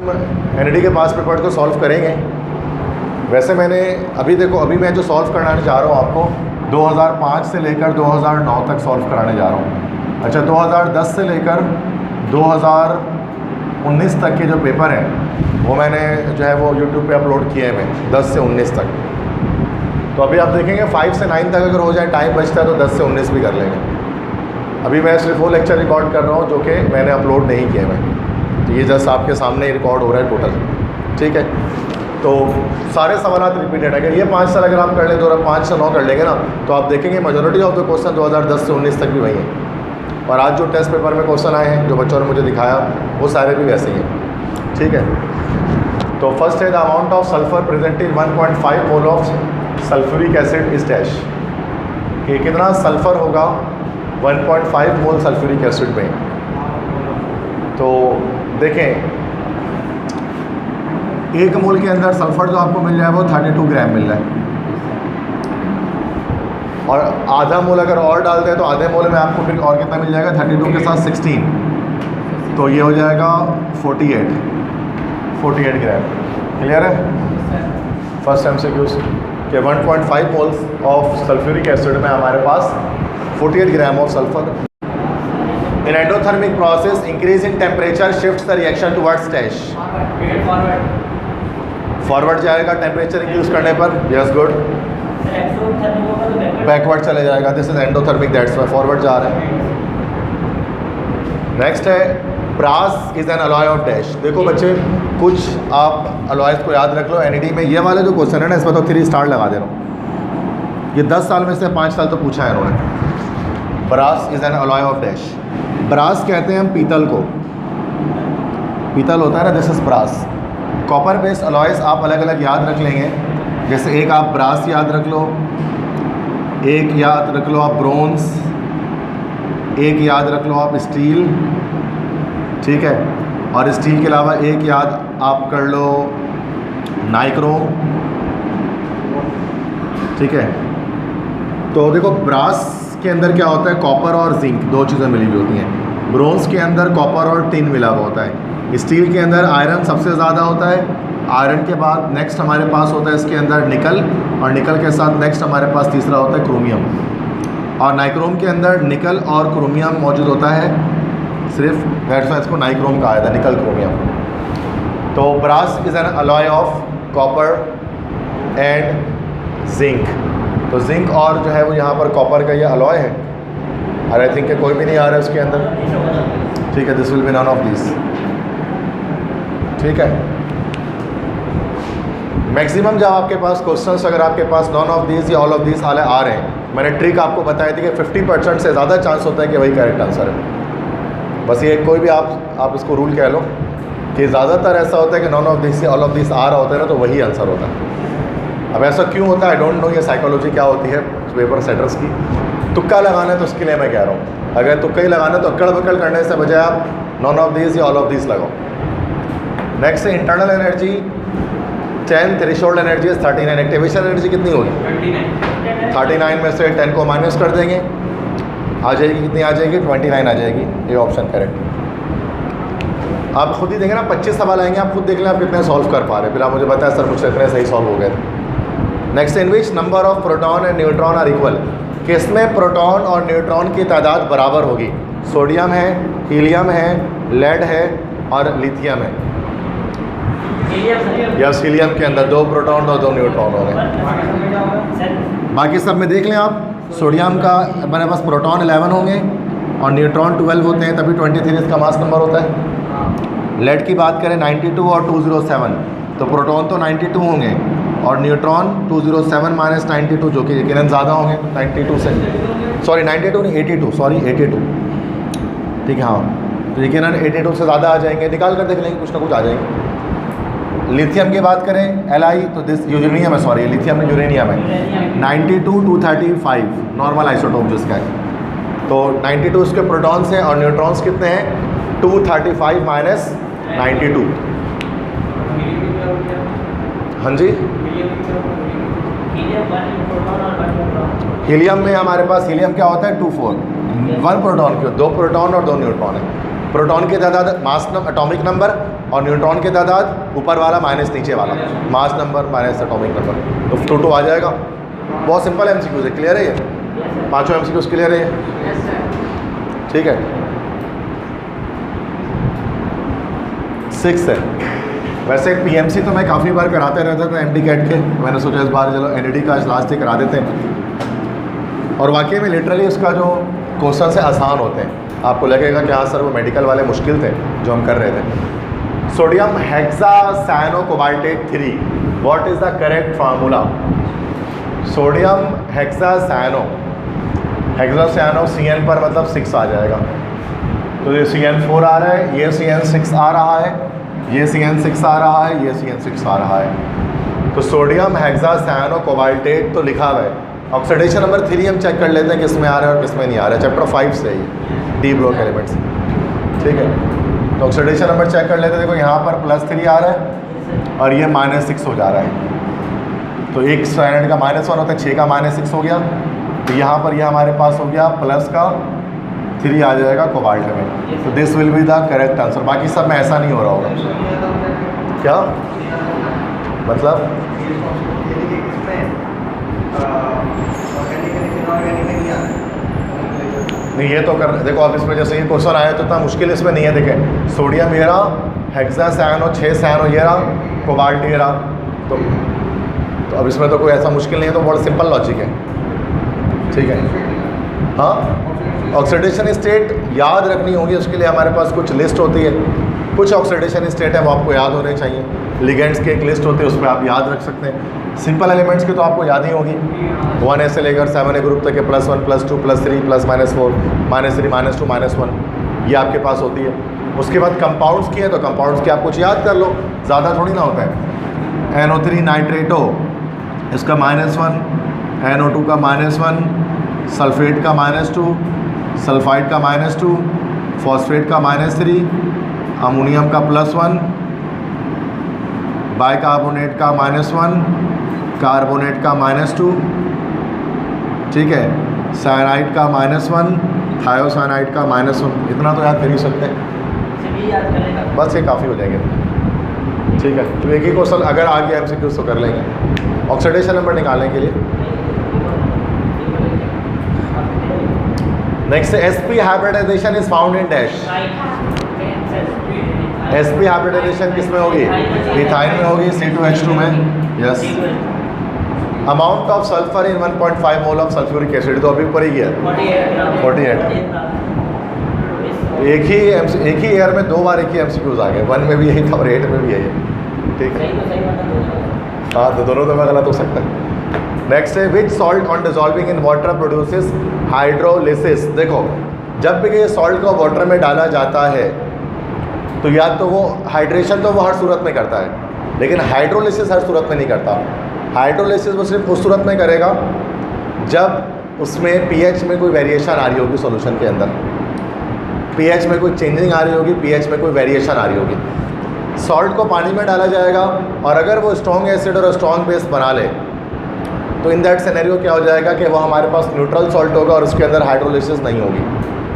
ND के पास paper को solve करेंगे। वैसे मैंने अभी देखो, अभी मैं जो सॉल्व कराने जा रहा हूँ आपको 2005 से लेकर 2009 तक सॉल्व कराने जा रहा हूँ। अच्छा, 2010 से लेकर 2019 तक के जो पेपर हैं वो मैंने जो है वो यूट्यूब पे अपलोड किए हैं 10 से 19 तक। तो अभी आप देखेंगे 5 से 9 तक अगर हो जाए, टाइम बचता है तो 10 से 19 भी कर लेंगे। अभी मैं सिर्फ वो लेक्चर रिकॉर्ड कर रहा हूँ जो कि मैंने अपलोड नहीं किए मैं, तो ये जस्ट आपके सामने ही रिकॉर्ड हो रहा है टोटल, ठीक है। तो सारे सवाल रिपीटेड है। अगर ये 5 साल अगर आप कर लें तो 5 से 9 कर लेंगे ना, तो आप देखेंगे मेजॉरिटी ऑफ द क्वेश्चन 2010 से 19 तक भी वही है। और आज जो टेस्ट पेपर में क्वेश्चन आए हैं जो बच्चों ने मुझे दिखाया वो सारे भी वैसे ही हैं, ठीक है। तो फर्स्ट है the amount of sulphur present in 1.5 mole of sulphuric acid is dash, कि कितना सल्फ़र होगा 1.5 मोल सल्फ्यूरिक एसिड में। तो देखें, 1 मोल के अंदर सल्फ़र जो आपको मिल जाए वो 32 ग्राम मिल रहा है, और आधा मोल अगर और डालते हैं तो आधे मोल में आपको फिर और कितना मिल जाएगा, 32 के साथ 16, तो ये हो जाएगा 48 ग्राम। क्लियर है? फर्स्ट MCQ कि 1.5 मोल्स ऑफ सल्फ्यूरिक एसिड में हमारे पास 48 gram of sulphur. In endothermic process increase in temperature shifts the reaction towards dash, forward जाएगा टेम्परेचर इंक्रीज करने पर, यस गुड। बैकवर्ड चले जाएगा, this is endothermic, that's why forward जा रहा है। नेक्स्ट है brass is an alloy of dash. देखो बच्चे, कुछ आप अलॉयज को याद रख लो। एनईडी में ये वाले जो क्वेश्चन है ना, इसमें तो 3 स्टार लगा दे रहा हूँ। ये 10 साल में से 5 साल तो पूछा है इन्होंने। Brass is an alloy of dash. Brass कहते हैं हम पीतल को, पीतल होता है ना, this is brass. Copper based alloys आप अलग अलग याद रख लेंगे, जैसे एक आप ब्रास याद रख लो, एक याद रख लो आप ब्रोंज, एक याद रख लो आप स्टील, ठीक है। और स्टील के अलावा एक याद आप कर लो नाइक्रोम, ठीक है। तो देखो, ब्रास के अंदर क्या होता है, कॉपर और जिंक 2 चीज़ें मिली हुई होती हैं। ब्रोंज के अंदर कॉपर और टिन मिला हुआ होता है। स्टील के अंदर आयरन सबसे ज़्यादा होता है। आयरन के बाद नेक्स्ट हमारे पास होता है इसके अंदर निकल, और निकल के साथ नेक्स्ट हमारे पास तीसरा होता है क्रोमियम। और नाइक्रोम के अंदर निकल और क्रोमियम मौजूद होता है सिर्फ, दैट्स वाई इसको नाइक्रोम कहा जाता है, निकल क्रोमियम। तो brass is an alloy of copper and zinc. तो जिंक और जो है वो यहाँ पर कॉपर का ये अलॉय है, और आई थिंक कोई भी नहीं आ रहा है उसके अंदर, ठीक है। This will be none of this, ठीक है। मैक्सिमम जब आपके पास क्वेश्चंस अगर आपके पास नॉन ऑफ दिस या ऑल ऑफ दिस वाले आ रहे हैं, मैंने ट्रिक आपको बताई थी कि 50% से ज़्यादा चांस होता है कि वही करेक्ट आंसर है। बस ये कोई भी आप इसको रूल कह लो कि ज़्यादातर ऐसा होता है कि नॉन ऑफ दिस या ऑल ऑफ दिस आ रहा होता है ना, तो वही आंसर होता है। अब ऐसा क्यों होता है, आई डोंट नो, ये साइकोलॉजी क्या होती है पेपर सेटर्स की। तुक्का लगाना है तो उसके लिए मैं कह रहा हूँ, अगर तुक्का ही लगाना है तो अक्कड़ बक्कड़ करने से बजाय आप नॉन ऑफ दिस या ऑल ऑफ दिस लगाओ। नेक्स्ट है internal energy 10, threshold energy 39। Activation energy कितनी होगी 39 में से 10 को माइनस कर देंगे, आ जाएगी कितनी आ जाएगी 29 आ जाएगी। ये ऑप्शन करेक्ट। आप खुद ही देखें ना, 25 सवाल आएंगे, आप खुद देख लें आप कितने सॉल्व कर पा रहे हैं, फिर आप मुझे बताएं सर मुझसे इतने सही सॉल्व हो गए थे। Next, in which number of proton and neutron are equal, किसमें प्रोटॉन और न्यूट्रॉन की तादाद बराबर होगी। सोडियम है, हीलियम है, लेड है और लिथियम है। यस, हीलियम के अंदर 2 प्रोटॉन और 2 न्यूट्रॉन हो गए। बाकी सब में देख लें आप, सोडियम का हमारे पास प्रोटॉन 11 होंगे और न्यूट्रॉन 12 होते हैं, तभी 23 इसका मास नंबर होता है। लेड की बात करें 92 और 207, तो प्रोटॉन तो 92 होंगे और न्यूट्रॉन 207 माइनस 92, जो कि यकीनन ज़्यादा होंगे 92 से, सॉरी 92 नहीं 82, सॉरी 82, ठीक है। हाँ, तो यकीनन 82 से ज़्यादा आ जाएंगे, निकाल कर देख लेंगे, कुछ ना कुछ आ जाएंगे। लिथियम की बात करें Li, तो दिस यूरेनियम है, सॉरी लिथियम में यूरेनियम है 92 235 नॉर्मल आइसोटोप जिसका है। तो 92 उसके प्रोटॉन्स हैं और न्यूट्रॉन्स कितने हैं 235 माइनस 92। हाँ जी, हीलियम में हमारे पास हीलियम क्या होता है 24, 1 प्रोटॉन के 2 प्रोटॉन और 2 न्यूट्रॉन है। प्रोटॉन की तादाद मास एटॉमिक नंबर और न्यूट्रॉन की तादाद ऊपर वाला माइनस नीचे वाला, mass number minus atomic number, तो 2 2 आ जाएगा। बहुत सिंपल MCQs है। क्लियर है ये? पाँचों MCQs क्लियर है ये? ठीक है। 6 है। वैसे PMC तो मैं काफ़ी बार कराते रहता था MD कैट के, मैंने सोचा इस बार चलो ND का लास्ट ही करा देते हैं। और वाकई में लिटरली उसका जो क्वेश्चन से आसान होते हैं। आपको लगेगा कि हाँ सर वो मेडिकल वाले मुश्किल थे जो हम कर रहे थे। Sodium hexacyanocobaltate 3, what is the correct formula? Sodium hexacyano, hexacyano CN पर मतलब 6 आ जाएगा, तो ये CN4 आ रहा है, ये CN6 आ रहा है, ये CN6 आ रहा है, ये CN6 आ रहा है। तो सोडियम हेक्सासायनोकोबाल्टेट तो लिखा हुआ है। ऑक्सीडेशन नंबर 3 हम चेक कर लेते हैं किस में आ रहा है और किस में नहीं आ रहा है। चैप्टर 5 से ही डी ब्लॉक एलिमेंट्स, ठीक है। तो ऑक्सीडेशन नंबर चेक कर लेते हैं। देखो यहाँ पर +3 आ रहा है और ये -6 हो जा रहा है। तो एक साइनाइड का -1 होता है, 6 का -6 हो गया। तो यहाँ पर ये हमारे पास हो गया +3 आ जाएगा कोबाल्ट में। तो this will be the correct answer. बाकी सब में ऐसा नहीं हो रहा होगा। क्या मतलब? नहीं ये तो कर, देखो अब इसमें जैसे ये क्वेश्चन आया तो इतना मुश्किल इसमें नहीं है। देखें सोडियम ये रहा, हेक्सासायनो 6 सायनो ये रहा, कोबाल्ट ये रहा, तो अब इसमें तो कोई ऐसा मुश्किल नहीं है। तो बहुत सिंपल लॉजिक है, ठीक है। हाँ, ऑक्सीडेशन स्टेट याद रखनी होगी, उसके लिए हमारे पास कुछ लिस्ट होती है। कुछ ऑक्सीडेशन स्टेट है वो आपको याद होने चाहिए। लिगेंड्स की एक लिस्ट होती है, उस पर आप याद रख सकते हैं। सिंपल एलिमेंट्स की तो आपको याद ही होगी, 1 से लेकर 7 ग्रुप तक के +1 +2 +3 +4 -3 -2 -1 ये आपके पास होती है। उसके बाद कंपाउंड्स की है तो कंपाउंड्स की आप कुछ याद कर लो, ज़्यादा थोड़ी ना होता है। NO3 नाइट्रेटो, इसका -1, NO2 का -1, सल्फेट का -2, सल्फाइड का -2, फॉस्फेट का -3, अमोनियम का +1, बाइकार्बोनेट का -1, कार्बोनेट का -2, ठीक है, साइनाइड का -1, थायोसाइनाइड का -1। इतना तो याद कर ही सकते हैं, बस ये काफ़ी हो जाएंगे, ठीक है। तो एक ही क्वेश्चन अगर आ गया MCQ तो कर लेंगे। ऑक्सीडेशन नंबर निकालने के लिए next sp hybridisation is found in dash. sp hybridisation किस में होगी? मिथाइल में होगी, C2H2 में। Yes. Amount of sulphur in 1.5 mole of sulphuric acid, तो अभी ऊपर ही गया 48। एक ही ईयर में 2 बार एक ही MCQs आ गए, 1 में भी यही था और 8 में भी यही, ठीक है। हाँ तो दोनों दफा गलत हो सकता है। नेक्स्ट है which salt on dissolving in water produces hydrolysis. देखो जब भी ये सॉल्ट को वाटर में डाला जाता है तो या तो वो हाइड्रेशन तो वो हर सूरत में करता है, लेकिन हाइड्रोलिसिस हर सूरत में नहीं करता। हाइड्रोलिसिस वो सिर्फ उस सूरत में करेगा जब उसमें pH में कोई वेरिएशन आ रही होगी सॉल्यूशन के अंदर, pH में कोई चेंजिंग आ रही होगी, pH में कोई वेरिएशन आ रही होगी। सॉल्ट को पानी में डाला जाएगा और अगर वो स्ट्रॉन्ग एसिड और स्ट्रॉन्ग बेस बना ले तो इन दैट सिनेरियो क्या हो जाएगा कि वो हमारे पास न्यूट्रल सॉल्ट होगा और उसके अंदर हाइड्रोलिसिस नहीं होगी।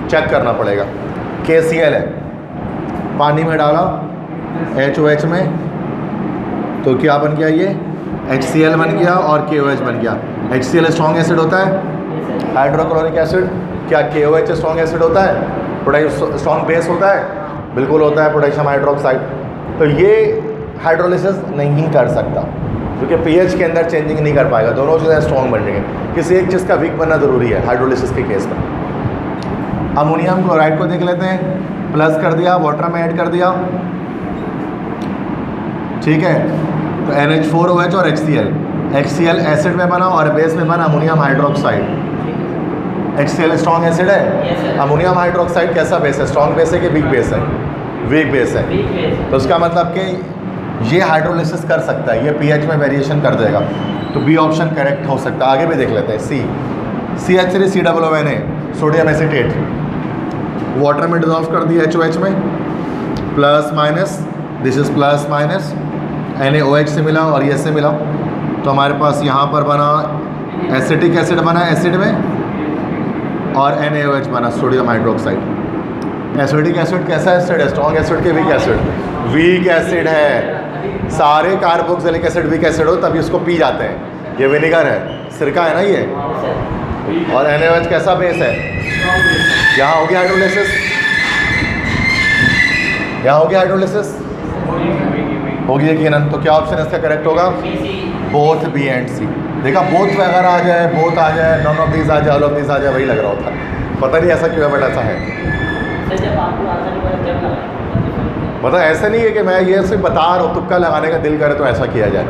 चेक करना पड़ेगा। KCl है, पानी में डाला HOH में तो क्या बन गया? ये HCl बन गया और KOH बन गया। HCl स्ट्रॉन्ग एसिड होता है, हाइड्रोक्लोरिक एसिड। क्या KOH स्ट्रॉन्ग एसिड होता है? पोटेशियम स्ट्रॉन्ग बेस होता है, बिल्कुल होता है, पोटेशियम हाइड्रोक्साइड। तो ये हाइड्रोलिसिस नहीं कर सकता क्योंकि pH के अंदर चेंजिंग नहीं कर पाएगा, दोनों चीज़ें स्ट्रॉन्ग बन रही हैं। किसी एक चीज़ का वीक बनना ज़रूरी है हाइड्रोलिसिस के केस में। अमोनियम क्लोराइड को देख लेते हैं, प्लस कर दिया, वाटर में ऐड कर दिया, ठीक है। तो NH4OH और HCl, HCl एसिड में बना और बेस में बना ammonium hydroxide. HCl strong acid है, अमोनियम हाइड्रोक्साइड कैसा बेस है? स्ट्रॉन्ग बेस है कि वीक बेस है? वीक बेस है। तो उसका मतलब कि ये हाइड्रोलिसिस कर सकता है, ये pH में वेरिएशन कर देगा। तो बी ऑप्शन करेक्ट हो सकता है। आगे भी देख लेते हैं। CH3COONA सोडियम एसीटेट, वाटर में डिजॉल्व कर दिया HOH में, plus minus, this is plus minus, NaOH से मिला और ये से मिला, तो हमारे पास यहाँ पर बना एसिटिक एसिड बना एसिड में और NaOH बना सोडियम हाइड्रोक्साइड। एसिडिक एसिड कैसा एसिड है? स्ट्रॉन्ग एसिड के वीक एसिड, वीक एसिड है, सारे कार्बोक्सिलिक एसिड वीक एसिड हो तभी उसको पी जाते हैं। ये विनेगर है, सिरका है ना ये। और NaOH कैसा बेस है? यहाँ हो गया हाइड्रोलिसिस, यहाँ हो गया हाइड्रोलिसिस, होगी यकीनन। तो क्या ऑप्शन इसका करेक्ट होगा? बोथ बी एंड सी। देखा, बोथ वगैरह आ जाए, बोथ आ जाए, नॉन ऑफ दीज आ जाए, ऑल ऑफ दीज आ जाए, वही लग रहा होता है। पता नहीं ऐसा क्यों है, बट ऐसा है। मतलब ऐसा नहीं है कि मैं ये सिर्फ बता रहा हूँ, तुक्का लगाने का दिल करे तो ऐसा किया जाए।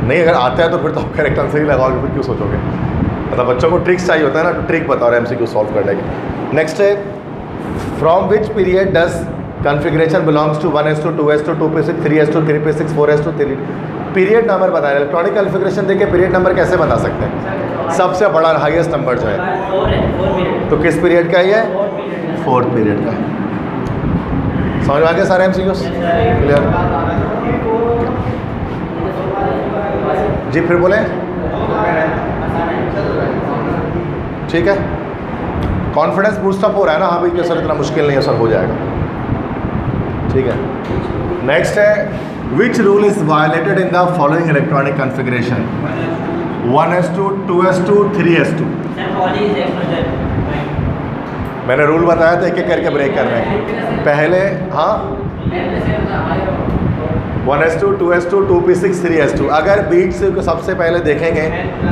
नहीं, अगर आता है तो फिर तो आप करेक्ट आंसर ही लगाओगे, फिर क्यों सोचोगे? मतलब बच्चों को ट्रिक्स चाहिए होता है ना, तो ट्रिक बताओ MCQ सॉल्व करने की। नेक्स्ट है, from which period does configuration belongs to 1s2 2s2 2p6 3s2 3p6 4s2 3। Period number बताया। इलेक्ट्रॉनिक कॉन्फ़िगरेशन देखिए पीरियड नंबर कैसे बता सकते हैं? सबसे बड़ा हाईएस्ट नंबर जो है, तो किस पीरियड का ही है? 4th पीरियड का है। समझ में आ गया सारे MCQs? क्लियर? जी फिर बोले, ठीक है। कॉन्फिडेंस बूस्टअप हो रहा है ना? हाँ भाई कि सर इतना मुश्किल नहीं है सर, हो जाएगा, ठीक है। नेक्स्ट है, which rule is violated in the following electronic configuration? 1s2 2s2 3s2। मैंने रूल बताया था, एक एक करके ब्रेक करना है। पहले हाँ 1s2 2s2 2p6 3s2। अगर बीच से को सबसे पहले देखेंगे,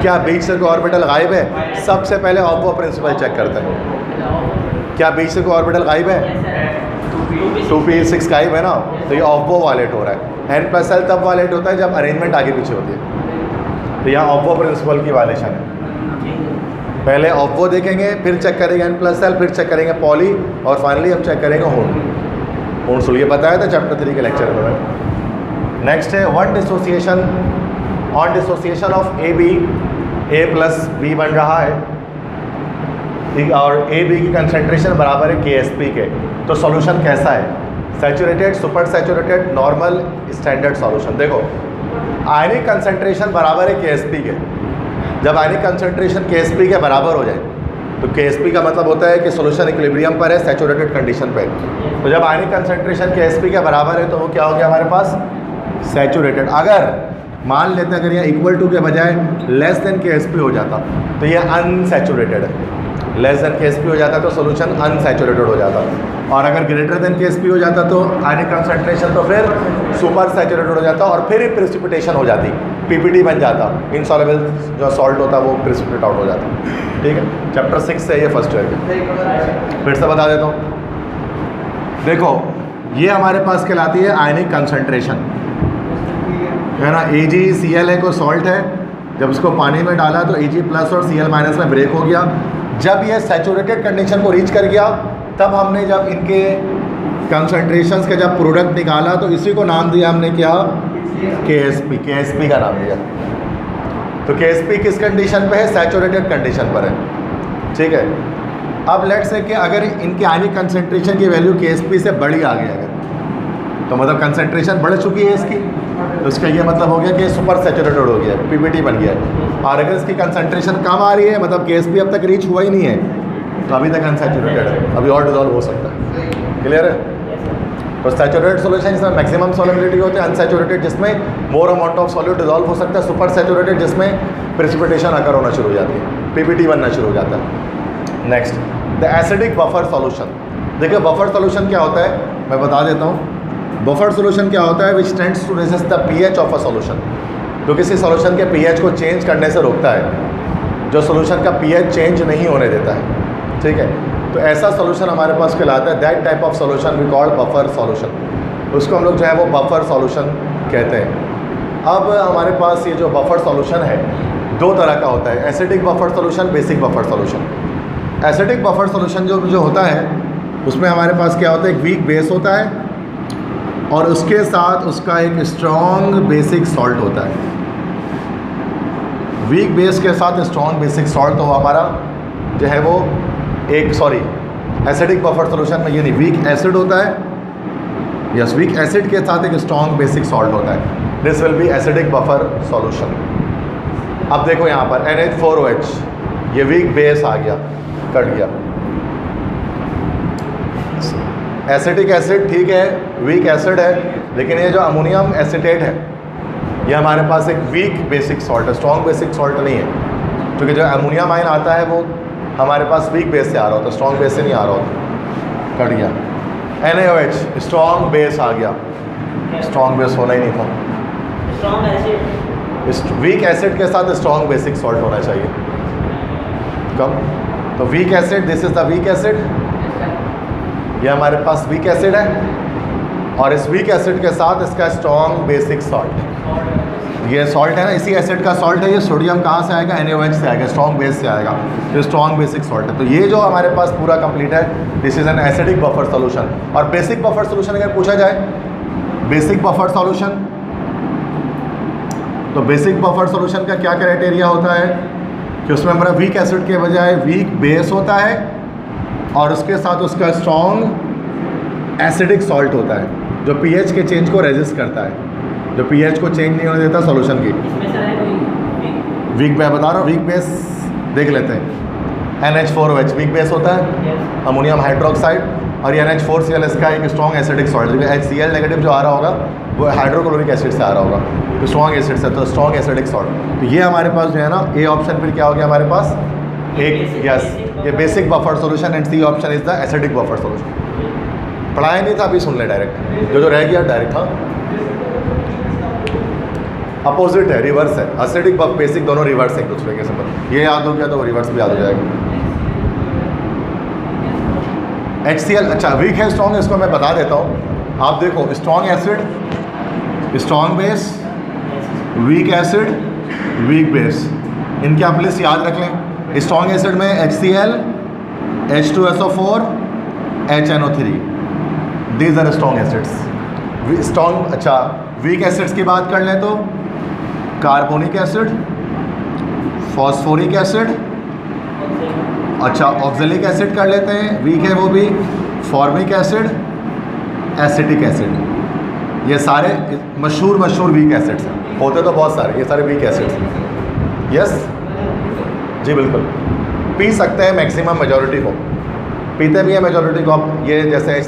क्या बीच से कोई ऑर्बिटल गायब है? सबसे पहले ऑब्वो प्रिंसिपल चेक करते हैं, क्या बीच से कोई ऑर्बिटल गायब है? 2p6 गायब है ना, तो ये ऑब्वो वायलेट हो रहा है। n+l तब वायलेट होता है जब अरेंजमेंट आगे पीछे होती है, तो यहाँ ऑब्वो प्रिंसिपल की वायलेशन है। पहले ऑब्वो देखेंगे, फिर चेक करेंगे n+l, फिर चेक करेंगे पॉली, और फाइनली हम चेक करेंगे होन्सुल। ये बताया था चैप्टर 3 के लेक्चर में। नेक्स्ट है, on dissociation of AB, A+B बन रहा है, ठीक, और AB की कंसंट्रेशन बराबर है KSP के, तो सॉल्यूशन कैसा है? Saturated, super saturated, normal, standard solution. देखो, आयनिक कंसंट्रेशन बराबर है KSP के। जब आयनिक कंसंट्रेशन KSP के बराबर हो जाए तो KSP का मतलब होता है कि सॉल्यूशन इक्विलिब्रियम पर है, सैचुरेटेड कंडीशन पे। तो जब आयनिक कंसंट्रेशन KSP के बराबर है तो वो क्या हो गया हमारे पास? सैचुरेटेड। अगर मान लेते हैं अगर यह इक्वल टू के बजाय लेस देन KSP हो जाता तो ये अनसैचुरेटेड है। लेस देन KSP हो जाता तो सॉल्यूशन अनसैचुरेटेड हो जाता, और अगर ग्रेटर देन KSP हो जाता तो आयनिक कंसंट्रेशन तो फिर सुपर सैचुरेटेड हो जाता, और फिर प्रेसिपिटेशन हो जाती, PPT बन जाता, इनसॉल्युबल जो सॉल्ट होता वो प्रेसिपिटेट आउट हो जाता। ठीक है, चैप्टर 6 से ये फर्स्ट ईयर। फिर से बता देता हूँ, देखो ये हमारे पास कहलाती है आयनिक कंसंट्रेशन, है ना। AgCl है, कोई सॉल्ट है, जब उसको पानी में डाला तो Ag+ और Cl- में ब्रेक हो गया। जब ये सैचुरेटेड कंडीशन को रीच कर गया, तब हमने जब इनके कंसंट्रेशंस का जब प्रोडक्ट निकाला तो इसी को नाम दिया हमने क्या? KSP का नाम दिया। तो KSP किस कंडीशन पे है? सैचुरेटेड कंडीशन पर है, ठीक है। अब लेट्स से कि अगर इनके आयनिक कंसंट्रेशन की वैल्यू KSP से बड़ी आ गई, अगर तो मतलब कंसंट्रेशन बढ़ चुकी है इसकी, तो इसका ये मतलब हो गया कि सुपर सैचुरेटेड हो गया, PPT बन गया है। और अगर इसकी कंसंट्रेशन कम आ रही है, मतलब KSP अब तक रीच हुआ ही नहीं है, तो अभी तक अनसैचुरेटेड है, अभी और डिजॉल्व हो सकता है। क्लियर है? तो सैचुरेटेड सॉल्यूशन जिसमें मैक्सिमम सॉल्युबिलिटी होती है, अनसैचुरेटेड जिसमें more amount of solute dissolve हो सकता है, सुपर सैचुरेटेड जिसमें प्रेसिपिटेशन आकर होना शुरू हो जाती है, PPT बनना शुरू हो जाता है। Next, the acidic buffer solution. देखिए बफर सॉल्यूशन क्या होता है, मैं बता देता हूँ। बफर सॉल्यूशन क्या होता है? Which tends to resist the pH of a solution, जो किसी सॉल्यूशन के pH को चेंज करने से रोकता है, जो सॉल्यूशन का pH चेंज नहीं होने देता है, ठीक है। तो ऐसा सॉल्यूशन हमारे पास कहलाता है, that type of solution we called buffer solution, उसको हम लोग जो है वो बफर सॉल्यूशन कहते हैं। अब हमारे पास ये जो बफर सॉल्यूशन है दो तरह का होता है, acidic buffer solution, basic buffer solution. Acidic buffer solution जो होता है उसमें हमारे पास क्या होता है? एक वीक बेस होता है और उसके साथ उसका एक स्ट्रॉन्ग बेसिक सॉल्ट होता है। वीक बेस के साथ स्ट्रॉन्ग बेसिक सॉल्ट, तो हमारा जो है वो एसिडिक बफर सॉल्यूशन में ये नहीं, वीक एसिड होता है, यस, वीक एसिड के साथ एक स्ट्रॉन्ग बेसिक सॉल्ट होता है। This will B acidic buffer solution. अब देखो यहाँ पर NH4OH, ये वीक बेस आ गया, कट गया। एसिडिक एसिड ठीक है, वीक एसिड है, लेकिन ये जो अमोनियम एसिटेट है ये हमारे पास एक वीक बेसिक सॉल्ट है, स्ट्रॉन्ग बेसिक सॉल्ट नहीं है, क्योंकि जो अमोनियम आयन आता है वो हमारे पास वीक बेस से आ रहा होता है, स्ट्रॉन्ग बेस से नहीं आ रहा होता। कट गया। NaOH स्ट्रॉन्ग बेस आ गया, स्ट्रॉन्ग बेस होना ही नहीं था। स्ट्रॉन्ग एसिड, वीक एसिड के साथ स्ट्रॉन्ग बेसिक सॉल्ट होना चाहिए। कम तो weak acid, this is the weak acid, ये हमारे पास वीक एसिड है और इस वीक एसिड के साथ इसका स्ट्रॉन्ग बेसिक सॉल्ट, ये सॉल्ट है ना, इसी एसिड का सॉल्ट है। ये सोडियम कहाँ से आएगा? NaOH से आएगा, स्ट्रॉन्ग बेस से आएगा, जो स्ट्रॉन्ग बेसिक सॉल्ट है। तो ये जो हमारे पास पूरा कंप्लीट है, this is an acidic buffer solution. और बेसिक बफर सॉल्यूशन अगर पूछा जाए, बेसिक बफर सॉल्यूशन, तो बेसिक बफर सॉल्यूशन का क्या क्राइटेरिया होता है कि उसमें हमारा वीक एसिड के बजाय वीक बेस होता है और उसके साथ उसका स्ट्रॉन्ग एसिडिक सॉल्ट होता है जो pH के चेंज को रेजिस्ट करता है, जो pH को चेंज नहीं होने देता सॉल्यूशन की। इसमें सर है कोई वीक मैं बता रहा हूँ, वीक बेस देख लेते हैं। NH4OH वीक बेस होता है, अमोनियम हाइड्रोक्साइड, और ये NH4Cl इसका एक स्ट्रॉन्ग एसिडिक सॉल्ट, क्योंकि HCl नेगेटिव जो आ रहा होगा वो हाइड्रोक्लोरिक एसिड से आ रहा होगा, तो स्ट्रॉन्ग एसिड से, तो स्ट्रॉन्ग एसिडिक सॉल्ट। तो ये हमारे पास जो है ना, ए ऑप्शन फिर क्या हो गया हमारे पास, एक यस, ये basic buffer solution, and C option is the acidic buffer solution. पढ़ाया नहीं था, अभी सुन ले डायरेक्ट, जो रह गया डायरेक्ट। हाँ, अपोजिट है, रिवर्स है, एसिडिक बेसिक दोनों रिवर्स है एक दूसरे के साथ। ये याद हो गया तो रिवर्स भी याद हो जाएगा। HCl अच्छा वीक है, स्ट्रॉन्ग, इसको मैं बता देता हूँ। आप देखो, strong acid, strong base, weak acid, weak base, इनके आप लिस्ट याद रख लें। स्ट्रॉन्ग एसिड में HCl, H2SO4, HNO3, these are strong acids. Strong अच्छा वीक एसिड्स की बात कर लें तो कार्बोनिक एसिड, फॉस्फोरिक एसिड, अच्छा ऑक्जेलिक एसिड कर लेते हैं, वीक है वो भी, फॉर्मिक एसिड, एसिटिक एसिड। ये सारे मशहूर वीक एसिड्स हैं, होते तो बहुत सारे, ये सारे वीक एसिड्स हैं। यस जी बिल्कुल, पी सकते हैं मैक्सिमम मेजॉरिटी को, पीते भी है मेजॉरिटी को। आप ये जैसे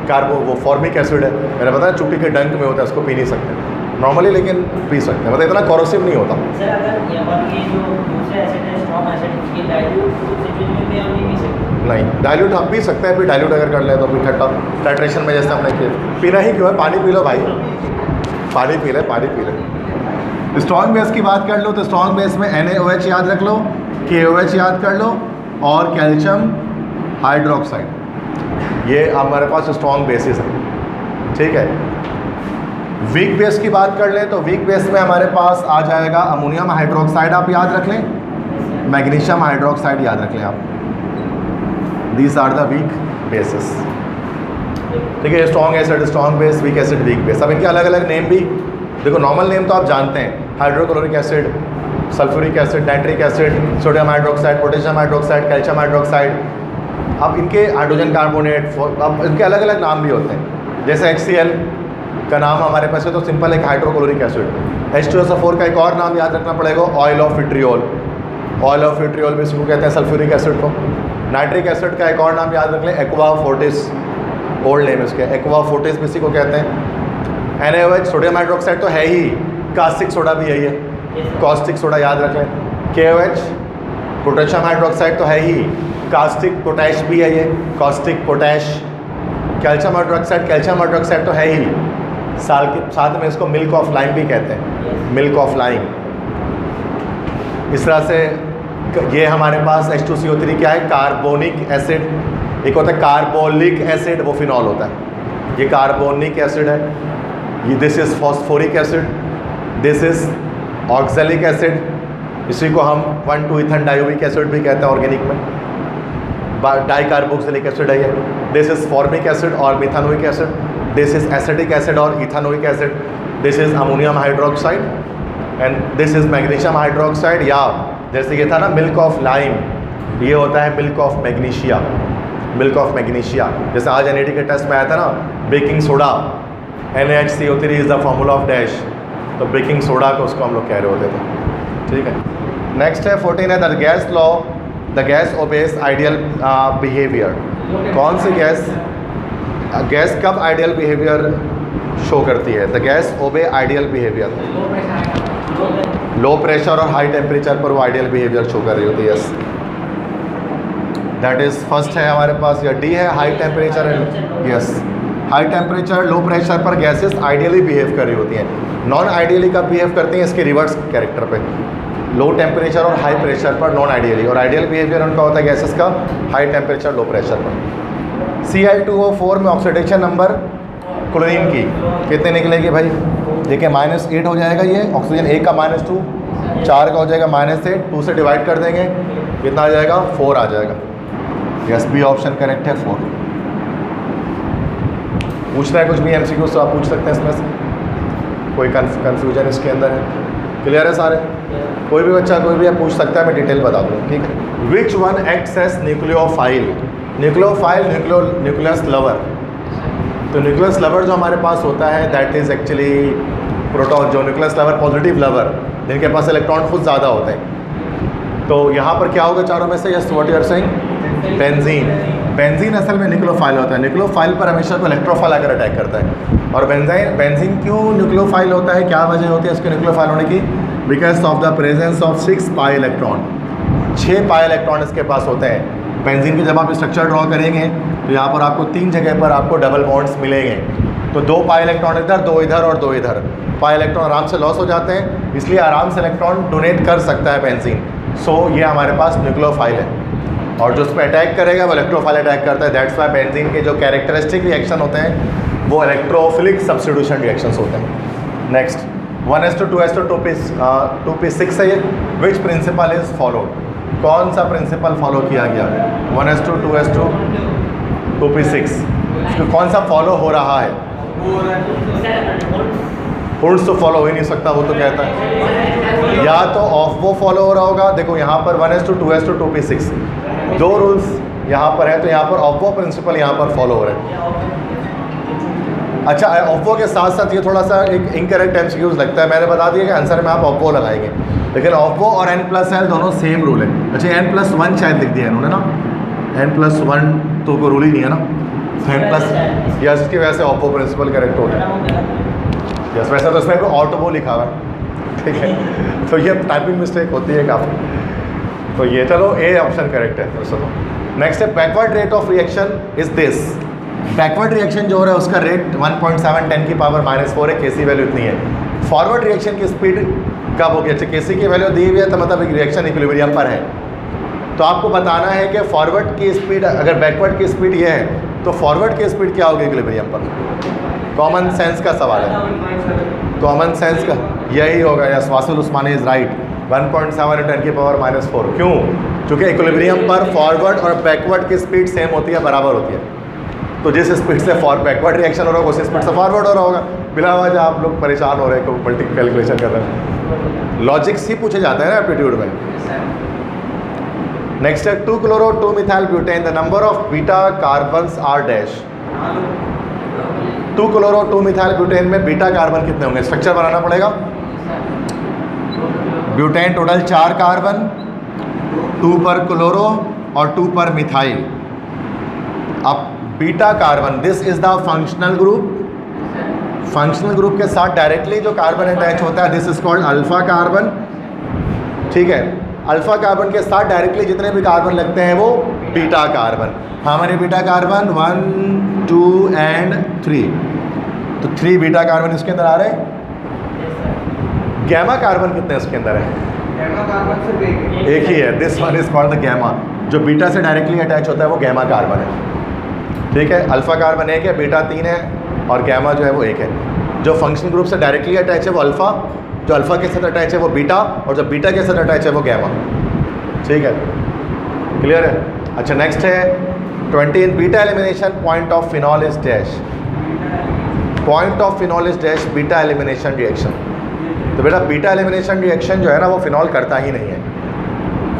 कार्बो वो फॉर्मिक एसिड है, मैंने बताया चुट्टी के डंक में होता है, उसको पी नहीं सकते नॉर्मली, लेकिन पी सकते हैं, मतलब इतना कॉरोसिव नहीं होता। सर अगर ये जो दूसरा एसिड है स्ट्रॉन्ग एसिड, ये डाइल्यूट सिचुएशन में हम नहीं पी सकते? नहीं, डाइल्यूट आप पी सकते हैं, फिर डाइल्यूट अगर कर ले तो फिर खट्टा टाइट्रेशन में जैसे हमने किया। पीना ही क्यों है, पानी पी लो भाई, पानी पी ले, पानी पी ले। स्ट्रॉन्ग बेस की बात कर लो तो स्ट्रॉन्ग बेस में NaOH याद रख लो, KOH याद कर लो, और कैल्शियम हाइड्रोक्साइड, ये हमारे पास स्ट्रॉन्ग बेसिस है, ठीक है। वीक बेस की बात कर लें तो वीक बेस में हमारे पास आ जाएगा अमोनियम हाइड्रोक्साइड, आप याद रख लें, मैग्नीशियम हाइड्रोक्साइड याद रख लें आप, these are the weak bases, ठीक है। Strong acid, strong base, weak acid, weak base. अब इनके अलग अलग नेम भी देखो, नॉर्मल नेम तो आप जानते हैं, hydrochloric acid, sulphuric acid, nitric acid, sodium hydroxide, potassium hydroxide, calcium hydroxide. अब इनके हाइड्रोजन कार्बोनेट, अब इनके अलग अलग नाम भी होते हैं, जैसे HCl का नाम हमारे पास है तो सिंपल एक हाइड्रोक्लोरिक एसिड। H2SO4 का एक और नाम याद रखना पड़ेगा, oil of vitriol, oil of vitriol भी इसको कहते हैं, सल्फ्यूरिक एसिड को। नाइट्रिक एसिड का एक और नाम याद रख लें, एक्वा फोर्टिस, ओल्ड नेम इसके, एक्वा फोर्टिस भी इसी को कहते हैं। NaOH सोडियम हाइड्रोक्साइड तो है ही, कास्टिक सोडा भी है, ये कॉस्टिक सोडा याद रख लें। KOH पोटेशियम हाइड्रोक्साइड तो है ही, कास्टिक पोटैश भी है ये, caustic potash. Calcium hydroxide, calcium hydroxide तो है ही, साथ में इसको मिल्क ऑफ लाइम भी कहते हैं, मिल्क ऑफ लाइम। इस तरह से ये हमारे पास H2CO3 क्या है, कार्बोनिक एसिड। एक होता है कार्बोलिक एसिड, वो फिनॉल होता है, ये कार्बोनिक एसिड है। ये this is phosphoric acid, this is oxalic acid, इसी को हम 1,2 ईथन डायोइक एसिड भी कहते हैं ऑर्गेनिक में, डाइकार्बोक्सिलिक एसिड है ये। दिस इज़ फॉर्मिक एसिड और methanoic acid, this is acetic acid और ethanoic acid, this is ammonium hydroxide and this is magnesium hydroxide. या जैसे ये था ना मिल्क ऑफ लाइम, ये होता है milk of magnesia, milk of magnesia. जैसे आज NAT के टेस्ट में आया था ना, baking soda, NaHCO3 is the formula of dash, तो बेकिंग सोडा को उसको हम लोग कह रहे होते थे, ठीक है। नेक्स्ट है 14 है the gas law, the gas obeys ideal behaviour. कौन सी गैस, गैस कब आइडियल बिहेवियर शो करती है। The gas obey ideal behaviour. Low pressure आएगा, लो प्रेशर और हाई टेम्परेचर पर वो आइडियल बिहेवियर शो कर रही होती है। यस, दैट इज़ फर्स्ट है हमारे पास। या डी है हाई टेम्परेचर है। Yes, high temperature low pressure पर गैसेस आइडियली बिहेव कर रही होती हैं। नॉन आइडियली कब बिहेव करती हैं? इसके रिवर्स कैरेक्टर पे, लो टेम्परेचर और हाई प्रेशर पर नॉन आइडियली, और आइडियल बिहेवियर उनका होता है गैसेस का हाई टेम्परेचर लो प्रेशर पर। Cl2O4 में ऑक्सीडेशन नंबर क्लोरीन की कितने निकलेगी भाई? देखिए -8 हो जाएगा ये ऑक्सीजन, 1 का -2, 4 का हो जाएगा -8, 2 से डिवाइड कर देंगे कितना आ जाएगा? 4 आ जाएगा। यस, बी ऑप्शन करेक्ट है, 4। पूछना है कुछ भी MCQ तो आप पूछ सकते हैं इसमें से, कोई कन्फ्यूजन इसके अंदर है? क्लियर है सारे? कोई भी बच्चा कोई भी पूछ सकता है, मैं डिटेल बता दूँ, ठीक है। Which one acts as nucleophile? Nucleophile nucleus lover. तो न्यूक्लियस लवर जो हमारे पास होता है दैट इज़ एक्चुअली प्रोटॉन, जो न्यूक्लियस लवर पॉजिटिव लवर जिनके पास इलेक्ट्रॉन खुद ज़्यादा होते हैं। तो यहाँ पर क्या होगा चारों में से? Yes, what you are saying? Benzene. Benzene असल में न्यूक्लियोफाइल होता है। न्यूक्लियोफाइल पर हमेशा कोई इलेक्ट्रोफाइल आकर अटैक करता है। और बेंजीन क्यों न्यूक्लियोफाइल होता है? क्या वजह होती है इसके न्यूक्लियोफाइल होने की? Because of the presence of 6 pi electron. 6 pi electron इसके पास होते हैं। बेंजीन के जब आप स्ट्रक्चर ड्रॉ करेंगे तो यहाँ पर आपको 3 जगह पर आपको डबल बॉन्ड्स मिलेंगे। तो 2 पाई इलेक्ट्रॉन इधर, 2 इधर और 2 इधर। पाई इलेक्ट्रॉन आराम से लॉस हो जाते हैं, इसलिए आराम से इलेक्ट्रॉन डोनेट कर सकता है बेंजीन। सो ये हमारे पास न्यूक्लियोफाइल है, और जो उस पर अटैक करेगा वो इलेक्ट्रोफाइल अटैक करता है। दैट्स वाई बेंजीन के जो कैरेक्टरिस्टिक रिएक्शन होते हैं वो इलेक्ट्रोफिलिक सब्स्टिट्यूशन रिएक्शंस होते हैं। नेक्स्ट 1:2:2p6 है ये। Which principle is followed? कौन सा प्रिंसिपल फॉलो किया गया? 1:2:2p6 कौन सा फॉलो हो रहा है? हुड्स तो फॉलो हो ही नहीं सकता, वो तो कहता है या तो ऑफ वो फॉलो हो रहा होगा। देखो यहाँ पर 1:2:2p6 2 रूल्स यहाँ पर है, तो यहाँ पर ऑफ वो प्रिंसिपल यहाँ पर फॉलो हो रहा है। अच्छा, ऑफ वो के साथ साथ ये थोड़ा सा एक इनकरेक्ट MCQs लगता है। मैंने बता दिया कि आंसर में आप ऑफ वो लगाएंगे, लेकिन ऑफ वो और n+l दोनों सेम रूल है। अच्छा, n+1 शायद लिख दिया इन्होंने ना, n+1 तो कोई रूल ही नहीं है ना, n+ यस, इसकी वजह से ऑफ वो प्रिंसिपल करेक्ट हो गया। यस, वैसे तो इसमें ऑटोबो लिखा हुआ है, ठीक है, तो ये टाइपिंग मिस्टेक होती है काफ़ी। तो ये चलो ए ऑप्शन करेक्ट है वैसे तो। नेक्स्ट है backward rate of reaction is this. Backward reaction जो हो रहा है उसका रेट 1.7 10 की पावर -4 है, केसी वैल्यू इतनी है। फॉरवर्ड रिएक्शन की स्पीड कब होगी? अच्छा, केसी की वैल्यू दी हुई है तो मतलब रिएक्शन इक्विलिब्रियम पर है। तो आपको बताना है कि फॉरवर्ड की स्पीड, अगर बैकवर्ड की स्पीड ये है तो फॉरवर्ड की स्पीड क्या होगी इक्विलिब्रियम पर? कॉमन सेंस का सवाल है, कॉमन सेंस का यही होगा। Yes, Wasil Usmani is right, 1.7 10 की पावर -4। क्यों? क्योंकि इक्विलिब्रियम पर फॉरवर्ड और बैकवर्ड की स्पीड सेम होती है, बराबर होती है। तो जिस स्पीड से बैकवर्ड रिएक्शन हो रहा होगा उसी स्पीड से फॉरवर्ड हो रहा होगा। बिना वजह आप लोग परेशान हो रहे हैं, मल्टी कैलकुलेशन कर रहे हैं। लॉजिक्स ही पूछे जाते हैं ना एप्टीट्यूड में। नेक्स्ट है 2-chloro-2-methyl-butane, the number of beta carbons are dash. 2-chloro-2-methyl-butane में बीटा कार्बन कितने होंगे? स्ट्रक्चर बनाना पड़ेगा। ब्यूटेन टोटल 4 कार्बन, 2 पर क्लोरो और 2 पर मिथाइल। अब beta carbon, this is the functional group. Functional group के साथ डायरेक्टली जो कार्बन अटैच होता है this is called alpha carbon, ठीक है। अल्फा कार्बन के साथ डायरेक्टली जितने भी कार्बन लगते हैं वो बीटा कार्बन। हमारे बीटा कार्बन 1 2 एंड 3, तो 3 बीटा कार्बन इसके अंदर आ रहे हैं। गैमा कार्बन कितने इसके अंदर है? गैमा कार्बन सिर्फ एक ही है, this one is called the gamma. जो बीटा से डायरेक्टली अटैच होता है वो गैमा कार्बन है, ठीक है। अल्फा कार्बन 1 है, बीटा 3 है और गैमा जो है वो 1 है। जो फंक्शन ग्रुप से डायरेक्टली अटैच है वो अल्फा, जो अल्फा के साथ अटैच है वो बीटा, और जो बीटा के साथ अटैच है वो गैमा, ठीक है। क्लियर है? अच्छा, नेक्स्ट है 20 beta elimination point of phenol is dash. Point of phenol is dash beta elimination reaction. तो बेटा बीटा एलिमिनेशन रिएक्शन जो है ना वो फिनॉल करता ही नहीं है,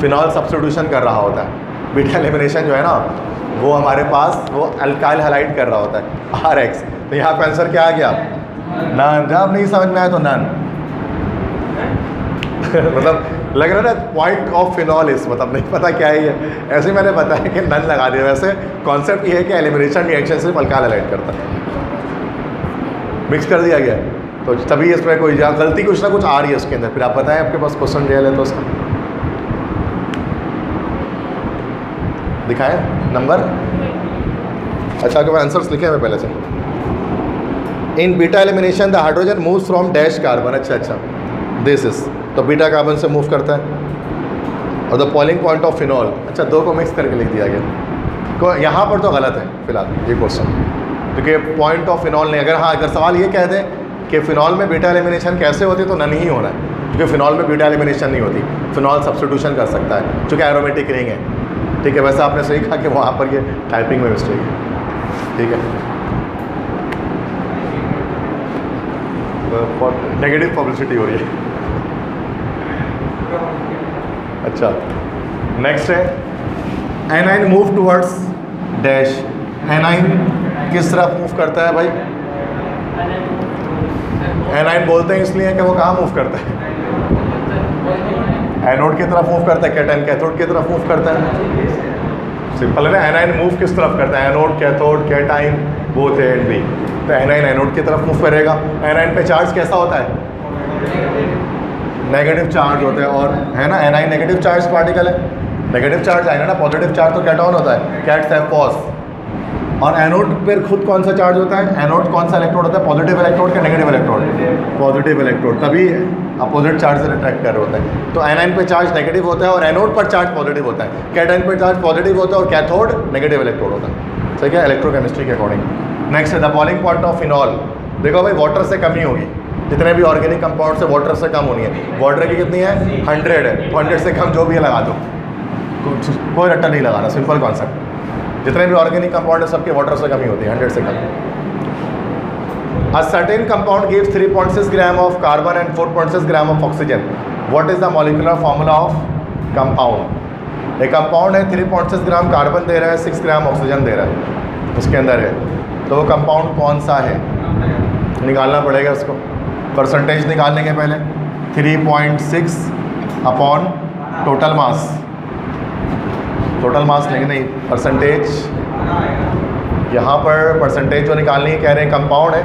फिनॉल सब्स्टिट्यूशन कर रहा होता है। बीटा एलिमिनेशन जो है ना वो हमारे पास वो अल्काइल हैलाइड कर रहा होता है, RH। तो यहाँ पर आंसर क्या आ गया? नन। जब नहीं समझ में आया तो नन मतलब लग रहा है ना पॉइंट ऑफ फिनॉल इस, मतलब नहीं पता क्या है ये, ऐसे मैंने बताया कि नन लगा दिया। वैसे कॉन्सेप्ट ये है कि एलिमिनेशन रिएक्शन सिर्फ अल्काइल हैलाइड करता है। मिक्स कर दिया गया है, तो तभी इसमें कोई गलती कुछ ना कुछ आ रही है उसके अंदर। फिर आप बताएं आपके पास क्वेश्चन रियल है तो उसका दिखाएं नंबर। अच्छा आपके पास आंसर्स लिखे हैं पहले से। In beta elimination the hydrogen moves from dash carbon. अच्छा दिस इज, तो बीटा कार्बन से मूव करता है। और the boiling point of phenol, अच्छा दो को मिक्स करके लिख दिया गया। यहाँ पर तो गलत है फिलहाल ये क्वेश्चन, क्योंकि पॉइंट ऑफ फिनॉल नहीं। अगर हाँ अगर सवाल ये कह दें कि फिनॉल में बीटा एलिमिनेशन कैसे होती है तो नन ही होना है, क्योंकि फिनॉल में बीटा एलिमिनेशन नहीं होती। फिनॉल सब्स्टिट्यूशन कर सकता है क्योंकि एरोमेटिक रिंग है। ठीक है, वैसे आपने सही कहा कि वहाँ पर ये टाइपिंग में मिस्टेक है। ठीक है, नेगेटिव पब्लिसिटी हो रही है। अच्छा नेक्स्ट है A9 move towards dash. A9 किस तरफ मूव करता है भाई? एनाइन बोलते हैं इसलिए कि वो कहाँ मूव करता है? एनोड की तरफ मूव करता है। कैटायन कैथोड की तरफ मूव करता है। सिंपल है ना। एनाइन मूव किस तरफ करता है? Anode cathode cation both A and B. तो एनाइन एनोड की तरफ मूव करेगा। एनाइन पे चार्ज कैसा होता है? नेगेटिव चार्ज होता है, और है ना एनाइन नेगेटिव चार्ज पार्टिकल है। नेगेटिव चार्ज आएगा ना, पॉजिटिव चार्ज तो कैटायन होता है, कैट्स हैव पॉज। और एनोड पर खुद कौन सा चार्ज होता है? एनोड कौन सा इलेक्ट्रोड होता है? पॉजिटिव इलेक्ट्रोड का नेगेटिव इलेक्ट्रोड? पॉजिटिव इलेक्ट्रोड, तभी अपोजिट चार्ज से अट्रैक्ट कर रहे होते हैं। तो एनाइन पे चार्ज नेगेटिव होता है और एनोड पर चार्ज पॉजिटिव होता है। कैटायन पर चार्ज पॉजिटिव होता है और कैथोड नेगेटिव इलेक्ट्रोड होता है। सही है, इलेक्ट्रोकेमिस्ट्री के अकॉर्डिंग। नेक्स्ट है the boiling point of phenol. देखो भाई वाटर से कमी होगी, जितने भी ऑर्गेनिक कंपाउंड से वाटर से कम होनी है। वाटर की कितनी है? 100 है। तो 100 से कम जो भी है लगा दो, कोई रट्टा नहीं लगाना, सिंपल कॉन्सेप्ट। जितने भी ऑर्गेनिक कंपाउंड है सबके वाटर से कमी होती है 100 से कम। A certain compound gives 3.6 gram of carbon and 4.6 gram of oxygen. What is the molecular formula of compound? एक कंपाउंड है 3.6 ग्राम कार्बन दे रहा है, 6 ग्राम ऑक्सीजन दे रहा है उसके अंदर है, तो वो कंपाउंड कौन सा है? निकालना पड़ेगा उसको। परसेंटेज निकालने के पहले 3.6 upon total mass. Total mass लेंगे नहीं, परसेंटेज। यहाँ पर परसेंटेज जो निकालनी है कह रहे हैं कंपाउंड है।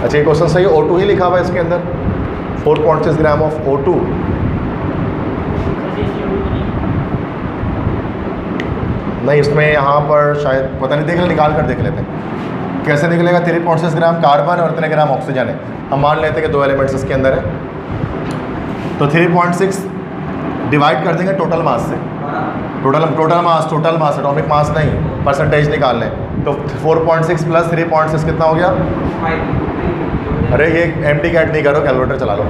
अच्छा ये क्वेश्चन सही है, O2 ही लिखा हुआ है इसके अंदर, 4.6 ग्राम ऑफ O2। नहीं इसमें यहाँ पर शायद पता नहीं, देख ले निकाल कर देख लेते हैं कैसे निकलेगा। 3.6 ग्राम कार्बन और इतने ग्राम ऑक्सीजन है। हम मान लेते हैं कि 2 एलिमेंट्स इसके अंदर है, तो 3.6 डिवाइड कर देंगे टोटल मास से। टोटल मास एटॉमिक मास नहीं, परसेंटेज निकाल लें। तो 4.6 प्लस 3.6 कितना हो गया? अरे ये एमटी कैट नहीं करो, कैलकुलेटर चला लो।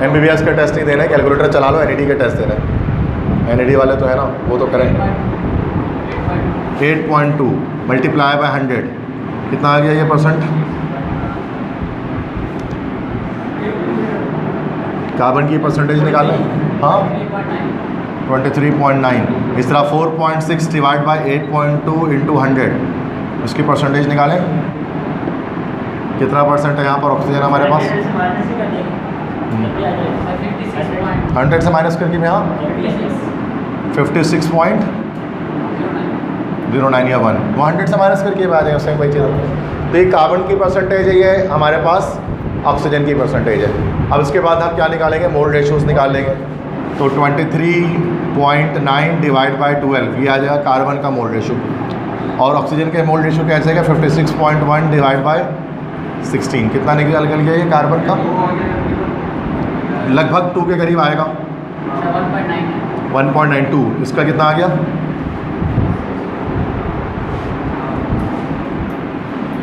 MBBS का टेस्ट नहीं देना है, कैलकुलेटर चला लो। NED का टेस्ट देना है, NED वाले तो है ना, वो तो करें। 8.2 मल्टीप्लाई बाय 100 कितना आ गया ये परसेंट? कार्बन की परसेंटेज निकाल लें। हाँ 23.9। इस तरह 4.6 डिवाइड बाई 8.2 इंटू 100, इसकी परसेंटेज निकालें। कितना परसेंट है यहाँ पर ऑक्सीजन हमारे पास? 100 से माइनस करके मैं यहाँ 56.09 या 1, 100 से माइनस करके आ जाएगा सेम वही चीज़। तो ये कार्बन की परसेंटेज है, ये हमारे पास ऑक्सीजन की परसेंटेज है। अब इसके बाद हम क्या निकालेंगे? मोल रेशियोज निकाल लेंगे। तो 23.9 डिवाइड बाई 12 ये आ जाएगा कार्बन का मोल रेशियो, और ऑक्सीजन के मोल रेशियो कैसे है? 56.1 डिवाइड बाई 16 कितना निकल गया ये कार्बन का? लगभग 2 के करीब आएगा, 1.92। इसका कितना आ गया?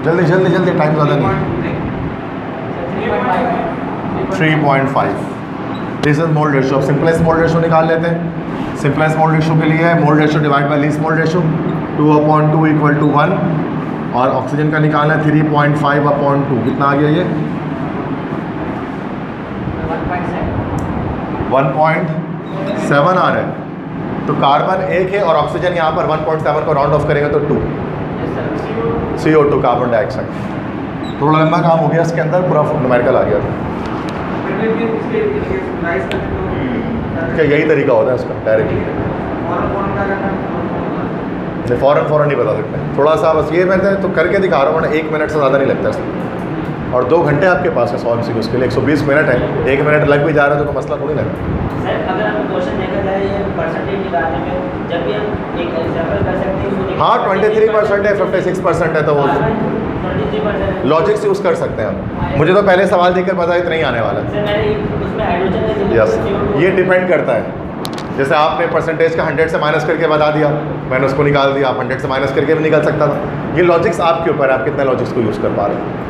जल्दी जल्दी जल्दी, टाइम ज़्यादा नहीं। 3.5। This is mole ratio. Simplest mole ratio निकाल लेते हैं। सिंपलेस्ट मोल रेशियो के लिए है mole ratio divide by least mole ratio, 2/2 equal to 1। और ऑक्सीजन का निकालना है 3.5/2 कितना आ गया ये? 1.7 आ रहा है। तो कार्बन 1 है और ऑक्सीजन यहाँ पर 1.7 को राउंड ऑफ करेंगे तो 2 CO2 कार्बन डाइऑक्साइड। थोड़ा लंबा काम हो गया इसके अंदर, पूरा न्यूमेरिकल आ गया। क्या यही तरीका होता है इसका डायरेक्टली? फ़ौरन नहीं बता सकते, थोड़ा सा बस ये मैं तो करके दिखा रहा हूँ, 1 मिनट से ज़्यादा नहीं लगता इसमें। और 2 घंटे आपके पास है 100 MCQs के लिए, 120 मिनट है, 1 मिनट लग भी जा रहा है तो कोई मसला थोड़ी लगा। सर अगर हम क्वेश्चन देखा जाए ये परसेंटेज निकालने में, जब भी हम एक एग्जाम्पल कर सकते हैं उसको हाँ 23% है, 56% है, तो वो 23%। लॉजिक्स यूज़ कर सकते हैं हम। मुझे तो पहले सवाल देखकर पता इतना ही आने वाला है। सर मैंने उसमें हाइड्रोजन का यस, ये डिपेंड करता है। जैसे आपने परसेंटेज का 100 से माइनस करके बता दिया, मैंने उसको निकाल दिया, आप 100 से माइनस करके भी निकल सकता था। ये लॉजिक्स आपके ऊपर है, आप कितने लॉजिक्स को यूज़ कर पा रहे हैं।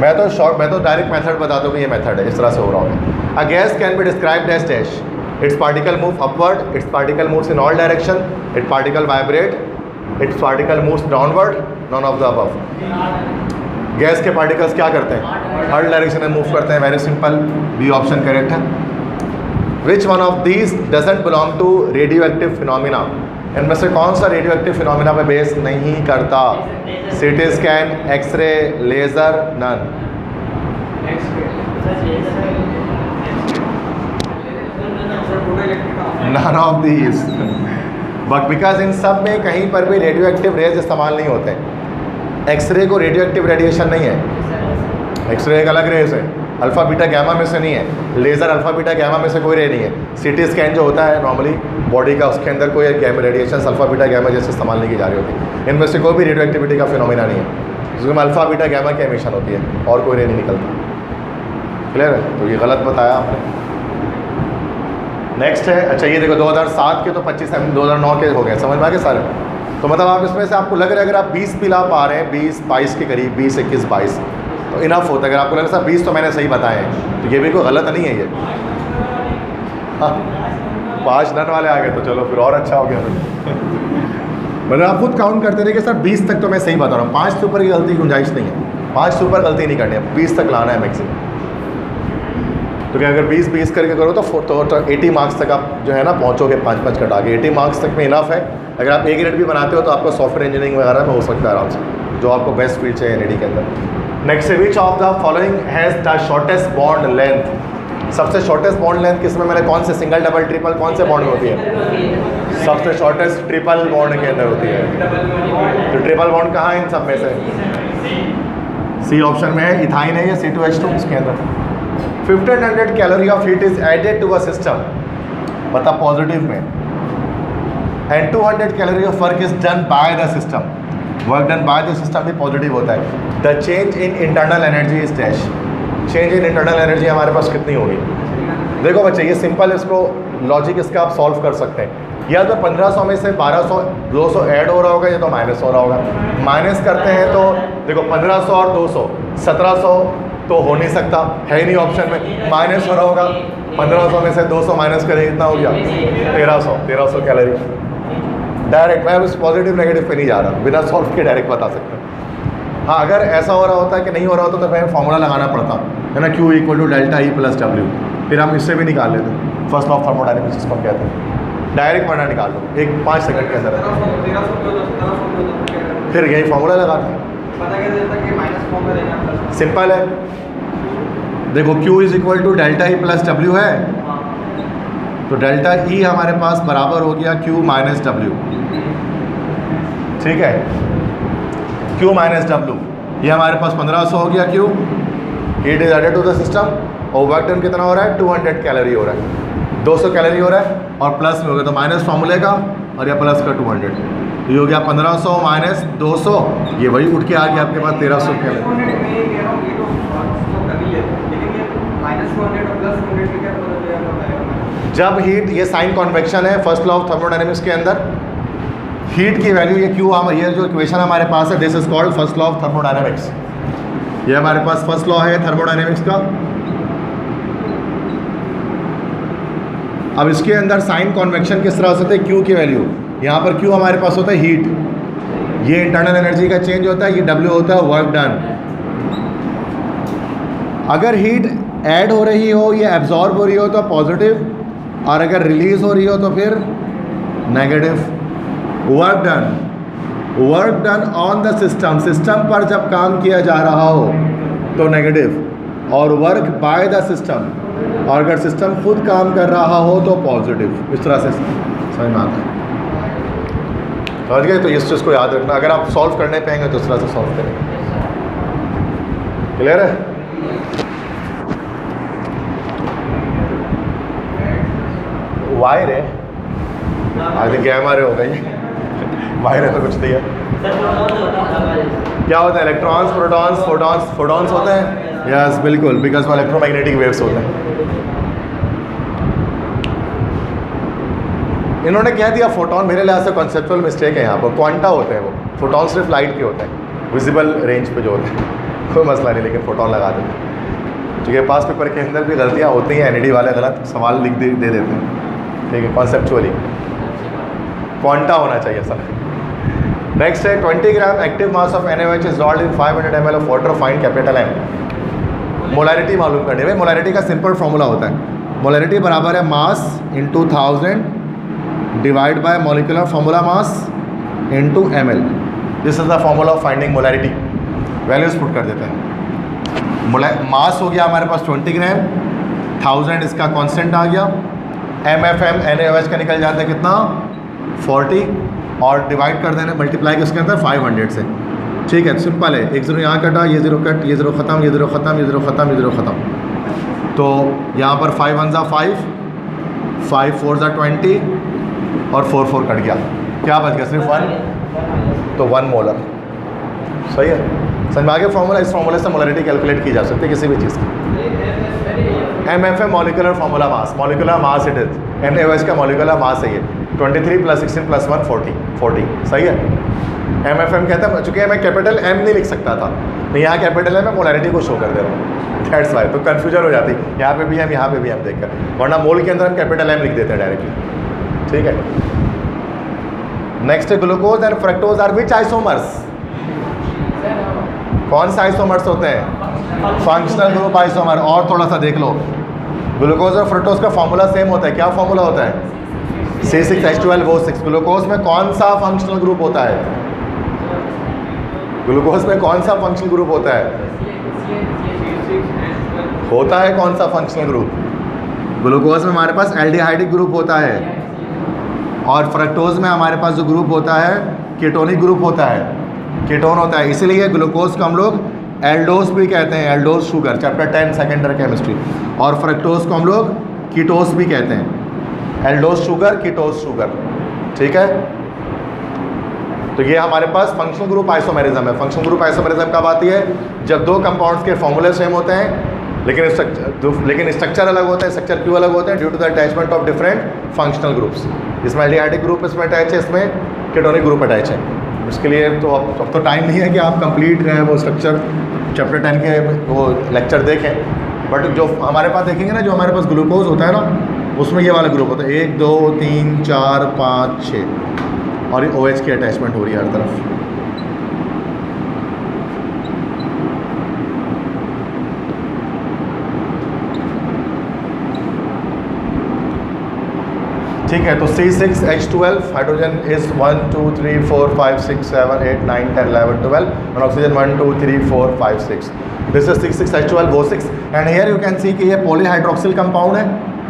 मैं तो डायरेक्ट मेथड बताता हूँ कि ये मेथड है, इस तरह से हो रहा होगा। A gas can be described as dash, its particle move upward, its particle moves in all direction, its particle vibrate, its particle moves downward, none of the above. Gas के पार्टिकल्स क्या करते हैं, हर डायरेक्शन में move करते हैं। Very simple, B option correct है। Which one of these doesn't belong to radio active phenomena, इनमें से कौन सा रेडियो एक्टिव फिनोमिना पे बेस नहीं करता। CT scan, X ray, laser, none. None of these, but because इन सब में कहीं पर भी रेडियो एक्टिव रेज इस्तेमाल नहीं होते। एक्सरे को रेडियो एक्टिव रेडिएशन नहीं है, एक्सरे एक अलग रेज है, अल्फ़ा बीटा गैमा में से नहीं है। लेज़र अल्फ़ा बीटा गैमा में से कोई रे नहीं है। सीटी स्कैन जो होता है नॉर्मली बॉडी का, उसके अंदर कोई रेडिएशन अल्फ़ा बीटा गैमा जैसे इस्तेमाल नहीं की जा रही होती। इनमें से कोई भी रेडियो एक्टिविटी का फिनोमिना नहीं है, जिसमें अल्फ़ा बीटा गैमा की एमिशन होती है और कोई रे नहीं निकलता। क्लियर है, तो ये गलत बताया आपने। नेक्स्ट है, अच्छा ये देखो 2007 के तो 25 2009 के हो गए, समझ में आ गए सारे। तो मतलब आप इसमें से आपको लग रहा है अगर आप 20 पिला पा रहे हैं, 20-22 के करीब, 20, 21, 22 तो इनफ होता है। अगर आपको लग रहा है 20 तो मैंने सही बताए हैं, तो ये भी कोई गलत नहीं है ये। हाँ 5 नन वाले आ गए तो चलो फिर और अच्छा हो गया। मतलब आप खुद काउंट करते रहे कि सर 20 तक तो मैं सही बता रहा हूँ, 5 से ऊपर की गलती की गुंजाइश नहीं है, 5 से ऊपर गलती नहीं करनी है, 20 तक लाना है मैक्सिमम। तो क्या अगर 20-20 करके करो तो 80 मार्क्स तक आप जो है ना पहुँचोगे, 5-5 कटा के 80 मार्क्स तक में इनफ है। अगर आप A ग्रेड भी बनाते हो तो आपको सॉफ्टवेयर इंजीनियरिंग वगैरह में हो सकता है आराम से, जो आपको बेस्ट फील्ड चाहिए NID के अंदर। नेक्स्ट है विच of the following has the shortest bond length. सबसे शॉर्टेस्ट बॉन्ड लेंथ किस में, मैंने कौन से सिंगल डबल ट्रिपल कौन से बॉन्ड में होती है। सबसे शॉर्टेस्ट ट्रिपल बॉन्ड के अंदर होती है। तो ट्रिपल बॉन्ड कहाँ है इन सब में से, सी ऑप्शन में है, इथाइन है या C2H2 इसके अंदर। 1500 calorie of heat is added to a system, मतलब पॉजिटिव में, and 200 calorie of work is done by the system. Work done by the system भी पॉजिटिव होता है। The change in internal energy is dash, change in internal energy हमारे पास कितनी होगी। देखो बच्चे ये सिंपल, इसको लॉजिक इसका आप सॉल्व कर सकते हैं। या तो 1500 में से 1200 200 ऐड हो रहा होगा, या तो माइनस हो रहा होगा। माइनस करते हैं तो देखो 1500 और 200 1700 तो हो नहीं सकता, है ही नहीं ऑप्शन में। माइनस हो रहा होगा, 1500 में से 200 माइनस करें कितना हो गया 1300 कैलोरी। डायरेक्ट मैं उस पॉजिटिव नेगेटिव पे नहीं जा रहा, बिना सॉल्व के डायरेक्ट बता सकते हैं। हाँ अगर ऐसा हो रहा होता है कि नहीं हो रहा होता तो फिर फॉर्मूला लगाना पड़ता है ना, Q = ΔE + W, फिर हम इससे भी निकाल लेते, फर्स्ट लॉ ऑफ थर्मोडायनेमिक्स जिसको कहते हैं। डायरेक्ट पढ़ना निकाल लो, 5 सेकंड के अंदर, फिर यही फॉर्मूला लगाते हैं। सिंपल है, देखो Q = ΔE + W है, तो ΔE हमारे पास बराबर हो गया Q - W। ठीक है, Q - W, ये हमारे पास 1500 हो गया Q, heat is added to the system, और वर्क डन कितना हो रहा है 200 कैलोरी हो रहा है, 200 कैलोरी हो रहा है, और प्लस में हो गया तो माइनस फॉर्मूले का और या प्लस का 200, तो ये हो गया 1500 - 200, ये वही उठ के आ गया आपके पास 1300 कैलोरी। जब हीट, ये साइन कन्वेक्शन है फर्स्ट लॉ ऑफ थर्मोडायनेमिक्स के अंदर, हीट की वैल्यू ये Q, ये जो इक्वेशन हमारे पास है, this is called first law of thermodynamics. ये हमारे पास फर्स्ट लॉ है थर्मोडायनेमिक्स का। अब इसके अंदर साइन कन्वेक्शन किस तरह से होता है, Q की वैल्यू, यहाँ पर Q हमारे पास होता है हीट, ये इंटरनल एनर्जी का चेंज होता है, ये W होता है वर्क डन। अगर हीट ऐड हो रही हो, ये एब्जॉर्ब हो रही हो तो पॉजिटिव, और अगर रिलीज हो रही हो तो फिर negative. Work done on the system, system पर जब काम किया जा रहा हो तो नेगेटिव, और वर्क बाय द सिस्टम, और अगर सिस्टम खुद काम कर रहा हो तो पॉजिटिव। इस तरह से समझ में आता है, समझ गए। तो इस चीज़ को याद रखना, अगर आप सॉल्व करने पाएंगे तो इस तरह से सॉल्व करेंगे। क्लियर है। वायर है, आई थिंक हमारे हो गई वायर है तो कुछ नहीं है। सर प्रोटॉन जो होता है हमारे क्या होता है? Electrons, protons, photons. फोटॉन्स होते हैं, यस बिल्कुल, बिकॉज वो इलेक्ट्रोमैग्नेटिक वेव्स होते हैं। इन्होंने कह दिया फोटॉन, मेरे लिहाज से कॉन्सेप्चुअल मिस्टेक है यहाँ पर। क्वांटा होते हैं वो, फोटॉन सिर्फ लाइट के होते हैं, विजिबल रेंज पे जो होते हैं, कोई मसला नहीं, लेकिन फोटॉन लगा देते हैं। क्योंकि पास पेपर के अंदर भी गलतियाँ होती हैं, एनईडी वाले गलत सवाल लिख दे देते हैं, ठीक है, कॉन्सेप्चुअली क्वांटा होना चाहिए सर। नेक्स्ट है 20 gram active mass of NaOH is dissolved in 500 ml of water, find capital M। Molarity मालूम करनी है। मोलैरिटी का सिंपल फॉर्मूला होता है, मोलैरिटी बराबर है mass into 1000 divide by molecular formula mass into ml। This is the formula of finding molarity. Values put कर देते हैं। मास हो गया हमारे पास 20 ग्राम, 1000 इसका कांस्टेंट आ गया, MFM NaOH का निकल जाता है कितना 40, और डिवाइड कर देना, मल्टीप्लाई किसके अंदर 500 से, ठीक है, सिंपल है। एक जीरो यहाँ कटा, ये जीरो कट, ये जीरो ख़त्म, ये जीरो ख़त्म, ये जीरो ख़त्म, ये जीरो ख़त्म। तो यहाँ पर 5 1 ज़ा 5, 5 4 ज़ा 20 और 4 4 कट गया, क्या बच गया? सिर्फ 1, तो 1 मोलर। सही है, समझ में आ गया फॉर्मूला? इस फॉर्मूले से मोलरिटी कैलकुलेट की जा सकती है किसी भी चीज़ की। MFM molecular formula mass, molecular mass it is, NaOH का मॉलिक्यूलर मास है ये 23 + 16 + 1 40, सही है। MFM कहता है, चूँकि मैं कैपिटल M नहीं लिख सकता था, तो यहाँ कैपिटल M मैं मोलरिटी को शो कर दे रहा हूँ, दैट्स वाई। तो कन्फ्यूजन हो जाती, यहाँ पे भी M, यहाँ पे भी M देखकर, वरना मोल के अंदर हम कैपिटल M लिख देते हैं डायरेक्टली, ठीक है। नेक्स्ट है glucose and fructose are which isomers? कौन से आइसोमर्स होते हैं? Functional group isomer. और थोड़ा सा देख लो, ग्लूकोज और फ्रक्टोज का फॉर्मूला सेम होता है। क्या फॉर्मूला होता है? C6H12O6। ग्लूकोज में कौन सा फंक्शनल ग्रुप होता है? ग्लूकोज में कौन सा फंक्शनल ग्रुप होता है? होता है कौन सा फंक्शनल ग्रुप? ग्लूकोज में हमारे पास एल्डिहाइडिक ग्रुप होता है, और फ्रक्टोज में हमारे पास जो ग्रुप होता है कीटोनिक ग्रुप होता है, कीटोन होता है। इसीलिए ग्लूकोज को हम लोग एल्डोस भी कहते हैं, Eldhose sugar, chapter 10 secondary chemistry. और फ्रक्टोज को हम लोग कीटोस भी कहते हैं, एल्डोस शुगर, कीटोस शुगर, ठीक है। तो ये हमारे पास फंक्शनल ग्रुप आइसोमेरिज्म है। फंक्शनल ग्रुप आइसोमेरिज्म कब आती है? जब दो कंपाउंड्स के फॉर्मूले सेम होते हैं, लेकिन स्ट्रक्चर अलग होता है। स्ट्रक्चर क्यों अलग होते हैं? Due to the attachment of different functional groups. इसमें एल्डिहाइडिक ग्रुप इसमें अटैच है, इसमें कीटोनिक ग्रुप अटैच है। इसके लिए तो अब तो टाइम नहीं है कि आप कंप्लीट करें वो स्ट्रक्चर, चैप्टर 10 के वो लेक्चर देखें, बट जो हमारे पास देखेंगे ना, जो हमारे पास ग्लूकोज होता है ना, उसमें ये वाला ग्रुप होता है 1 2 3 4 5 6, और ये OH की अटैचमेंट हो रही है हर तरफ। ठीक है, तो C6H12 hydrogen is 1 2 3 4 5 6 7 8 9 10 11 12 and oxygen 1 2 3 4 5 6. This is C6H12O6 and here you can see कि ये पॉलीहाइड्रोक्सिल कंपाउंड है।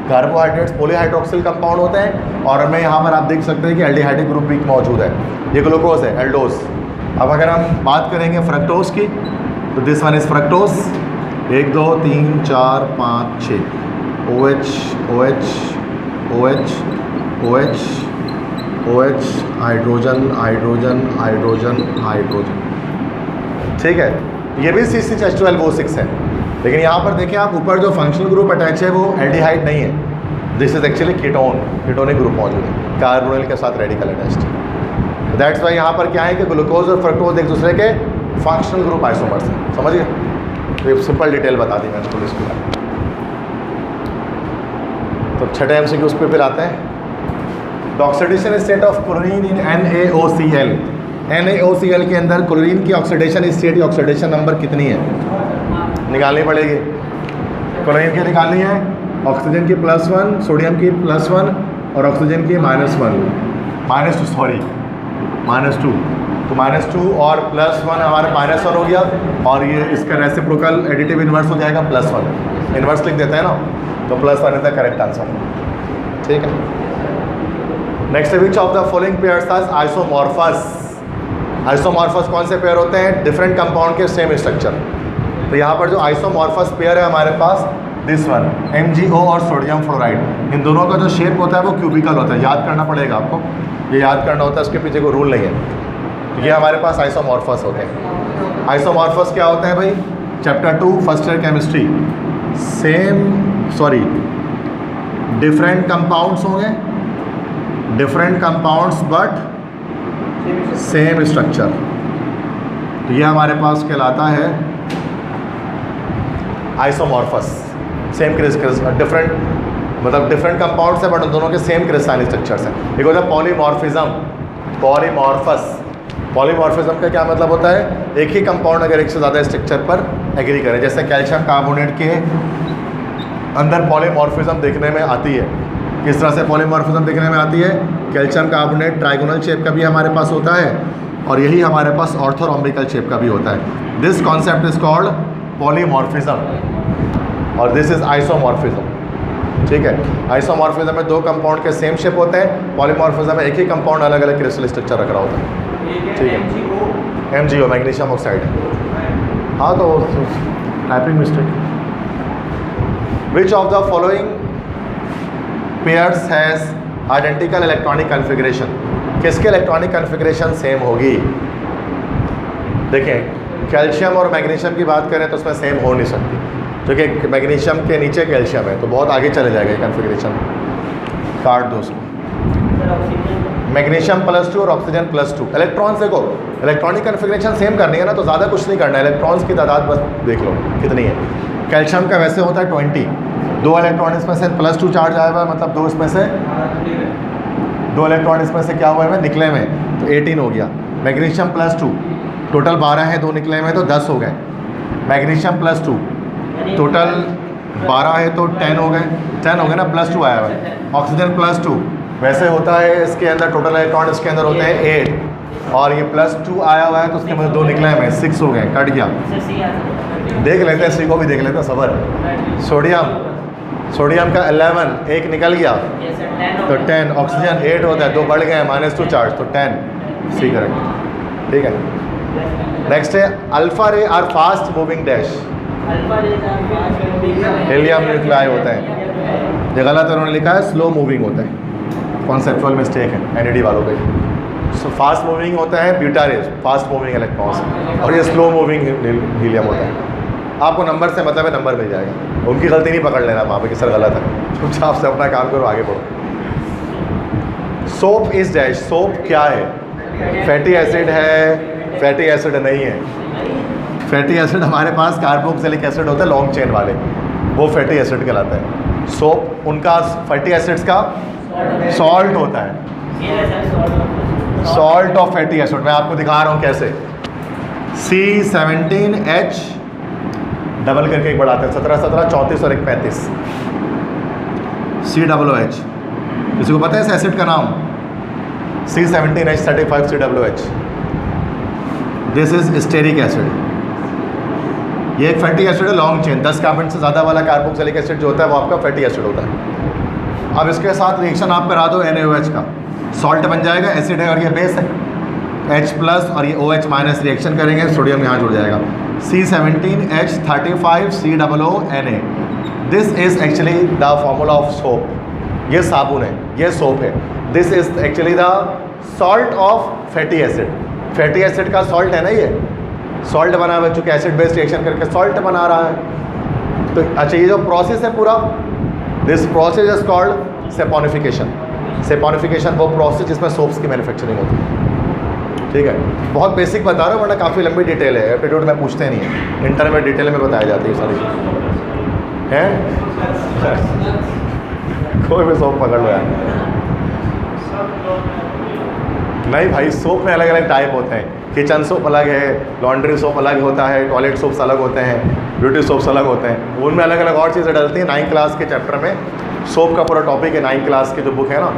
कार्बोहाइड्रेट्स पॉलीहाइड्रोक्सिल कंपाउंड होते हैं, और हमें यहाँ पर आप देख सकते हैं कि एल्डिहाइडिक ग्रुप भी मौजूद है। ये ग्लूकोज है, एल्डोस। अब अगर हम बात करेंगे फ्रक्टोज की, तो this one is fructose 1 2 3 4 5 6 OH OH OH OH OH hydrogen hydrogen hydrogen hydrogen, ठीक है। ये भी C6H12O6 है, लेकिन यहाँ पर देखिए आप, ऊपर जो फंक्शनल ग्रुप अटैच है वो एल्डिहाइड नहीं है, this is actually ketone, ketonic group मौजूद है, कार्बोनिल के साथ रेडिकल अटैच्ड। दैट्स वाई यहाँ पर क्या है कि ग्लूकोज और फ्रक्टोज एक दूसरे के फंक्शनल ग्रुप आइसोमर्स हैं, समझिए। तो ये सिंपल डिटेल बता दी मैंने पुलिस को। तो छठे MCQ उस पर फिर आते हैं। The oxidation state of chlorine in NaOCl। NaOCl के अंदर क्लोरीन की ऑक्सीडेशन स्टेट या ऑक्सीडेशन नंबर कितनी है? निकालनी पड़ेगी। क्लोरीन की निकालनी है, ऑक्सीजन की +1, सोडियम की +1 और ऑक्सीजन की -2। तो -2 और +1 हमारे -1 हो गया, और ये इसका रेसिप्रोकल एडिटिव इन्वर्स हो जाएगा +1। इन्वर्स लिख देते हैं ना, तो +1 इज द करेक्ट आंसर, ठीक है। Next which of the following pairs are isomorphous. Isomorphous कौन से पेयर होते हैं? डिफरेंट कंपाउंड के सेम स्ट्रक्चर। तो यहाँ पर जो आइसोमॉर्फस पेयर है हमारे पास, दिस वन MgO और सोडियम फ्लोराइड, इन दोनों का जो शेप होता है वो क्यूबिकल होता है, याद करना पड़ेगा आपको, ये याद करना होता है, उसके पीछे कोई रूल नहीं है। ये हमारे पास आइसोमॉर्फस होते हैं। आइसोमॉर्फस क्या होता है भाई? Chapter 2 first year chemistry, different compounds होंगे, different compounds but same structure, तो ये हमारे पास कहलाता है आइसोमॉर्फस। सेम डिफरेंट मतलब डिफरेंट कंपाउंड्स है बट उन दोनों के सेम क्रिस्टलाइन स्ट्रक्चर्स हैं। एक होता है पॉलीमॉर्फिज्म, पॉलीमॉर्फस। पॉलीमॉर्फिज्म का क्या मतलब होता है? एक ही कंपाउंड अगर एक से ज़्यादा स्ट्रक्चर पर एग्री करे, जैसे कैल्शियम कार्बोनेट के अंदर पॉलीमॉर्फिज्म देखने में आती है। किस तरह से पॉलीमॉर्फिज्म देखने में आती है? कैल्शियम कार्बोनेट ट्राइगोनल शेप का भी हमारे पास होता है और यही हमारे पास ऑर्थोरोम्बिकल शेप का भी होता है। This concept is called polymorphism और दिस इज आइसोमॉर्फिज्म। ठीक है, आइसोमॉर्फिज्म में दो कंपाउंड के सेम शेप होते हैं, पॉलीमॉर्फिज्म में एक ही कंपाउंड अलग अलग क्रिस्टल स्ट्रक्चर रख रहा होता है। ठीक है, MgO मैग्नीशियम ऑक्साइड। हाँ तो typing mistake. Which of the following pairs has identical electronic configuration? किसके इलेक्ट्रॉनिक कन्फिग्रेशन सेम होगी? देखें, कैल्शियम और मैग्नीशियम की बात करें तो उसमें सेम हो नहीं सकती, क्योंकि मैग्नीशियम के नीचे कैल्शियम है तो बहुत आगे चले जाएगा कन्फिग्रेशन। काट दो उसको। मैग्नीशियम +2 और ऑक्सीजन +2। इलेक्ट्रॉन्स देखो, इलेक्ट्रॉनिक कन्फिग्रेशन सेम करनी है ना तो ज़्यादा कुछ नहीं करना है, इलेक्ट्रॉन्स की तादाद बस देख लो कितनी है। कैल्शियम का वैसे होता है 20, 2 इलेक्ट्रॉन इसमें से +2 चार्ज आया हुआ है, मतलब 2 इसमें से 2 इलेक्ट्रॉन इसमें से क्या हुआ है निकले में, तो 18 हो गया। मैग्नीशियम +2 टोटल 12 है, 2 निकले में तो 10 हो गए। मैग्नीशियम +2 टोटल 12 है तो 10 हो गए, 10 हो गए ना, +2 आया हुआ है। ऑक्सीजन +2 वैसे होता है, इसके अंदर टोटल इलेक्ट्रॉन इसके अंदर होते हैं 8 और ये +2 आया हुआ है तो उसके अंदर 2 निकले में 6 हो गए, कट गया। देख लेते हैं, सी को भी देख लेते हैं, सबर। सोडियम का 11, 1 निकल गया तो 10, ऑक्सीजन 8 होता है, 2 बढ़ गए -2 चार्ज तो 10, सी करेक्ट। ठीक है, नेक्स्ट है alpha ray are fast moving dash. Helium nuclei होता है, ये गलत है, उन्होंने लिखा है स्लो मूविंग होता है, कॉन्सेप्चुअल मिस्टेक है NED वालों पे। सो फास्ट मूविंग होता है beta rays, fast moving electrons, और ये स्लो मूविंग हीलियम होता है। आपको नंबर से मतलब है, नंबर मिल जाएगा, उनकी गलती नहीं पकड़ लेना वहाँ पे कि सर गलत है, चुपचाप से अपना काम करो, आगे बढ़ो। सोप इज डैश, सोप क्या है? फैटी एसिड है, फैटी एसिड नहीं है। फैटी एसिड हमारे पास कार्बोक्सिलिक एसिड होता है लॉन्ग चेन वाले, वो फैटी एसिड कहलाता है। सोप उनका फैटी एसिड्स का सॉल्ट होता है, सॉल्ट ऑफ फैटी एसिड। मैं आपको दिखा रहा हूँ कैसे। C17H डबल करके एक बढ़ाते हैं, 17 17 34 और 1 35, COOH। किसी को पता है इस एसिड का नाम? C17H35 COOH। This is stearic acid. ये एक फैटी एसिड है लॉन्ग चेन, 10 कार्बन से ज़्यादा वाला कार्बोक्सिलिक एसिड जो होता है वो आपका फैटी एसिड होता है। अब इसके साथ रिएक्शन आप करा दो NaOH का, सॉल्ट बन जाएगा, एसिड है और ये बेस है, H+ और ये OH- रिएक्शन करेंगे, सोडियम यहाँ जुड़ जाएगा, C17H35 COONA। This is actually the formula of soap. ये साबुन है, ये सोप है। This is actually the salt of fatty acid. Fatty acid का सॉल्ट है ना, ये सॉल्ट बना हुआ है, चूँकि एसिड बेस्ड रिएक्शन करके सॉल्ट बना रहा है। तो अच्छा, ये जो प्रोसेस है पूरा, this process is called saponification. Saponification वो प्रोसेस जिसमें सोप्स की मैन्युफैक्चरिंग होती है। ठीक है, बहुत बेसिक बता रहा हूँ वरना काफ़ी लंबी डिटेल है, एप्टीट्यूड में पूछते नहीं है, इंटर में डिटेल में बताई जाती है सारी चीज़ हैं। कोई भी सोप पकड़ लो यार। नहीं भाई, सोप में अलग अलग टाइप होते हैं, किचन सोप अलग है, लॉन्ड्री सोप अलग होता है, टॉयलेट सोप्स अलग होते हैं, ब्यूटी सोप्स अलग होते हैं, उनमें अलग अलग और चीज़ें डलती हैं। 9th क्लास के चैप्टर में सोप का पूरा टॉपिक है, 9th क्लास की जो बुक है ना,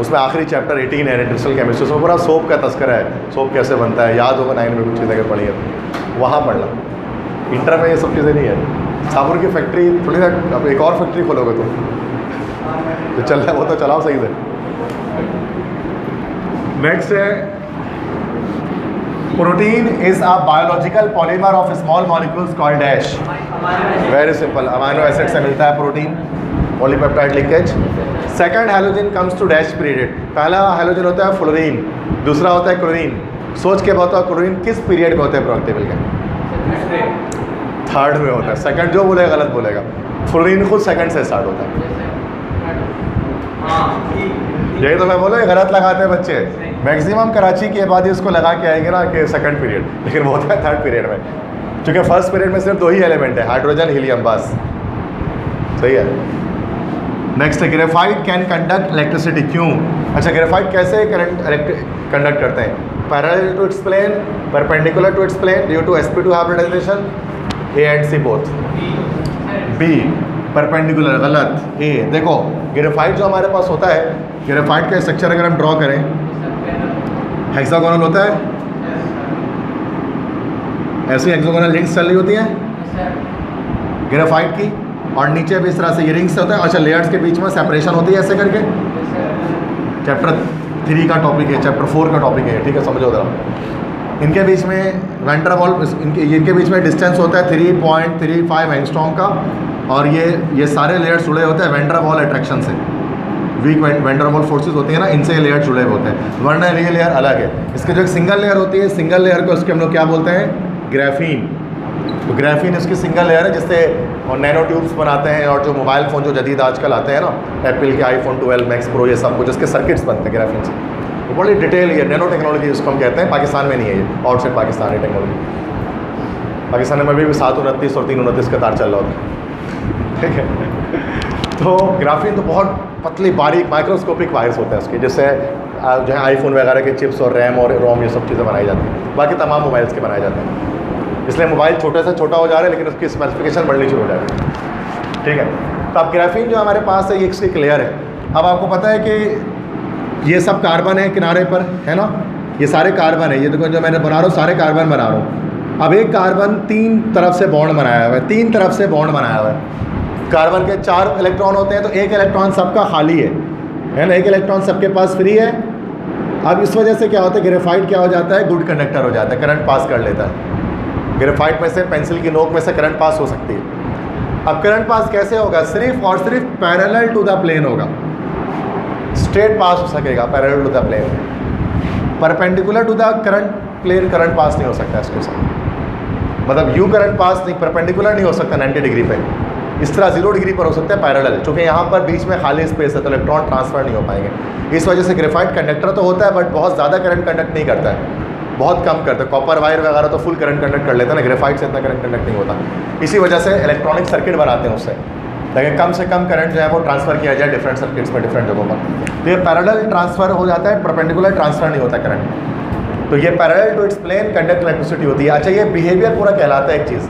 उसमें आखिरी चैप्टर 18 है इंडस्ट्रियल केमिस्ट्री, उसमें पूरा सोप का तस्करा है, सोप कैसे बनता है, याद होगा 9 में कुछ चीज़ें अगर पढ़ी है वहाँ पढ़ना। इंटर में ये सब चीज़ें नहीं है। साबुन की फैक्ट्री थोड़ी ना, अब एक और फैक्ट्री खोलोगे तो जो चल रहा है वो तो चलाओ सही से। नेक्स्ट है protein is a biological polymer of small molecules called dash. Very simple, amino acid से मिलता है protein, polypeptide linkage. Second halogen comes to dash period. पहला हैलोजन होता है फ्लोरीन, दूसरा होता है क्लोरीन। सोच के बताओ क्लोरीन किस पीरियड में होते हैं पीरियोडिक टेबल के? थर्ड में होता है। सेकंड जो बोलेगा गलत बोलेगा। फ्लोरीन खुद सेकंड से स्टार्ट होता है। यही तो मैं बोला, गलत लगाते हैं बच्चे। मैक्सिमम कराची के बाद इसको लगा के आएंगे ना कि सेकंड पीरियड, लेकिन वो होता है थर्ड पीरियड में, क्योंकि फर्स्ट पीरियड में सिर्फ 2 ही एलिमेंट है, हाइड्रोजन हीलियम, बस। सही है। नेक्स्ट है ग्रेफाइट कैन कंडक्ट इलेक्ट्रिसिटी। क्यों? अच्छा, ग्रेफाइट कैसे करंट कंडक्ट करते हैं? Parallel to its plane, perpendicular to its plane, due to sp2 hybridisation. A and C both. B perpendicular, गलत। ए देखो, ग्रेफाइट जो हमारे पास होता है, ग्रेफाइट का स्ट्रक्चर अगर हम ड्रॉ करें, हेक्सागोनल होता है, ऐसी हेक्सागोनल रिंग्स चल रही होती हैं ग्रेफाइट की, और नीचे भी इस तरह से ये रिंग्स होता है। अच्छा, लेयर्स के बीच में सेपरेशन होती है ऐसे करके। चैप्टर 3 का टॉपिक है, चैप्टर 4 का टॉपिक है, ठीक है, समझो जरा। इनके बीच में वैन डर वाल्स, इनके बीच में डिस्टेंस होता है 3.35 एंगस्ट्रॉम का, और ये सारे लेयर्स जुड़े होते हैं वैन डर वाल अट्रैक्शन से। वीक वैन डर वाल फोर्सेज होती है ना, इनसे ये लेयर जुड़े होते हैं, वरना ये लेयर अलग है। इसके जो एक सिंगल लेयर होती है, सिंगल लेयर को उसके हम लोग क्या बोलते हैं? ग्राफीन। तो ग्राफीन इसकी सिंगल लेयर है, जिससे नैनो ट्यूब्स बनाते हैं, और जो मोबाइल फ़ोन जो जदीद आजकल आते हैं ना, एप्पल के iPhone 12 Max Pro, ये सब कुछ इसके सर्किट्स बनते हैं ग्राफीन से। तो बड़ी डिटेल, ये नैनो टेक्नोलॉजी जिसको हम कहते हैं, पाकिस्तान में नहीं है ये, आउटसाइड पाकिस्तान है टेक्नोलॉजी। पाकिस्तान में भी 729 और 329 का तार चल रहा होता है, ठीक है। तो ग्राफीन तो बहुत पतली बारीक माइक्रोस्कोपिक वायर्स होते हैं उसके, जिससे जो है आईफोन वगैरह के चिप्स और रैम और रोम ये सब चीज़ें बनाई जाती हैं, बाकी तमाम मोबाइल्स के बनाए जाते हैं। इसलिए मोबाइल छोटे से छोटा हो जा रहा है, लेकिन उसकी स्पेसिफिकेशन बढ़नी शुरू हो जा रही है, ठीक है। तो अब ग्राफीन जो हमारे पास है, ये इसकी लेयर है। अब आपको पता है कि ये सब कार्बन है किनारे पर, है ना, ये सारे कार्बन है। ये देखो जो मैंने बना रहा हूँ, सारे कार्बन बना रहा हूँ। अब एक कार्बन 3 तरफ से बॉन्ड बनाया हुआ है, 3 तरफ से बॉन्ड बनाया हुआ है। कार्बन के 4 इलेक्ट्रॉन होते हैं, तो 1 इलेक्ट्रॉन सबका खाली है ना, 1 इलेक्ट्रॉन सबके पास फ्री है। अब इस वजह से क्या होता है, ग्रेफाइट क्या हो जाता है? गुड कंडक्टर हो जाता है, करंट पास कर लेता है। ग्रेफाइट में से, पेंसिल की नोक में से करंट पास हो सकती है। अब करंट पास कैसे होगा? सिर्फ और सिर्फ पैरेलल टू द प्लेन होगा, स्ट्रेट पास हो सकेगा parallel to the plane. Perpendicular to the current plane current pass नहीं हो सकता इसके साथ, मतलब यू करंट पास नहीं, परपेंडिकुलर नहीं हो सकता 90 डिग्री पे। इस तरह 0 डिग्री पर हो सकता है पैरेलल, क्योंकि यहाँ पर बीच में खाली स्पेस है, तो इलेक्ट्रॉन ट्रांसफ़र नहीं हो पाएंगे। इस वजह से ग्रेफाइट कंडक्टर तो होता है, बट बहुत ज़्यादा करंट कंडक्ट नहीं करता है, बहुत कम करता है। कॉपर वायर वगैरह तो फुल करंट कंडक्ट कर लेता है ना, ग्रेफाइट से इतना करंट कंडक्ट नहीं होता। इसी वजह से इलेक्ट्रॉनिक सर्किट बनाते हैं उससे, ताकि कम से कम करंट जो है वो ट्रांसफ़र किया जाए डिफरेंट सर्किट्स में, डिफरेंट जगहों पर। तो ये पैरेलल ट्रांसफ़र हो जाता है, परपेंडिकुलर ट्रांसफ़र नहीं होता करंट। तो ये parallel to its plane conduct electricity होती है। अच्छा, ये बिहेवियर पूरा कहलाता है एक चीज़,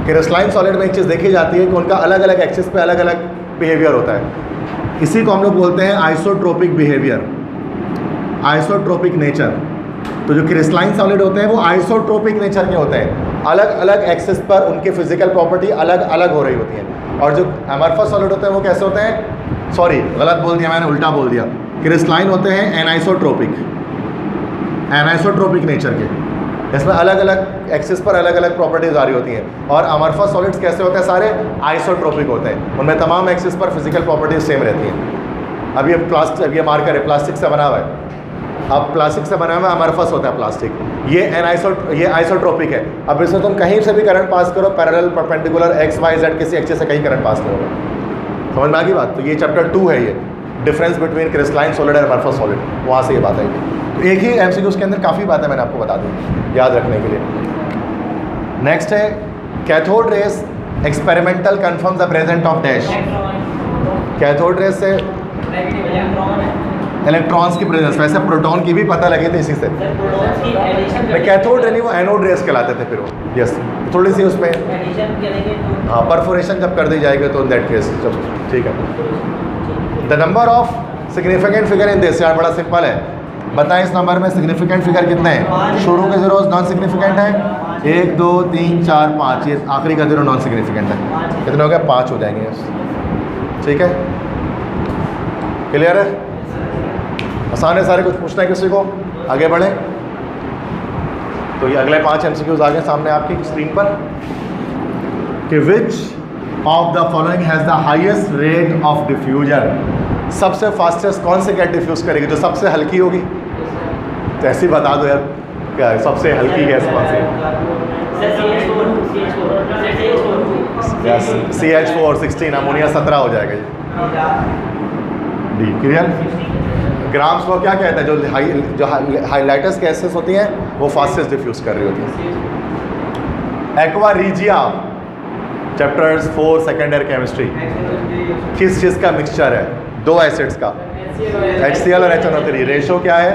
क्रिस्टलाइन सॉलिड में एक चीज़ देखी जाती है कि उनका अलग अलग एक्सिस पे अलग अलग बिहेवियर होता है। इसी को हम लोग बोलते हैं आइसोट्रोपिक बिहेवियर, आइसोट्रोपिक नेचर। तो जो क्रिस्टलाइन सॉलिड होते हैं वो आइसोट्रोपिक नेचर के होते हैं, अलग अलग एक्सिस पर उनकी फिजिकल प्रॉपर्टी अलग अलग हो रही होती है। और जो अमरफस सॉलिड होते हैं वो कैसे होते हैं? सॉरी, गलत बोल दिया मैंने, उल्टा बोल दिया। क्रिस्टलाइन होते हैं एनाइसोट्रोपिक, एनाइसोट्रोपिक नेचर के, इसमें अलग अलग एक्सिस पर अलग अलग प्रॉपर्टीज आ रही होती हैं। और अमरफस सॉलिड्स कैसे होते हैं? सारे आइसोट्रोपिक होते हैं, उनमें तमाम एक्सिस पर फिजिकल प्रॉपर्टीज सेम रहती हैं। अब ये प्लास्टिक, अब ये मार्कर है, प्लास्टिक से बना हुआ है। अब प्लास्टिक से बना हुआ अमरफस होता है प्लास्टिक, ये आइसोट्रोपिक है। अब इसमें तुम कहीं से भी करंट पास करो, parallel, perpendicular, X Y Z, किसी एक्सिस से कहीं करंट पास करोगे। समझ में आ गई बात? तो ये चैप्टर 2 है, ये डिफरेंस बिटवीन क्रिस्टलाइन सॉलिड और अमरफस सॉलिड, वहाँ से ये बात आई। तो एक ही MCQ उसके अंदर काफ़ी बातें मैंने आपको बता दी याद रखने के लिए। नेक्स्ट है cathode rays experimental confirm the present of dash. Cathode rays से इलेक्ट्रॉन्स की प्रेजेंस, वैसे प्रोटॉन की भी पता लगी थी इसी से। कैथोड नहीं, वो एनोड रेस कहलाते थे फिर वो। यस, थोड़ी सी उसमें हाँ परफोरेशन जब कर दी जाएगी तो दैट केस जब, ठीक है। The number of significant figure in this, यार बड़ा सिंपल है, बताएं इस नंबर में सिग्निफिकेंट फिगर कितने हैं? शुरू के जीरो नॉन सिग्निफिकेंट है, 1 2 3 4 5, ये आखिरी का जीरो नॉन सिग्निफिकेंट है। कितने हो गए? 5 हो जाएंगे, ठीक है, क्लियर है? आसान है सारे। कुछ पूछना है किसी को? आगे बढ़े। तो ये अगले 5 MCQs आ गए सामने आपकी स्क्रीन पर कि विच of the following has the highest rate of diffusion. सबसे फास्टेस्ट कौन से गैस डिफ्यूज करेगी? जो सबसे हल्की होगी। तो ऐसे ही बता दो यार, क्या है सबसे हल्की गैस कौन सी है? CH4 16, अमोनिया 17 हो जाएगा ये। D clear. ग्राम्स को क्या कहता है? जो हाइलाइटर्स गैसेस होती हैं वो फास्टेस्ट डिफ्यूज कर रही होती हैं। Aqua regia chapters 4 second year chemistry, किस चीज़ का मिक्सचर है? 2 एसिड्स का, HCl और HNO3। रेशो क्या है?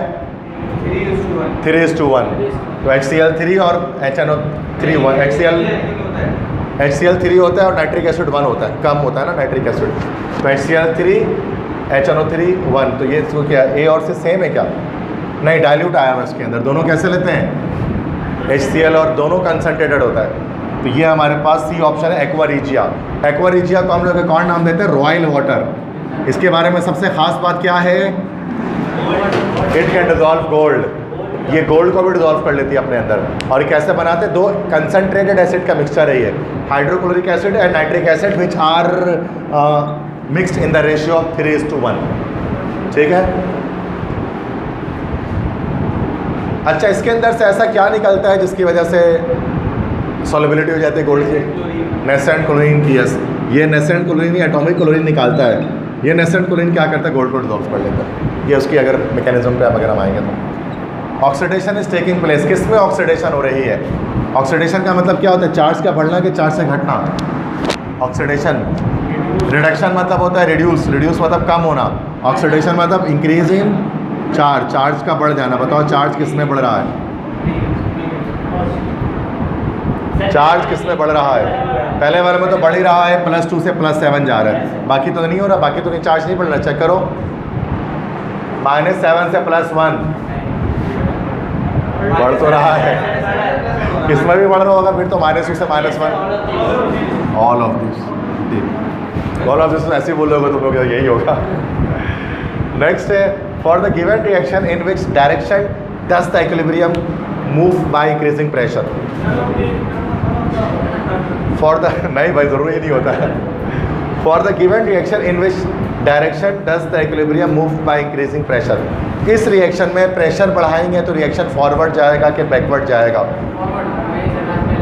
3:1। तो HCl3 और HNO3 1। HCl 3 होता है और नाइट्रिक एसिड 1 होता है, कम होता है ना नाइट्रिक एसिड। तो HCl3 HNO3 1। तो ये इसको क्या ए और से सेम है क्या? नहीं, डाइल्यूट आया हुआ इसके अंदर। दोनों कैसे लेते हैं? HCl और दोनों कंसनट्रेटेड होता है। तो ये हमारे पास सी ऑप्शन है, एक्वा रीजिया। एक्वा रीजिया को हम लोग एक और नाम देते हैं रॉयल वाटर। इसके बारे में सबसे खास बात क्या है? It can dissolve gold. ये गोल्ड को भी डिजॉल्व कर लेती है अपने अंदर। और ये कैसे बनाते हैं? 2 कंसनट्रेटेड एसिड का मिक्सचर है ये, hydrochloric acid and nitric acid, which are mixed in the ratio of 3:1। ठीक है। अच्छा, इसके अंदर से ऐसा क्या निकलता है जिसकी वजह से सॉल्युबिलिटी हो जाती है गोल्ड की? नेसेंट क्लोरीन की। यस, ये नेसेंट क्लोरीन या एटॉमिक क्लोरीन निकालता है। ये नेसेंट क्लोरीन क्या करता है? गोल्ड को डिजॉल्व कर लेता है। ये उसकी अगर मैकेनिज्म पे अगर हम आएंगे तो ऑक्सीडेशन इज टेकिंग प्लेस। किस में ऑक्सीडेशन हो रही है? ऑक्सीडेशन का मतलब क्या होता है? चार्ज का बढ़ना कि चार्ज से घटना? ऑक्सीडेशन। रिडक्शन मतलब होता है रिड्यूस, रिड्यूस मतलब कम होना। ऑक्सीडेशन मतलब इंक्रीज इन चार्ज, चार्ज का बढ़ जाना। बताओ चार्ज किस में बढ़ रहा है? चार्ज किस में बढ़ रहा है? पहले वाले में तो बढ़ ही रहा है, +2 से +7 जा रहा है। बाकी तो नहीं हो रहा, बाकी तो नहीं, चार्ज नहीं बढ़ रहा। चेक करो, -7 से +1 बढ़ तो रहा है। इसमें भी बढ़ रहा होगा फिर तो -2 से -1। ऑल ऑफ दिस ऐसे ही बोलोगे तुम लोग, यही होगा। नेक्स्ट है, for the given reaction in which direction does the equilibrium move by increasing pressure. For the नहीं भाई, जरूरी नहीं होता है। For the given reaction in which direction does the equilibrium move by increasing pressure. इस reaction में pressure बढ़ाएंगे तो रिएक्शन फॉरवर्ड जाएगा कि बैकवर्ड जाएगा?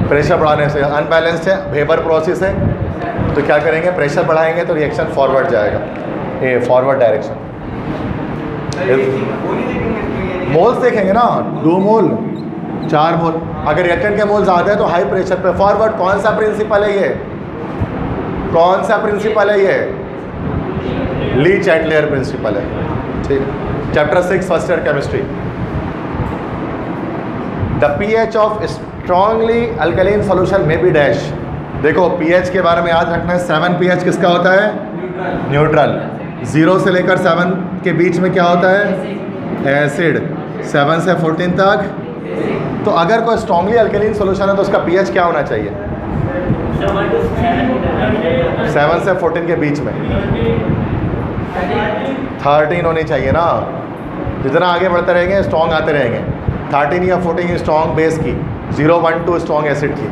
प्रेशर बढ़ाने से। अनबैलेंस्ड है, वेबर प्रोसेस है, तो क्या करेंगे? प्रेशर बढ़ाएंगे तो रिएक्शन फॉरवर्ड जाएगा, ये फॉरवर्ड डायरेक्शन। मोल्स देखेंगे ना, 2 मोल 4 मोल। अगर रिएक्टेंट के मोल ज़्यादा है तो हाई प्रेशर पे फॉरवर्ड। कौन सा प्रिंसिपल है ये? कौन सा प्रिंसिपल है ये? ली चैटलियर प्रिंसिपल है। ठीक। Chapter 6 first year chemistry. The pH of strongly alkaline solution में बी डैश। देखो pH के बारे में याद रखना है। 7 pH किसका होता है? न्यूट्रल। 0 से लेकर 7 के बीच में क्या होता है? एसिड। 7 से 14 तक। तो अगर कोई स्ट्रांगली अल्कलीन सोल्यूशन है तो उसका pH क्या होना चाहिए? 7 से 14 के बीच में 13 होनी चाहिए ना। जितना आगे बढ़ते रहेंगे स्ट्रॉन्ग आते रहेंगे। 13 या 14 स्ट्रॉन्ग बेस की, 0, 1, 2 स्ट्रॉन्ग एसिड की।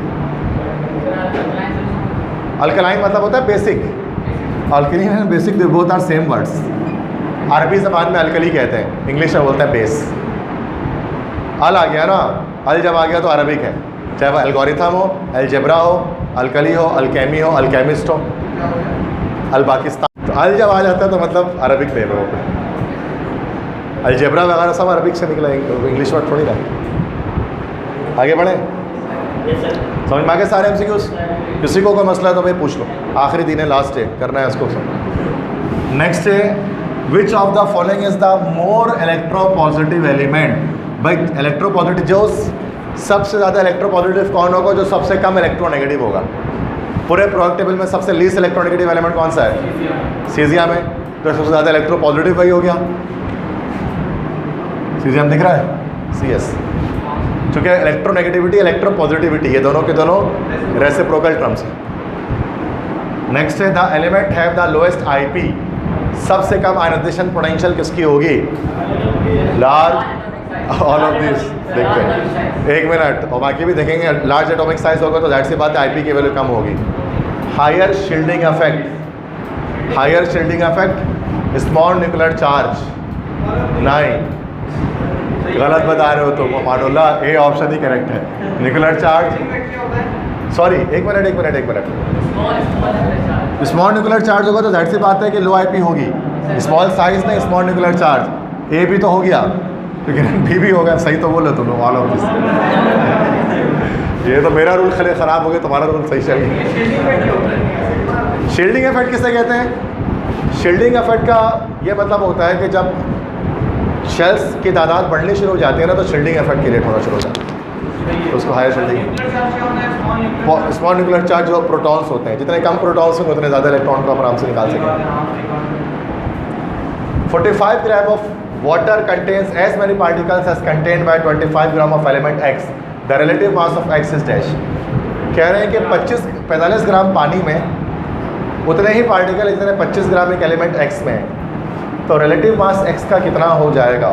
अल्कलाइन मतलब होता है basic. Alkaline and basic both are same words. अरबी ज़बान में अल्कली कहते हैं, इंग्लिश में बोलते हैं बेस। अल आ गया ना, अल जब आ गया तो अरबिक है, चाहे वह एल्गोरिथम हो, अलजेब्रा हो, अल्कली हो, अल्केमी हो, अल्केमिस्ट हो, अल पाकिस्तान। तो अल जब आ जाता है तो मतलब अरबिक ले लो। अलजेब्रा वगैरह सब अरबिक से निकला, इंग्लिश वर्ड थोड़ी ना। आगे बढ़े, समझ में आ गए सारे MCQs? किसी को कोई मसला है तो भाई पूछ लो, आखिरी दिन है, लास्ट है, करना है इसको। नेक्स्ट है, विच of the following is the more electropositive element. भाई इलेक्ट्रोपॉजिटिव, जो सबसे ज़्यादा इलेक्ट्रोपॉजिटिव कौन होगा? जो सबसे कम इलेक्ट्रोनेगेटिव होगा। पूरे प्रोडक्ट टेबल में सबसे लीस्ट इलेक्ट्रोनेगेटिव एलिमेंट कौन सा है? सीजियम है। तो सबसे ज़्यादा इलेक्ट्रोपॉजिटिव वही हो गया। सीजियम दिख रहा है? CS। क्योंकि इलेक्ट्रोनेगेटिविटी, इलेक्ट्रोपॉजिटिविटी, ये दोनों के दोनों रेसिप्रोकल टर्म्स हैं। नेक्स्ट है, the element have the lowest IP। सबसे कम आयनाइजेशन पोटेंशियल किसकी होगी? लार्ज ऑल ऑफ दिस देखते हैं, एक मिनट, और बाकी भी देखेंगे। लार्ज एटॉमिक साइज होगा तो जाहिर सी बात है आईपी की वैल्यू कम होगी। Higher shielding effect, higher shielding effect, small nuclear charge, नहीं गलत बता रहे हो तुम मानुल्लाह, ए ऑप्शन ही करेक्ट है। न्यूक्लियर चार्ज, सॉरी एक मिनट, स्मॉल न्यूक्लियर चार्ज होगा तो जाहिर सी बात है कि लो आईपी होगी। स्मॉल साइज नहीं, स्मॉल न्यूक्लियर चार्ज, ए भी तो हो गया, लेकिन बी भी होगा। सही तो बोलो तुम लोग, ऑल ऑफ दिस। ये तो मेरा रूल ख़राब हो गया, तुम्हारा रूल सही चल गया। शील्डिंग इफेक्ट किसे कहते हैं? शील्डिंग इफेक्ट का ये मतलब होता है कि जब शेल्स की तादाद बढ़नी शुरू हो जाती है ना, तो शील्डिंग इफेक्ट क्रिएट होना शुरू हो जाता है, तो उसको higher shielding. Small nuclear charge जो प्रोटॉन्स होते हैं, जितने कम प्रोटॉन्स होंगे उतने ज़्यादा इलेक्ट्रॉन को आप आराम से निकाल सकेंगे। 45 gram of water contains as many particles as contained by 25 gram of element X. The relative mass of X is dash. कह रहे हैं कि 45 ग्राम पानी में उतने ही पार्टिकल जितने 25 ग्राम एक एलिमेंट X में है, तो रिलेटिव मास X का कितना हो जाएगा?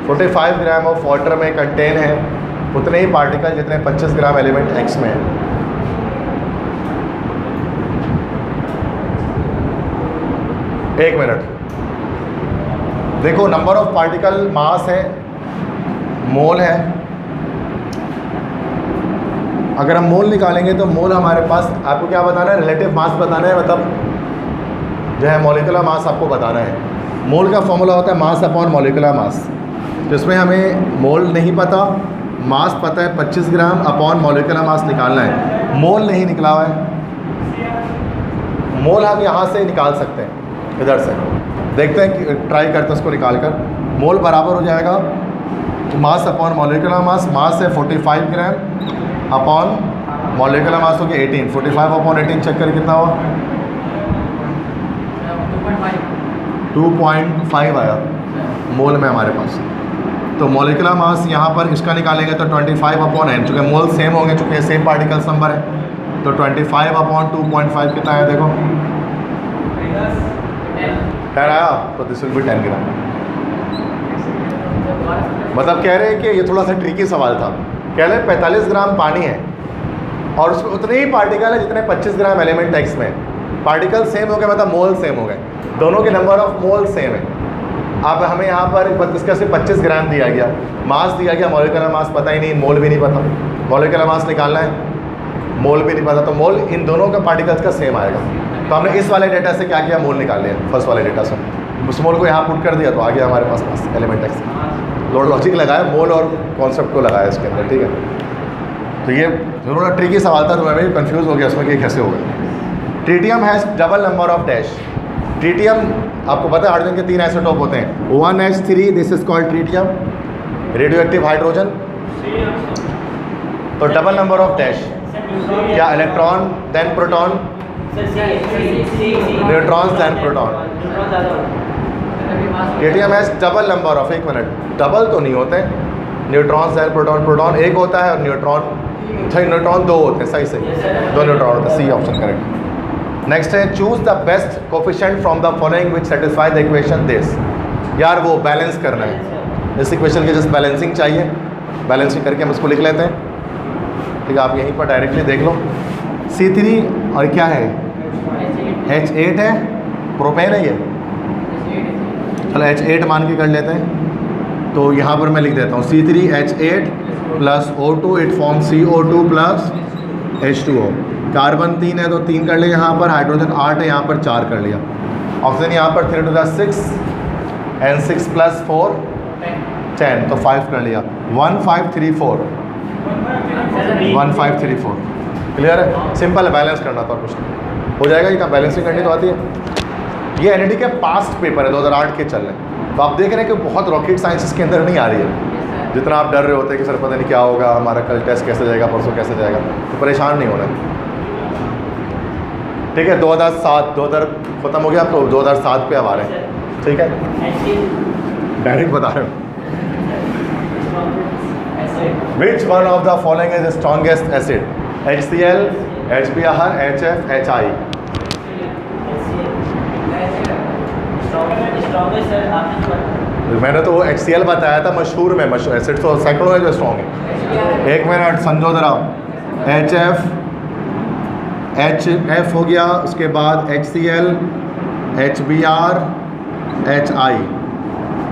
फोर्टी 45 ग्राम ऑफ वाटर में कंटेन है उतने ही पार्टिकल जितने 25 ग्राम एलिमेंट X में है। एक मिनट देखो, नंबर ऑफ पार्टिकल मास है, मोल है। अगर हम मोल निकालेंगे तो मोल हमारे पास, आपको क्या बताना है? रिलेटिव मास बताना है, मतलब जो है मॉलिक्यूलर मास आपको बताना है। मोल का फॉर्मूला होता है मास अपॉन मॉलिक्यूलर मास, तो इसमें हमें मोल नहीं पता, मास पता है 25 ग्राम अपॉन मॉलिक्यूलर मास निकालना है। मोल नहीं निकला हुआ है, मोल हम यहाँ से निकाल सकते हैं, इधर से देखते हैं कि ट्राई करते हैं उसको निकाल कर। मोल बराबर हो जाएगा मास अपॉन मॉलिक्यूलर मास। मास है 45 ग्राम अपॉन मॉलिक्यूलर मास हो गया 18। 45 अपॉन 18 चेक कर कितना हुआ? 2.5 आया मोल में हमारे पास। तो मॉलिक्यूलर मास यहाँ पर इसका निकालेंगे तो 25 अपॉन n, चूँकि मोल सेम होंगे, चूँकि सेम पार्टिकल्स नंबर है, तो 25 अपॉन 2.5 कितना आया देखो? 10 आया, तो दिस विल बी 10 ग्राम। मतलब कह रहे हैं कि ये थोड़ा सा ट्रिकी सवाल था। कह रहे हैं 45 ग्राम पानी है और उसमें उतने ही पार्टिकल है जितने 25 ग्राम एलिमेंट X में। पार्टिकल सेम हो गए मतलब मोल सेम हो गए, दोनों के नंबर ऑफ मोल सेम है। अब हमें यहाँ पर इसका सिर्फ 25 ग्राम दिया गया, मास दिया गया, मॉलिक्यूलर मास पता ही नहीं, मोल भी नहीं पता। मॉलिक्यूलर मास निकालना है, मोल भी नहीं पता, तो मोल इन दोनों का पार्टिकल्स का सेम आएगा। तो हमने इस वाले डेटा से क्या किया? मोल निकाल लिया, फर्स्ट वाले डेटा से उस मोल को यहाँ पुट कर दिया, तो आ गया हमारे पास एलिमेंट X। लॉजिक लगाया, मोल और कॉन्सेप्ट को लगाया इसके अंदर, ठीक है। तो ये जरूर ट्रिकी सवाल था, तो मैं भी कन्फ्यूज़ हो गया उसमें कि कैसे होगा। Tritium has double number of dash. Tritium आपको पता है हाइड्रोजन के 3 आइसोटोप होते हैं, 1H3, this is called tritium, radioactive hydrogen. तो डबल नंबर ऑफ डैश, क्या electron than proton, neutrons than proton. Tritium has double number of, एक minute, double तो नहीं होते, न्यूट्रॉन्स देन प्रोटॉन। प्रोटॉन एक होता है और न्यूट्रॉन 2 होते हैं, सही सही 2 न्यूट्रॉन होते हैं, सी ऑप्शन करेक्ट। नेक्स्ट है choose the best coefficient from the following which satisfy the equation this. यार वो बैलेंस करना है, इस इक्वेशन की जस्ट बैलेंसिंग चाहिए, बैलेंसिंग करके हम इसको लिख लेते हैं, ठीक है। आप यहीं पर डायरेक्टली देख लो, C3 और क्या है H8 है, प्रोपेन है ये, चलो H8 मान के कर लेते हैं। तो यहाँ पर मैं लिख देता हूँ C3H8 plus O2, it form CO2 plus H2O। Carbon 3 है तो 3 कर लिया यहाँ पर, हाइड्रोजन 8 है यहाँ पर 4 कर लिया। ऑक्सीजन यहाँ पर 3 × 6 and 6 + 4 10, तो 5 कर लिया। 1534 1534 क्लियर है, सिंपल है, बैलेंस करना था और कुछ नहीं हो जाएगा। ये बैलेंसिंग करनी तो आती है। ये एनईडी के पास्ट पेपर है, 2008 के चल रहे हैं, तो आप देख रहे हैं कि बहुत रॉकेट साइंस के अंदर नहीं आ रही है। जितना आप डर रहे होते हैं कि सर पता नहीं क्या होगा, हमारा कल टेस्ट कैसे जाएगा, परसों कैसे जाएगा, तो परेशान नहीं होना, ठीक है। 2000 ख़त्म हो गया, तो 2007 पे अब आ रहे हैं, ठीक है, डायरेक्ट बता रहे हो। विच one of the following is the strongest acid? HCl, HBr, HF, HI। Strongest sir आपने जो बताया। मैंने तो वो HCl बताया था, मशहूर में मशहूर एसिड तो सैकड़ों है जो स्ट्रॉन्ग है। एक मिनट समझो ज़रा, HF हो गया, उसके बाद HCl, HBr, HI।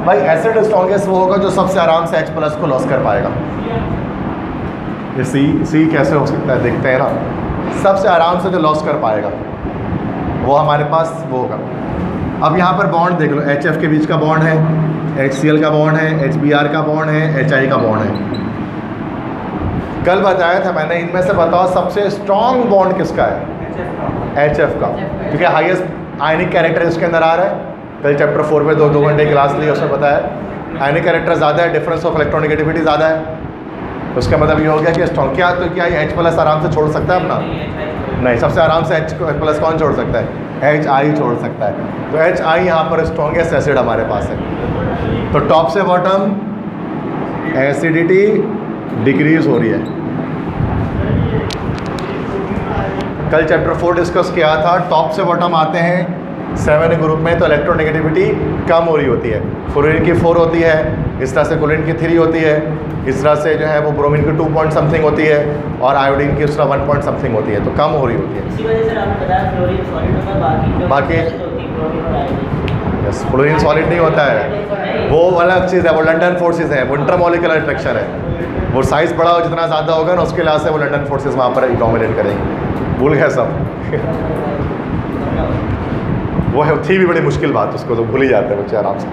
भाई एसिड स्ट्रॉन्गेस्ट वो होगा जो सबसे आराम से H+ को लॉस कर पाएगा। ये C कैसे हो सकता है, देखते हैं ना। सबसे आराम से जो लॉस कर पाएगा वो हमारे पास वो होगा। अब यहाँ पर बॉन्ड देख लो, HF के बीच का बॉन्ड है, HCl का बॉन्ड है, HBr का बॉन्ड है, HI का बॉन्ड है। कल बताया था मैंने, इनमें से बताओ सबसे स्ट्रॉन्ग बॉन्ड किसका है? HF का, क्योंकि हाईएस्ट आयनिक कैरेक्टर इसके अंदर आ रहा है। कल चैप्टर 4 में 2 घंटे क्लास ली, उसमें बताया आयनिक कैरेक्टर ज़्यादा है, डिफरेंस ऑफ इलेक्ट्रोनेगेटिविटी ज़्यादा है। उसका मतलब ये हो गया कि स्ट्रॉन्ग क्या, तो क्या ये H+ आराम से छोड़ सकता है अपना? नहीं, सबसे आराम से H+ कौन छोड़ सकता है? HI छोड़ सकता है। तो HI यहाँ पर स्ट्रॉन्गेस्ट एसिड हमारे पास है। तो टॉप से बॉटम एसिडिटी डिक्रीज हो रही है। कल चैप्टर 4 डिस्कस किया था, टॉप से बॉटम आते हैं 7 ग्रुप में तो इलेक्ट्रोनेगेटिविटी कम हो रही होती है। फ्लोरीन की 4 होती है, इस तरह से क्लोरीन की 3 होती है, इस तरह से जो है वो ब्रोमीन की 2 पॉइंट समथिंग होती है, और आयोडीन की उस तरह 1 पॉइंट समथिंग होती है, तो कम हो रही होती है। इसी वजह से आपने बताया फ्लोरीन सॉलिड होगा, बाकी क्लोरीन और आयोडीन। यस, फ्लोरीन सॉलिड नहीं होता है, वो अलग चीज़ है, वो लंडन फोर्सेस है, वो इंटरमोलिकुलर अट्रैक्शन है। वो साइज़ बड़ा हो जितना ज़्यादा होगा ना, उसके लिहाज से वो लंडन फोर्सेस वहाँ पर डोमिनेट करेंगे। भूल गए सब वो है, थी भी बड़ी मुश्किल बात, उसको तो भूल ही जाते हैं बच्चे आराम से।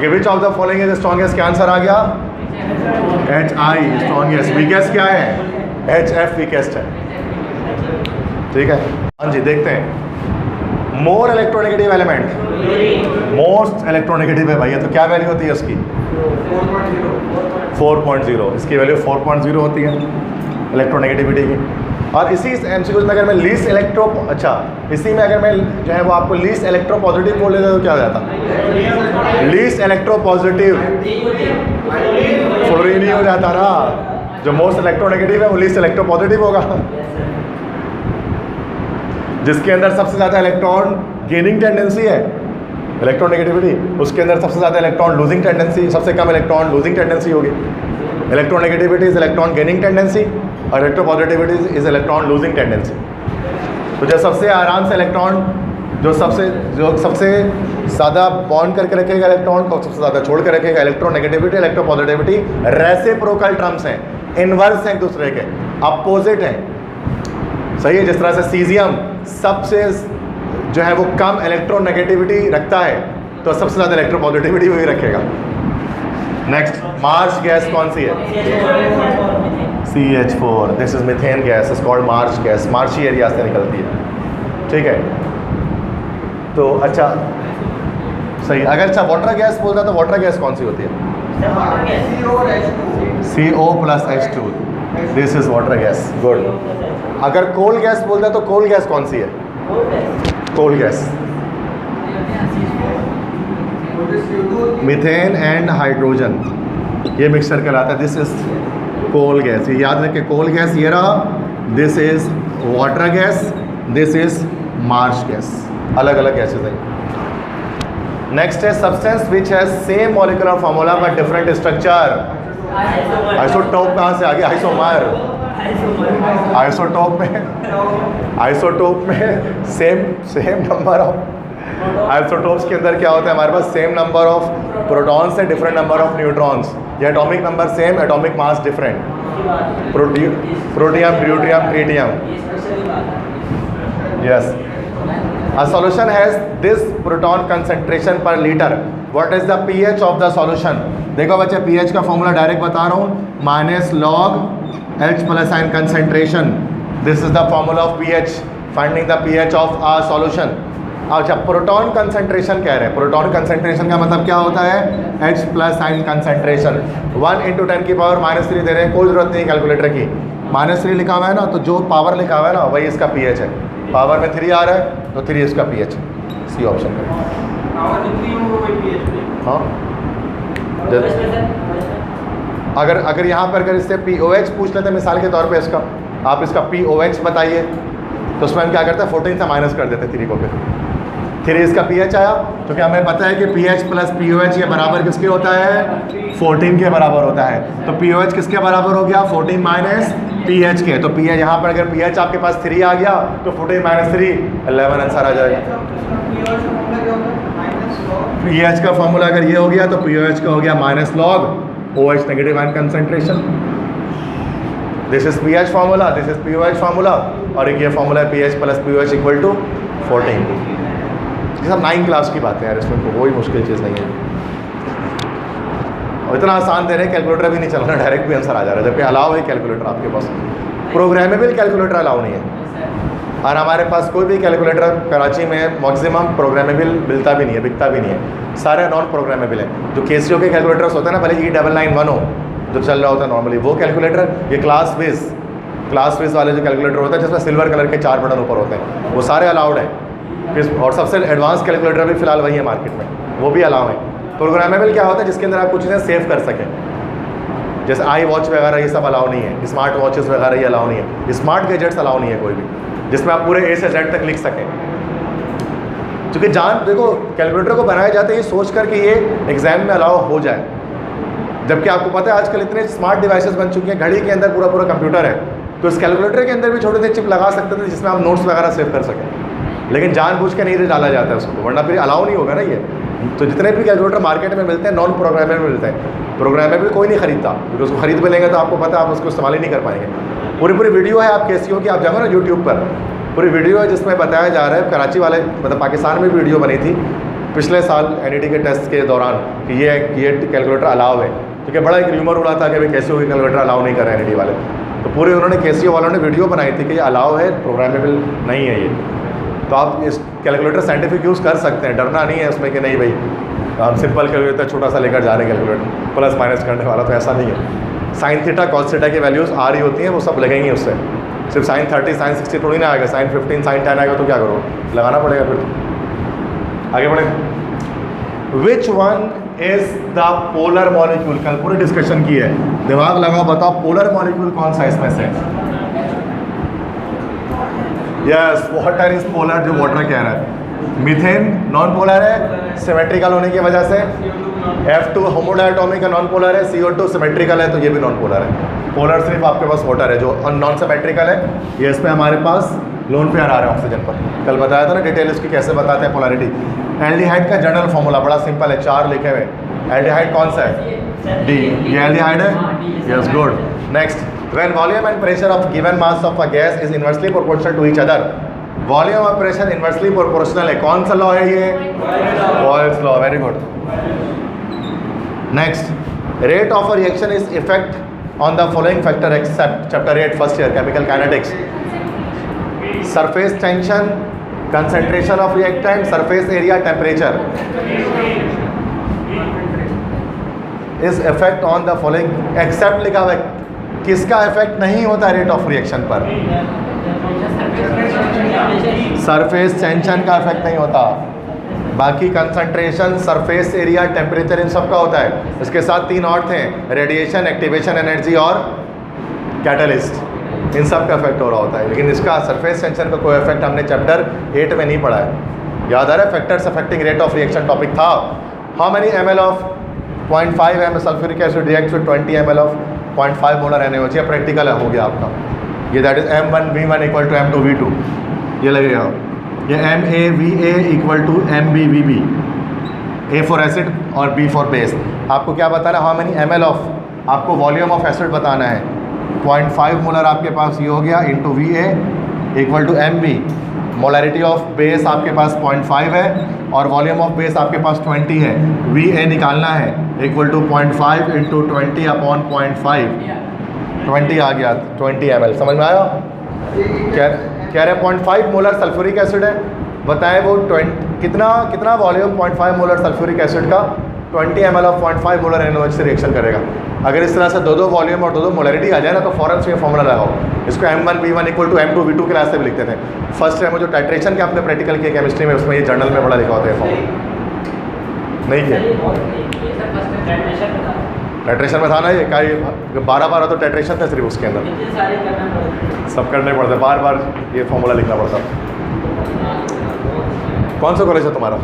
विच of the following is strongest, क्या आंसर आ गया? HI strongest. वीकेस्ट क्या है? HF वीकेस्ट है। ठीक है, हाँ जी, देखते हैं। More electronegative element, most electronegative है भाई, तो क्या वैल्यू होती है उसकी? 4.0। इसकी वैल्यू 4.0 होती है इलेक्ट्रोनेगेटिविटी की। और इसी MCQ में अगर मैं लीस्ट इसी में अगर मैं जो है वो आपको लीस्ट इलेक्ट्रो पॉजिटिव बोल देता तो क्या हो जाता? लीस्ट इलेक्ट्रो पॉजिटिव फ्लोरीन ही हो जाता ना। जो मोस्ट इलेक्ट्रोनेगेटिव है वो लीस्ट इलेक्ट्रो पॉजिटिव होगा, जिसके अंदर सबसे ज़्यादा इलेक्ट्रॉन गेनिंग टेंडेंसी है इलेक्ट्रोनेगेटिविटी, उसके अंदर सबसे ज़्यादा इलेक्ट्रॉन लूजिंग टेंडेंसी, सबसे कम इलेक्ट्रॉन लूजिंग टेंडेंसी होगी। Electronegativity is electron gaining tendency और electropositivity is electron losing tendency. तो जो सबसे आराम से इलेक्ट्रॉन जो सबसे ज़्यादा बॉन्ड करके रखेगा इलेक्ट्रॉन को, सबसे ज़्यादा छोड़ कर रखेगा, इलेक्ट्रोनेगेटिविटी इलेक्ट्रोपॉजिटिविटी रेसिप्रोकल टर्म्स हैं, इनवर्स हैं एक दूसरे के, अपोजिट हैं। सही है, जिस तरह से सीजियम सबसे जो है वो कम इलेक्ट्रोनेगेटिविटी रखता है तो सबसे ज़्यादा इलेक्ट्रोपॉजिटिविटी वही रखेगा। नेक्स्ट, मार्च गैस कौन सी है? CH4। This is methane gas, is called marsh gas, marshy area से निकलती है। ठीक है, तो अच्छा सही। अगर अच्छा वाटर गैस बोलता तो वाटर गैस कौन सी होती है? CO+H2। This is water gas, good. अगर कोल गैस बोलता तो कोल गैस कौन सी है? Coal gas, methane and hydrogen, ये मिक्सचर कहलाता है। दिस इज कोल गैस, ये याद रखें, कोल गैस ये रहा, this is water gas, this is marsh gas, अलग अलग गैसेज हैं। नेक्स्ट है substance which has same molecular formula but different structure. Isotope कहाँ से आ गया? आइसोमर। आइसोटोप में सेम नंबर ऑफ आइसोटोप्स के अंदर क्या होता है हमारे पास? सेम नंबर ऑफ प्रोटॉन्स है, डिफरेंट नंबर ऑफ न्यूट्रॉन्स, या atomic number same, atomic mass different. Protium, deuterium, tritium. Yes, a solution has this proton concentration per liter. What is the pH of the solution? देखो बच्चे, pH का formula direct बता रहा हूँ, minus log H+ ion concentration. This is the formula of pH, finding the pH of a solution. अच्छा, proton concentration कह रहे हैं। प्रोटॉन कंसेंट्रेशन का मतलब क्या होता है? H+ ion concentration. 1 × 10⁻³ दे रहे हैं, कोई ज़रूरत नहीं कैलकुलेटर की, -3 लिखा हुआ है ना, तो जो पावर लिखा हुआ है ना वही इसका pH है। पावर में 3 आ रहा है तो 3 इसका pH, सी ऑप्शन में। हाँ, अगर यहाँ पर अगर इससे POH पूछ लेते हैं मिसाल के तौर पे, इसका आप इसका POH बताइए, तो उसमें हम क्या करते हैं? 14 से माइनस कर देते 3 को, फिर 3 इसका pH आया, क्योंकि हमें पता है कि pH प्लस POH ये बराबर किसके होता है, 14 के बराबर होता है। तो POH किसके बराबर हो गया, 14 माइनस pH के। तो pH यहाँ पर अगर pH आपके पास 3 आ गया तो 14 माइनस 3 11 आंसर आ जाएगा। pH का फॉर्मूला अगर ये हो गया तो POH का हो गया minus log OH negative ion concentration. This is pH formula, this is POH formula, और एक ये फार्मूला है pH plus POH equal to 14। ये सब 9 क्लास की बातें हैं यार, इसमें कोई मुश्किल चीज़ नहीं है। और इतना आसान दे रहे हैं, कैलकुलेटर भी नहीं चल रहा, डायरेक्ट भी आंसर आ जा रहा है, जबकि अलाउ है कैलकुलेटर आपके पास। प्रोग्रामेबल कैलकुलेटर अलाउ नहीं है, और हमारे पास कोई भी कैलकुलेटर कराची में मैक्सिमम प्रोग्रामेबल मिलता भी नहीं है, बिकता भी नहीं है, सारे नॉन प्रोग्रामेबल है। जो केसीओ के कैलकुलेटर्स होते हैं ना, भले E991 हो जो चल रहा होता है नॉर्मली, वो कैलकुलेटर, ये क्लास बेस वाले जो कैलकुलेटर होता है जिसमें सिल्वर कलर के 4 बटन ऊपर होते हैं, वो सारे अलाउड है। और सबसे एडवांस कैलकुलेटर भी फिलहाल वही है मार्केट में, वो भी अलाउ है। प्रोग्रामेबल क्या होता है, जिसके अंदर आप कुछ चीज़ें सेव कर सकें, जैसे आई वॉच वगैरह ये सब अलाउ नहीं है, स्मार्ट वॉचेस वगैरह ये अलाउ नहीं है, स्मार्ट गैजेट्स अलाउ नहीं है कोई भी, जिसमें आप पूरे A से Z तक लिख सकें। क्योंकि देखो कैलकुलेटर को बनाया जाता है ये सोच कर कि ये एग्जाम में अलाउ हो जाए, जबकि आपको पता है आजकल इतने स्मार्ट डिवाइसेस बन चुके हैं, घड़ी के अंदर पूरा कंप्यूटर है, तो इस कैलकुलेटर के अंदर भी छोटे से चिप लगा सकते थे जिसमें आप नोट्स वगैरह सेव कर सकें, लेकिन जानबूझ के नहीं डाला जाता है उसको, वरना फिर अलाउ नहीं होगा ना ये। तो जितने भी कैलकुलेटर मार्केट में मिलते हैं नॉन प्रोग्रामेबल मिलते हैं, प्रोग्रामेबल कोई नहीं खरीदता, क्योंकि उसको खरीद भी लेंगे तो आपको पता है आप उसको इस्तेमाल ही नहीं कर पाएंगे। पूरी वीडियो है आप केसीओ की, आप जाओ ना यूट्यूब पर, पूरी वीडियो है जिसमें बताया जा रहा है, कराची वाले मतलब पाकिस्तान में वीडियो बनी थी पिछले साल NET के टेस्ट के दौरान कि ये कैलकुलेटर अलाउ है, क्योंकि बड़ा एक र्यूमर उड़ा था कि भाई केसीओ के कैलकुलेटर अलाउ नहीं कर रहे NET वाले, तो पूरे उन्होंने केसीओ वालों ने वीडियो बनाई थी कि ये अलाउ है, प्रोग्रामेबल नहीं है ये। तो आप इस कैलकुलेटर साइंटिफिक यूज़ कर सकते हैं, डरना नहीं है उसमें कि नहीं भाई हम सिंपल कैलकुलेटर छोटा सा लेकर जा रहे हैं कैलकुलेटर प्लस माइनस करने वाला, तो ऐसा नहीं है। साइन थीटा कॉस थीटा की वैल्यूज़ आ रही होती हैं, वो सब लगेंगी उससे, सिर्फ साइन 30 साइन 60 थोड़ी ना आएगा, साइन 15 साइन 10 आएगा तो क्या करो, लगाना पड़ेगा फिर तो। आगे बढ़े। विच one is the polar molecule, कल पूरी डिस्कशन की है, दिमाग लगाओ बताओ पोलर मॉलिक्यूल कौन सा इसमें से। यस, वाटर इज पोलर, जो वाटर कह रहा है। मीथेन नॉन पोलर है सिमेट्रिकल होने की वजह से, F2 होमोडायटोमिक का नॉन पोलर है, CO2 सिमेट्रिकल है तो ये भी नॉन पोलर है। पोलर सिर्फ आपके पास वाटर है, जो नॉन सिमेट्रिकल है ये इसमें हमारे पास लोन पेयर आ रहे हैं ऑक्सीजन पर, कल बताया था ना डिटेल इसकी कैसे बताते हैं पोलैरिटी। एल्डिहाइड का जनरल फॉर्मूला बड़ा सिंपल है, 4 लिखे हुए। एल्डिहाइड कौन सा है, D, ये एल्डिहाइड है, yes good. Next, when volume and pressure of given mass of a gas is inversely proportional to each other, volume और प्रेशर इनवर्सली प्रोपोर्शनल है, कौन सा लॉ है ये, Boyle's law, very good. Next, rate of a reaction is effect on the following factor except chapter 8 first year chemical kinetics. Surface tension, concentration of reactant, surface area, temperature is effect on the following, accept लिखा हुआ है, किसका effect नहीं होता rate of reaction पर, surface tension का effect नहीं होता, बाकी concentration, surface area, temperature in सब का होता है। इसके साथ 3 और थे, रेडिएशन, एक्टिवेशन एनर्जी और कैटलिस्ट, इन सब का इफेक्ट हो रहा होता है, लेकिन इसका सरफेस टेंशन का कोई इफेक्ट हमने चैप्टर 8 में नहीं पढ़ा है। याद आ रहा है, factors affecting rate of reaction topic था। How many ml of 0.5 ml sulphuric acid react with 20 ml of 0.5 molar NaOH, ये प्रैक्टिकल है, हो गया आपका ये, that is M1V1 equal to M2V2, ये लगेगा। ये MAVA equal to MBVB, A for acid और B फॉर बेस। आपको क्या बताना, हाउ मेनी ml ऑफ, आपको वॉल्यूम ऑफ एसिड बताना है, 0.5 मोलर आपके पास ये हो गया into VA equal to MB, molarity of base आपके पास 0.5 है और वॉल्यूम ऑफ बेस आपके पास 20 है, VA निकालना है इक्वल टू 0.5 इंटू 20 अपॉन 0.5, 20 आ गया, 20 ml, समझ में आया। कह रहे 0.5 मोलर सल्फ्यूरिक एसिड है, बताएं वो कितना वॉल्यूम 0.5 मोलर सल्फ्यूरिक एसिड का 20 ml ऑफ 0.5 मोलर NaOH से रिएक्शन करेगा। अगर इस तरह से दो वॉल्यूम और दो मोलरिटी आ जाए ना तो फॉरन से ये फॉर्मूला लगाओ, इसको M1V1 equal to M2V2 class से भी लिखते थे। फर्स्ट टाइम जो टाइट्रेशन के आपने प्रैक्टिकल किया केमिस्ट्री में, उसमें ये जर्नल में बड़ा लिखा होता है फॉर्मूला, नहीं किया टाइट्रेशन में था ना, ये 12 तो टाइट्रेशन था सिर्फ उसके अंदर, सब करने पड़ते, बार बार ये फॉर्मूला लिखना पड़ता। कौन सा कॉलेज है तुम्हारा?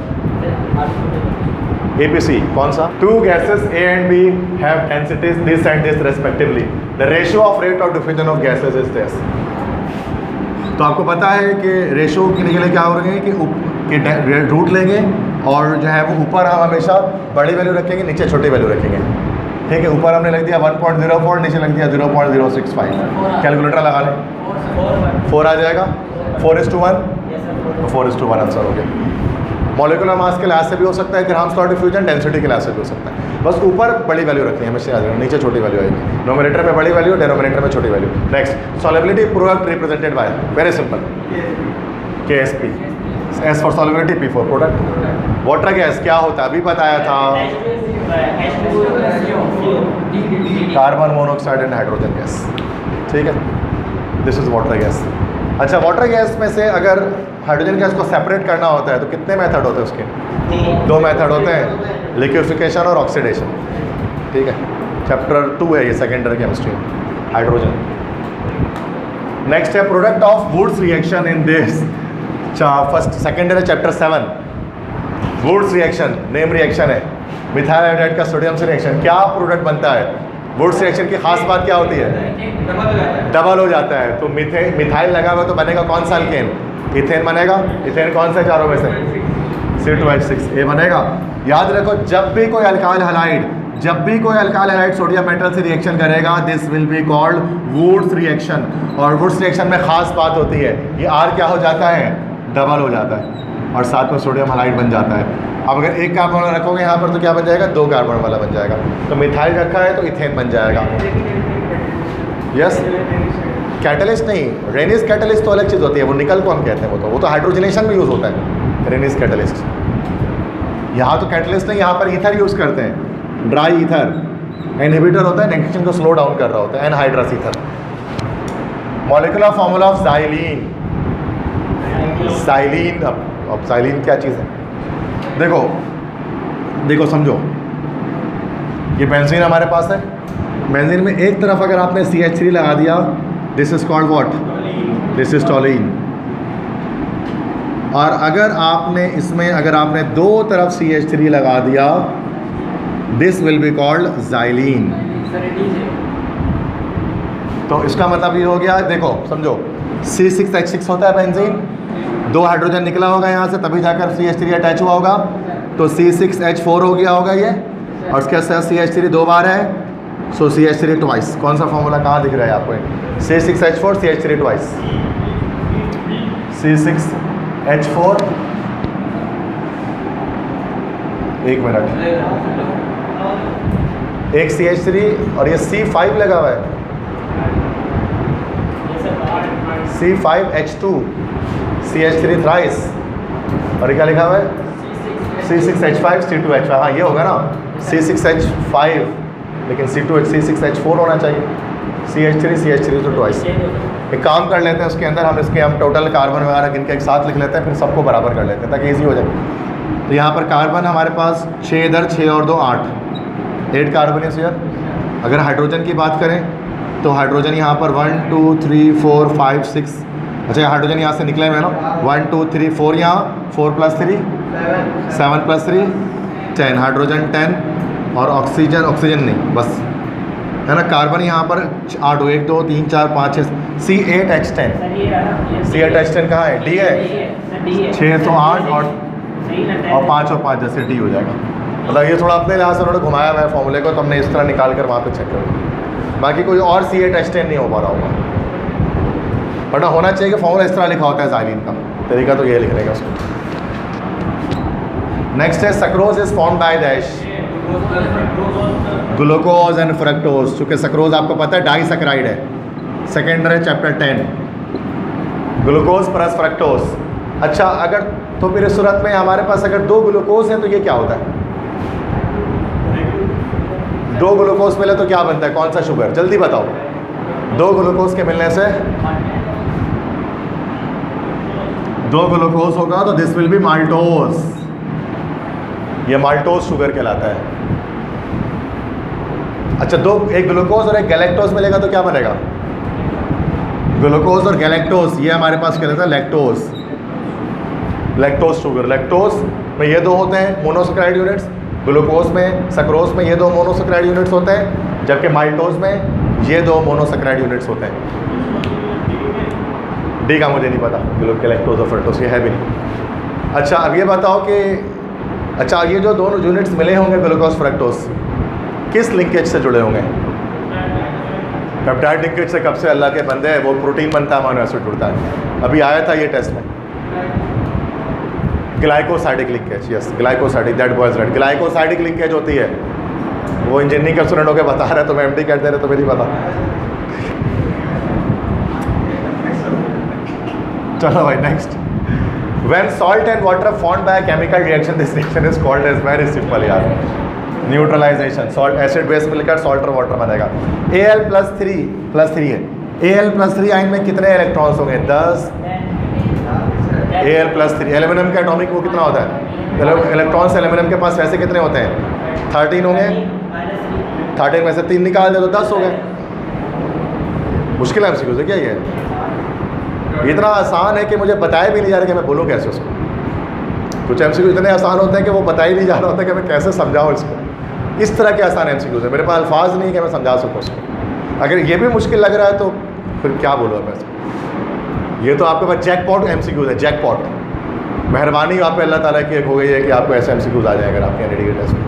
APC. कौन सा? Two gases A and B have densities this and this respectively. The ratio of rate of diffusion of gases is this. तो आपको पता है कि रेशो के लिए क्या हो रहे हैं कि रूट लेंगे और जो है वो ऊपर हम हमेशा बड़ी वैल्यू रखेंगे, नीचे छोटी वैल्यू रखेंगे। ठीक है, ऊपर हमने लग दिया 1.04, नीचे लग दिया 0.065। कैलकुलेटर लगा लें, 4 आ जाएगा। 4:1, 4:1 आंसर हो गया। मॉलिक्यूलर मास के लिहाज से भी हो सकता है, ग्राम स्लॉट डिफ्यूजन, डेंसिटी के लिहाज से भी हो सकता है। बस ऊपर बड़ी वैल्यू रखनी है हमेशा याद रखना, नीचे छोटी वैल्यू आएगी। नोमिनेटर में बड़ी वैल्यू, डेनोमिनेटर में छोटी value. Next, solubility product represented by very simple KSP। S for solubility, P for product. Water gas क्या होता है अभी बताया था, carbon monoxide and hydrogen gas. ठीक है, दिस इज वाटर गैस। अच्छा, वाटर गैस में से अगर हाइड्रोजन गैस को सेपरेट करना होता है तो कितने मेथड होते हैं उसके? 2 मेथड होते हैं, लिक्विफिकेशन और ऑक्सीडेशन। ठीक है, चैप्टर 2 है ये, सेकेंडरी केमिस्ट्री, हाइड्रोजन। नेक्स्ट है product of Wurtz reaction in this first secondary chapter 7। Wurtz reaction name reaction है, मिथाइल हाइड्राइड का सोडियम से रिएक्शन। क्या प्रोडक्ट बनता है? वुड्स रिएक्शन की खास बात क्या होती है? डबल हो जाता है। तो मिथाइल लगा हुआ तो बनेगा कौन सा अल्केन? इथेन बनेगा। इथेन कौन सा चारों में से? C2H6 A बनेगा। याद रखो, जब भी कोई अल्काइल हैलाइड सोडियम मेटल से रिएक्शन करेगा, this will be called Wurtz reaction. और वुड्स रिएक्शन में खास बात होती है, ये R क्या हो जाता है? डबल हो जाता है और साथ में सोडियम हैलाइड बन जाता है। अब अगर एक कार्बन वाला रखोगे यहाँ पर तो क्या बन जाएगा? 2 कार्बन वाला बन जाएगा। तो मिथाइल रखा है तो इथेन बन जाएगा। यस, कैटलिस्ट नहीं, रेनिस कैटलिस्ट तो अलग चीज़ होती है, वो निकल कौन कहते हैं, वो तो हाइड्रोजनेशन में यूज़ होता है रेनिस कैटलिस्ट। यहाँ तो कैटलिस्ट नहीं, यहाँ पर ईथर यूज़ करते हैं, ड्राई ईथर। इनहिबिटर होता है, रिएक्शन को स्लो डाउन कर रहा होता है, anhydrous ether. Molecular formula of xylene. Xylene, अब ज़ाइलीन क्या चीज़ है? देखो समझो, ये बेंजीन हमारे पास है। बेंजीन में एक तरफ अगर आपने CH3 लगा दिया, this is called what? This is टोलीन। और अगर आपने 2 तरफ CH3 लगा दिया, this will be called xylene. तो इसका मतलब ये हो गया, देखो समझो, C6H6 होता है बेंजीन, 2 हाइड्रोजन निकला होगा यहाँ से, तभी जाकर CH3 अटैच हुआ होगा, तो C6H4 हो गया होगा ये, और उसके साथ CH3 2 बार है, सो CH3 ट्वाइस। कौन सा फॉर्मूला कहाँ दिख रहा है आपको? C6H4 CH3 twice, C6H4। एक मिनट, एक CH3 और ये C5 लगा हुआ है, C5H2 CH3 थ्राइस, और क्या लिखा हुआ है? C6H5 C2H5। हाँ, ये होगा ना C6H5, लेकिन C6H4 होना चाहिए। CH3 तो ट्वाइस। एक काम कर लेते हैं, उसके अंदर हम टोटल कार्बन वगैरह गिन के एक साथ लिख लेते हैं, फिर सबको बराबर कर लेते हैं ताकि ईजी हो जाए। तो यहाँ पर कार्बन हमारे पास 6 इधर, 6 और 2 8 कार्बन है यार। अगर हाइड्रोजन की बात करें तो हाइड्रोजन यहाँ पर 1 2 3 4 5 6, अच्छा हाइड्रोजन यहाँ से निकले हुए हैं ना, 1 2 3 4, यहाँ 4 + 3 7 + 3 10, हाइड्रोजन 10, और ऑक्सीजन नहीं, बस है ना। कार्बन यहाँ पर 8 1 2 3 4 5 6 C8H10। C8H10 कहाँ है? D है। 6 तो 8 और 5 और 5 जैसे D हो जाएगा। मतलब ये थोड़ा अपने लिहाज से उन्होंने घुमाया हुआ है फॉर्मूले को, तो हमने इस तरह निकाल कर वहाँ पे चेक करो। बाकी कोई और C8H10 नहीं हो पा रहा होगा, वरना होना चाहिए कि फॉर्मूला इस तरह लिखा होता है ज़ाइलीन का। तरीका तो ये लिखने का उसको। नेक्स्ट है sucrose is form by dash glucose and fructose. चूँकि सक्रोज आपको पता है डाइसैकेराइड है, secondary chapter 10, glucose plus fructose. अच्छा, अगर तो फिर इस सूरत में हमारे पास अगर 2 ग्लूकोज हैं तो ये क्या होता है? 2 ग्लूकोज मिले तो क्या बनता है? कौन सा शुगर? जल्दी बताओ। 2 ग्लूकोज के मिलने से 2 ग्लूकोज होगा तो दिस विल बी माल्टोज। ये माल्टोज शुगर कहलाता है। अच्छा, एक ग्लूकोज और एक गैलेक्टोज मिलेगा तो क्या बनेगा? ग्लूकोज और गैलेक्टोज, ये हमारे पास कहलाता है लैक्टोज। लैक्टोज शुगर, लैक्टोज में ये दो होते हैं मोनोसेक्राइड यूनिट्स, ग्लूकोज में सक्रोज में ये दो मोनोसेक्राइड यूनिट्स होते हैं, जबकि माल्टोज में ये दो मोनोसेक्राइड यूनिट्स होते हैं। डी का मुझे नहीं पता, ग्लूकोज लैक्टोज और फ्रक्टोज ये है भी नहीं। अच्छा अब ये बताओ कि अच्छा ये जो दोनों यूनिट्स मिले होंगे ग्लूकोज फ्रक्टोज किस लिंकेज से जुड़े होंगे? पेप्टाइड लिंकेज से। कब से अल्लाह के बंदे हैं, वो प्रोटीन बनता है, अमीनो एसिड जुड़ता है। अभी आया था ये टेस्ट में glycosidic linkage, yes glycosidic, that boys right. Glycosidic linkage होती है, वो इंजीनियरिंग के स्टूडेंट होकर बता रहे, तो मैं एमडी कहते रहे तो मेरी पता। चलो भाई next. When salt and water formed by chemical reaction this reaction is called as, very simple यार, न्यूट्रलाइजेशन। सॉल्ट एसिड बेस मिलकर सॉल्ट और वाटर बनेगा। Al+3 है, Al+3 आयन में कितने इलेक्ट्रॉन्स होंगे? 10। Al+3 एल्यूमिनियम का एटॉमिक वो कितना होता है? इलेक्ट्रॉन्स एल्यूमिनियम के पास वैसे कितने होते हैं? 13 होंगे। 13 में से 3 निकाल दे तो 10 हो गए। मुश्किल है एमसीक्यू से क्या ये? इतना आसान है कि मुझे बताया भी नहीं जा रहा कि मैं बोलूँ कैसे उसको। कुछ एमसीक्यू इतने आसान होते हैं कि वो बताया ही नहीं जा रहा होता कि मैं कैसे समझाऊँ इसको। इस तरह के आसान एमसीक्यूज़ है, मेरे पास अल्फाज नहीं कि मैं समझा सकूँ उसको। अगर ये भी मुश्किल लग रहा है तो फिर क्या बोलूँ मैं इसको। ये तो आपके पास जैकपॉट एमसीक्यूज़ है, जैकपॉट। मेहरबानी आप पे अल्लाह ताला की एक हो गई है कि आपको ऐसे एमसीक्यूज़ आ जाए अगर आपके एनईडी के टेस्ट में।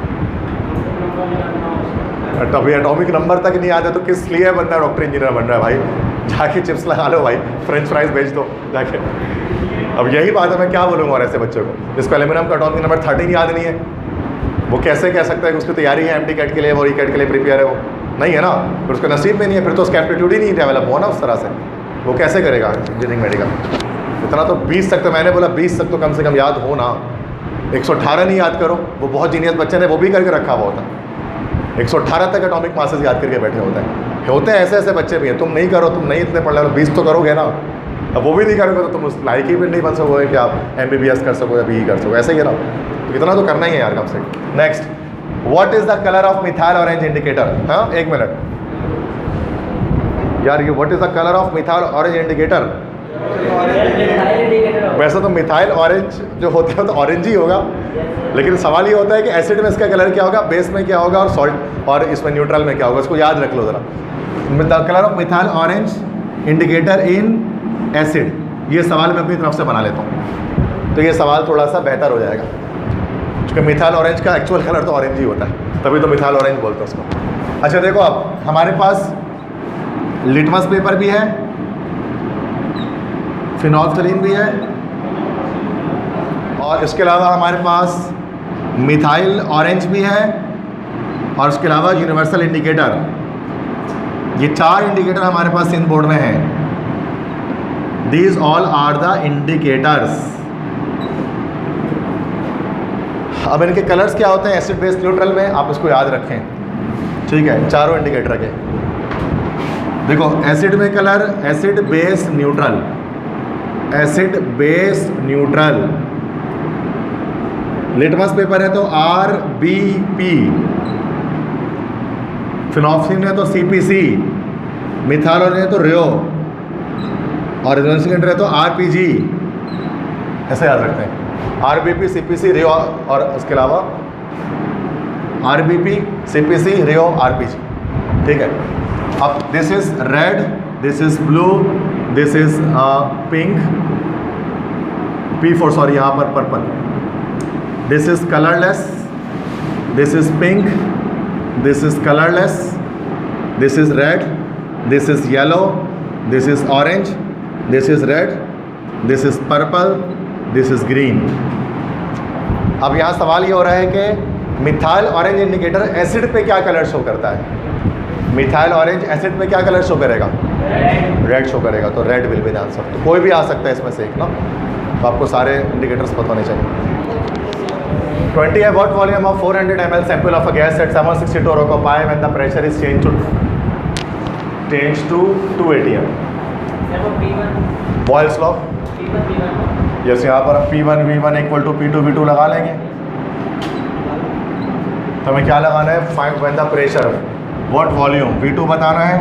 अभी एटॉमिक नंबर तक नहीं आते तो किस लिए बंदा डॉक्टर इंजीनियर बन रहा है भाई? जाके चिप्स लगा लो भाई, फ्रेंच फ्राइज भेज दो जाके। अब यही बात है, मैं क्या बोलूँगा और ऐसे बच्चों को जिसको एल्यूमिनियम का एटॉमिक नंबर 13 याद नहीं है, वो कैसे कह सकता है कि उसकी तैयारी है एमटी कैट के लिए, वो ई कैट के लिए प्रिपेयर है? वो नहीं है ना, फिर उसका नसीब में नहीं है, फिर तो उसका एप्टीट्यूड ही नहीं डेवलप हुआ ना उस तरह से, वो कैसे करेगा इंजीनियरिंग मेडिकल? इतना तो 20 तक तो मैंने बोला 20 तक तो कम से कम याद हो ना। 118 नहीं याद करो, वो बहुत जीनियस बच्चे ने वो भी करके रखा हुआ होता। 118 तक एटॉमिक मासेस याद करके बैठे होते हैं ऐसे ऐसे बच्चे भी हैं। तुम नहीं करो, तुम नहीं इतने पढ़ लो, 20 तो करोगे ना। अब वो भी नहीं करोगे तो तुम उस लायक ही भी नहीं बन सकोगे कि आप MBBS कर सको या BE कर सको, ऐसे ही है ना। तो इतना तो करना ही है यार कम से कम। Next, what is the colour of methyl orange indicator? हाँ एक मिनट यार, ये what is the colour of methyl orange indicator? वैसे तो मिथाइल ऑरेंज जो होता है तो ऑरेंज ही होगा, लेकिन सवाल ये होता है कि एसिड में इसका कलर क्या होगा, बेस में क्या होगा और सॉल्ट और इसमें न्यूट्रल में क्या होगा। इसको याद रख लो ज़रा। The colour of methyl orange indicator in acid, ये सवाल मैं अपनी तरफ से बना लेता हूँ तो ये सवाल थोड़ा सा बेहतर हो जाएगा, क्योंकि मिथाइल ऑरेंज का एक्चुअल कलर तो ऑरेंज ही होता है, तभी तो मिथाइल ऑरेंज बोलते हैं उसको। अच्छा देखो, अब हमारे पास लिटमस पेपर भी है, फिनोल्फ्थलीन भी है, और इसके अलावा हमारे पास मिथाइल ऑरेंज भी है, और उसके अलावा यूनिवर्सल इंडिकेटर। ये 4 इंडिकेटर हमारे पास इन बोर्ड में हैं। These all are the indicators. अब इनके कलर्स क्या होते हैं एसिड बेस न्यूट्रल में, आप इसको याद रखें, ठीक है। चारों इंडिकेटर के देखो, एसिड में colour acid base neutral, acid base neutral. Litmus paper है तो RBP, फिनोल्फ्थलीन है तो CPC, मिथाइल ऑरेंज है तो रियो, और यूनिवर्सल है तो RPG। ऐसे याद रखते हैं, RBP CPC रियो, और उसके अलावा RBP CPC रियो RPG, ठीक है। अब this is red, this is blue, this is pink, P4 sorry यहाँ पर purple, this is colourless, this is pink, this is colourless, this is red, this is yellow, this is orange, this is red, this is purple, this is green. अब यहाँ सवाल ये हो रहा है कि मिथाइल ऑरेंज इंडिकेटर एसिड पे क्या कलर शो करता है? मिथाइल ऑरेंज एसिड पे क्या कलर शो करेगा? रेड शो करेगा, तो red will be the answer. तो कोई भी आ सकता है इसमें से एक ना, तो आपको सारे इंडिकेटर्स पता होने चाहिए। 20 है, what volume of 400 ml sample of a gas at 762 torr occupy when the pressure is changed to 2 atm? Boyle's law, जैसे यहाँ पर P1 V1 = P2 V2 लगा लेंगे, तो हमें क्या लगाना है? Find when the pressure, what volume, V2 बताना है,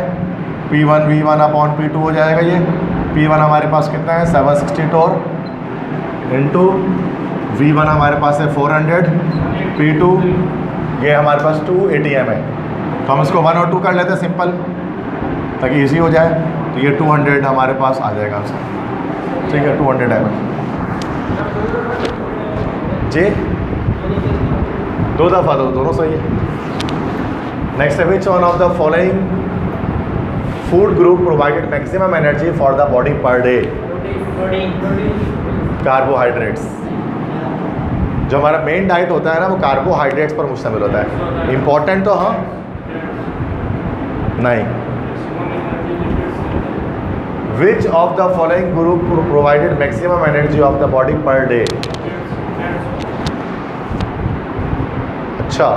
P1 V1 अपॉन P2 हो जाएगा। ये P1 हमारे पास कितना है? 760 टोर इंटू V1 हमारे पास है 400, P2 ये हमारे पास 2 ATM है, तो हम इसको 1 और 2 कर लेते हैं सिंपल, ताकि इजी हो जाए। तो ये 200 हमारे पास आ जाएगा आंसर, ठीक है 200 है जी, 2 दफ़ा दो, दोनों सही है। नेक्स्ट है which one of the following food group provided maximum energy for the body per day? Carbohydrates. जो हमारा मेन डाइट होता है ना वो कार्बोहाइड्रेट्स पर मुश्तमिल होता है। इम्पॉर्टेंट तो हाँ नहीं। विच of the following group provided maximum energy of the body per day? अच्छा,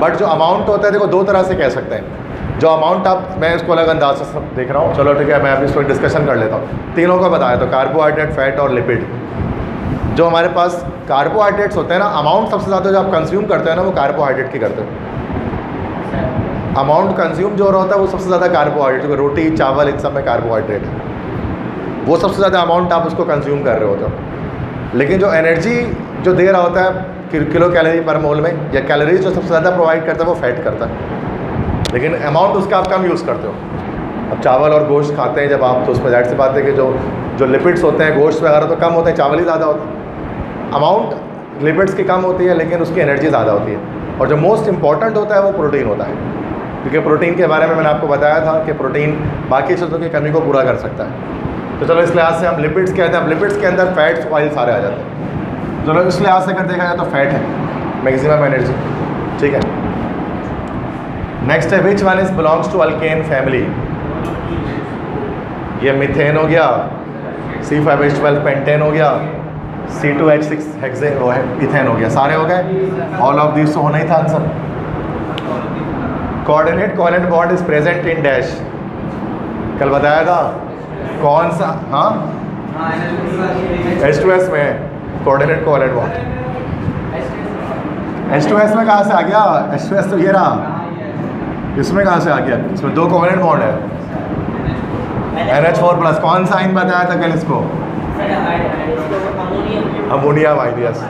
बट जो अमाउंट होता है देखो दो तरह से कह सकते हैं। जो अमाउंट आप, मैं इसको अलग अंदाज से सब देख रहा हूँ, चलो ठीक है मैं अभी इसको डिस्कशन कर लेता हूँ। तीनों का बताया तो कार्बोहाइड्रेट, फैट और लिपिड। जो हमारे पास कार्बोहाइड्रेट्स होते हैं ना, अमाउंट सबसे ज़्यादा जो आप कंज्यूम करते हैं ना वो कार्बोहाइड्रेट की करते हैं। अमाउंट कंज्यूम जो हो रहा होता है वो सबसे ज़्यादा कार्बोहाइड्रेट, जो रोटी चावल इन सब में कार्बोहाइड्रेट है, वो सबसे ज़्यादा अमाउंट आप उसको कंज्यूम कर रहे होते हो। लेकिन जो एनर्जी जो दे रहा होता है किलो कैलोरी पर मोल में, या कैलोरीज जो सबसे ज़्यादा प्रोवाइड करता है वो फैट करता है, लेकिन अमाउंट उसका आप कम यूज़ करते हो। अब चावल और गोश्त खाते हैं जब आप, तो उसमें जाहिर सी बात है कि जो लिपिड्स होते हैं गोश्त वगैरह तो कम होते हैं, चावल ही ज़्यादा होता है। अमाउंट लिपिड्स की कम होती है लेकिन उसकी एनर्जी ज़्यादा होती है। और जो मोस्ट इंपॉर्टेंट होता है वो प्रोटीन होता है, क्योंकि प्रोटीन के बारे में मैंने आपको बताया था कि प्रोटीन बाकी चीज़ों की कमी को पूरा कर सकता है। तो चलो इस लिहाज से हम लिपिड्स कहते हैं। अब लिपिड्स के अंदर फैट्स ऑयल सारे आ जाते हैं। चलो इस लिहाज से अगर देखा जाए तो फैट है मैक्सिमम एनर्जी, ठीक है। नेक्स्ट है which one is belongs to alkane family? ये मीथेन हो गया, C5H12 पेंटेन हो गया, C2H6 हेक्सेन वो है इथेन हो गया, सारे हो गए। ऑल ऑफ दिस तो होना ही था answer. Coordinate covalent bond is present in dash, कल बताया था कौन सा? हाँ H2S में कोऑर्डिनेट कोवेलेंट बॉन्ड। H2S में कहाँ से आ गया? H2S तो ये रहा, इसमें कहाँ से आ गया? इसमें 2 कोवेलेंट बॉन्ड है, NH4+। कौन सा आइन बताया था कल इसको? Ammonium ideas.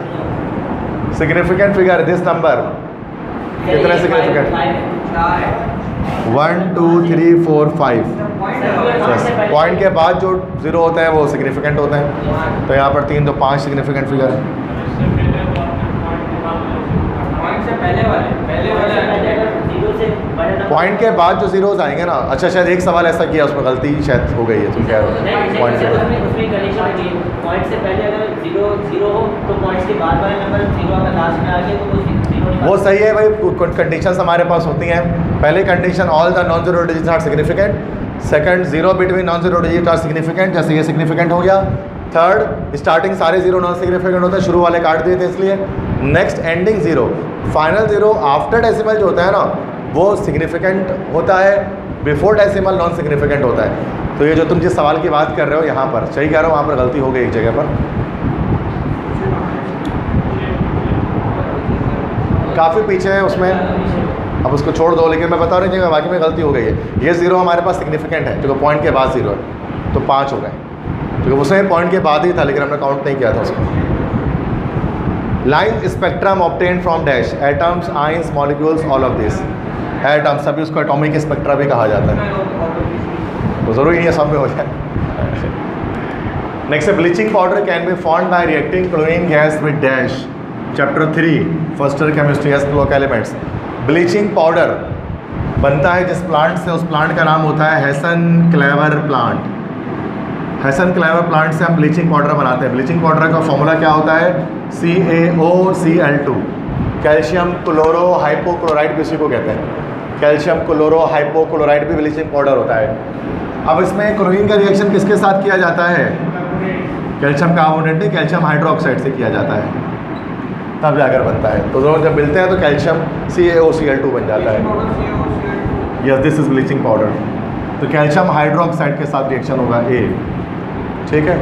Significant figure this number कितने सिग्निफिकेंट? 1 2 3 4 5। पॉइंट के बाद जो 0 होता है वो सिग्निफिकेंट होता है, तो यहाँ पर 3 तो 5 सिग्निफिकेंट फिगर है। पॉइंट के बाद जो जीरोस आएंगे ना, अच्छा शायद एक सवाल ऐसा किया उसमें गलती शायद हो गई है, तुम कह रहे हो पॉइंट से पहले अगर 0 हो तो पॉइंट्स के बाद वाले नंबर 0 अगर लास्ट में आ गए तो वो सही है भाई। कंडीशंस हमारे पास होती हैं। पहली condition all the non zero digits are significant. Second 0 between non zero digit are significant, जैसे ये सिग्निफिकेंट हो गया। थर्ड स्टार्टिंग सारे 0 नॉन सिग्निफिकेंट होते हैं, शुरू वाले काट दिए थे इसलिए। Next ending 0, final 0 after decimal जो होता है ना वो सिग्निफिकेंट होता है, बिफोर डेसिमल नॉन सिग्निफिकेंट होता है। तो ये जो तुम जिस सवाल की बात कर रहे हो यहाँ पर सही कह रहे हो, वहाँ पर गलती हो गई एक जगह पर, काफ़ी पीछे है उसमें, अब उसको छोड़ दो। लेकिन मैं बता रही हूँ बाकी में गलती हो गई है। ये 0 हमारे पास सिग्निफिकेंट है क्योंकि पॉइंट के बाद 0 है, तो 5 हो गए, क्योंकि उसमें पॉइंट के बाद ही था लेकिन हमने काउंट नहीं किया था उसको। Line spectrum obtain from dash, atoms, ions, molecules, all of this. Atoms सभी उसको एटॉमिक स्पेक्ट्रा भी कहा जाता है, तो ज़रूरी नहीं है सब में हो जाए। Next bleaching powder can be formed by reacting chlorine gas with dash. Chapter 3 first year chemistry S block elements. Bleaching powder बनता है जिस प्लांट से, उस प्लांट का नाम होता है हेसन क्लेवर प्लांट। हेसन क्लेवर प्लांट से हम ब्लीचिंग पाउडर बनाते हैं। ब्लीचिंग पाउडर का फॉर्मूला क्या होता है? CaOCl2, कैल्शियम क्लोरो हाइपोक्लोराइड भी इसी को कहते हैं। कैल्शियम क्लोरो हाइपोक्लोराइड भी ब्लीचिंग पाउडर होता है। अब इसमें क्लोरीन का रिएक्शन किसके साथ किया जाता है? कैल्शियम कार्बोनेट नहीं, कैल्शियम हाइड्रोक्साइड से किया जाता है, तब जाकर बनता है। तो दोनों जब मिलते हैं तो कैल्शियम CaOCl2 बन जाता है। Yes, this is bleaching powder. तो कैल्शियम हाइड्रोक्साइड के साथ रिएक्शन होगा A, ठीक है।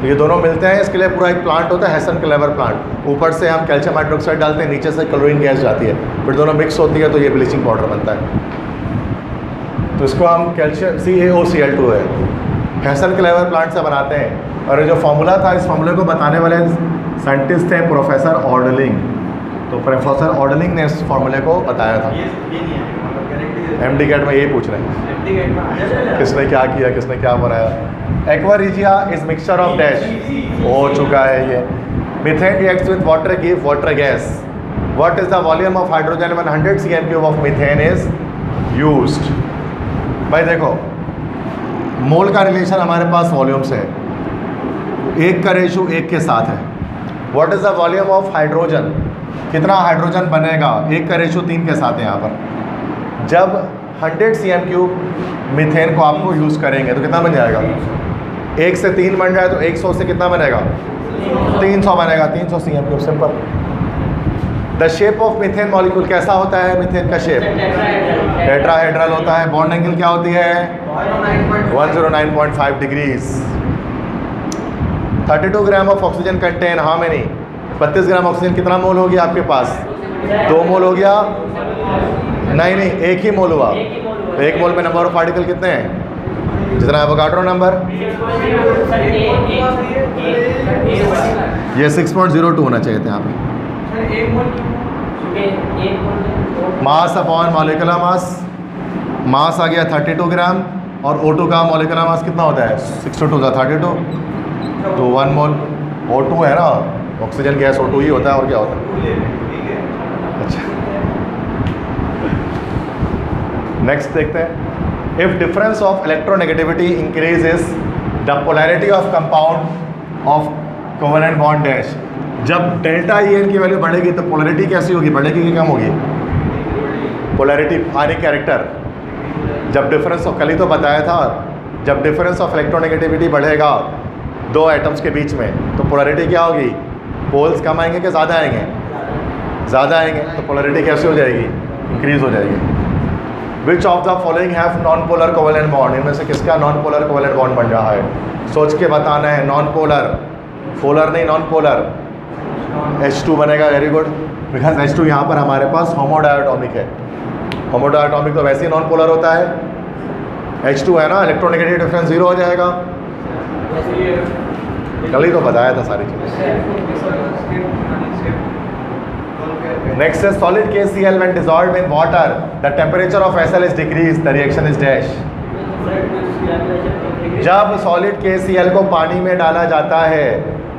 तो ये दोनों मिलते हैं, इसके लिए पूरा एक प्लांट होता है हेसन क्लेवर प्लांट। ऊपर से हम कैल्शियम हाइड्रोक्साइड डालते हैं, नीचे से क्लोरीन गैस जाती है, फिर दोनों मिक्स होती है तो ये ब्लीचिंग पाउडर बनता है। तो इसको हम कैल्शियम CaOCl2 है, हेसल क्लेवर प्लांट से बनाते हैं। और ये जो फार्मूला था, इस फार्मूले को बताने वाले साइंटिस्ट थे प्रोफेसर ऑर्डलिंग। तो प्रोफेसर ऑर्डलिंग ने इस फार्मूले को बताया था। ये नहीं है, मतलब गारंटी एमडी कैट में यही पूछ रहे हैं, एमडी गेट में आ जाएगा। किसने क्या किया, किसने क्या बनाया। Aqua regia is mixture of dash, हो चुका है ये। Methane reacts with water give water gas. What is the volume of hydrogen 100 cm³ of methane is used. भाई देखो, मोल का रिलेशन हमारे पास वॉल्यूम से है, 1 का रेशो 1 के साथ है। What is the volume of hydrogen, कितना हाइड्रोजन बनेगा, 1 का रेशो 3 के साथ है यहाँ पर। जब 100 cm³ मीथेन को आपको यूज़ करेंगे तो कितना बन जाएगा, 1 से 3 बन जाए तो 100 से कितना बनेगा, 300 बनेगा, 300 cm³। Simple. The shape of methane molecule कैसा होता है, मीथेन का शेप टेट्राहेड्रल होता है। बॉन्ड एंगल क्या होती है, 109.5 degrees. 32 gram of oxygen contain how many, 32 gram oxygen कितना मोल हो गया आपके पास, 2 मोल हो गया, नहीं नहीं 1 ही मोल हुआ। तो 1 मोल में नंबर ऑफ पार्टिकल कितने हैं, जितना एवोगाड्रो नंबर, ये 6.02 होना चाहिए थे यहाँ पे। मास अपॉन मॉलिक्यूलर मास, मास आ गया 32 ग्राम और O2 का मॉलिक्यूलर मास कितना होता है, 62 का 32, तो 1 मोल। O2 है ना, ऑक्सीजन गैस O2 ही होता है, और क्या होता है। अच्छा, नेक्स्ट देखते हैं। If difference of electronegativity increases the polarity of compound of covalent bond dash. जब डेल्टा EN की वैल्यू बढ़ेगी तो पोलैरिटी कैसी होगी, बढ़ेगी कि कम होगी, पोलैरिटी आने कैरेक्टर। जब डिफरेंस ऑफ, कल ही तो बताया था, जब डिफरेंस ऑफ इलेक्ट्रोनेगेटिविटी बढ़ेगा 2 एटम्स के बीच में तो पोलैरिटी क्या होगी, पोल्स कम आएंगे कि ज़्यादा आएंगे, ज़्यादा आएंगे, तो पोलैरिटी कैसे हो जाएगी, इंक्रीज हो जाएगी। विच of the following have non polar covalent bond, इनमें से किसका नॉन पोलर कोवेलेंट बॉन्ड बन रहा है, सोच के बताना है। नॉन पोलर, पोलर नहीं, नॉन पोलर। H2 बनेगा, वेरी गुड, बिकॉज H2 यहाँ पर हमारे पास होमोडायटोमिक है। होमोडायटोमिक तो वैसे ही नॉन पोलर होता है, H2 है ना, इलेक्ट्रोनेगेटिव डिफरेंस 0 हो जाएगा। कल ही तो बताया था सारी चीज़ें। नेक्स्ट है solid KCl when dissolved in water the temperature of SL is decreased, the reaction is dash। जब सॉलिड KCl को पानी में डाला जाता है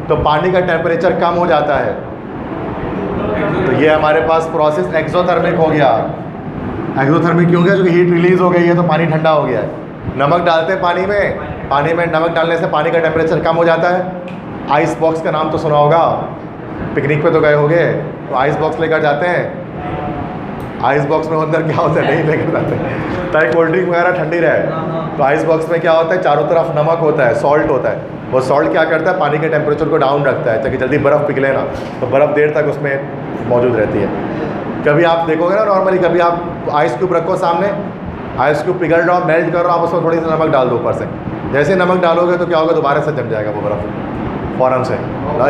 तो पानी का टेम्परेचर कम हो जाता है, तो ये हमारे पास प्रोसेस एक्सोथर्मिक हो गया। एक्सोथर्मिक क्यों हो गया, क्योंकि हीट रिलीज हो गई है तो पानी ठंडा हो गया है। नमक डालते हैं पानी में नमक डालने से पानी का टेम्परेचर कम हो जाता है। आइस बॉक्स का नाम तो सुना होगा, पिकनिक पे तो गए होगे, तो आइस बॉक्स लेकर जाते हैं। आइस बॉक्स में अंदर क्या होता है, नहीं लेकर जाते ताकि कोल्ड ड्रिंक वगैरह ठंडी रहे। तो आइस बॉक्स में क्या होता है, चारों तरफ नमक होता है, सॉल्ट होता है। वो सॉल्ट क्या करता है, पानी के टेम्परेचर को डाउन रखता है ताकि जल्दी बर्फ़ पिघले ना, तो बर्फ़ देर तक उसमें मौजूद रहती है। कभी आप देखोगे ना नॉर्मली, कभी आप आइस क्यूब रखो सामने, आइस क्यूब पिघल रहा हो, मेल्ट कर रहा हो, आप उसमें थोड़ी सी नमक डाल दो ऊपर से। जैसे नमक डालोगे तो क्या होगा, दोबारा से जम जाएगा वो बर्फ़ फ़ौरन से।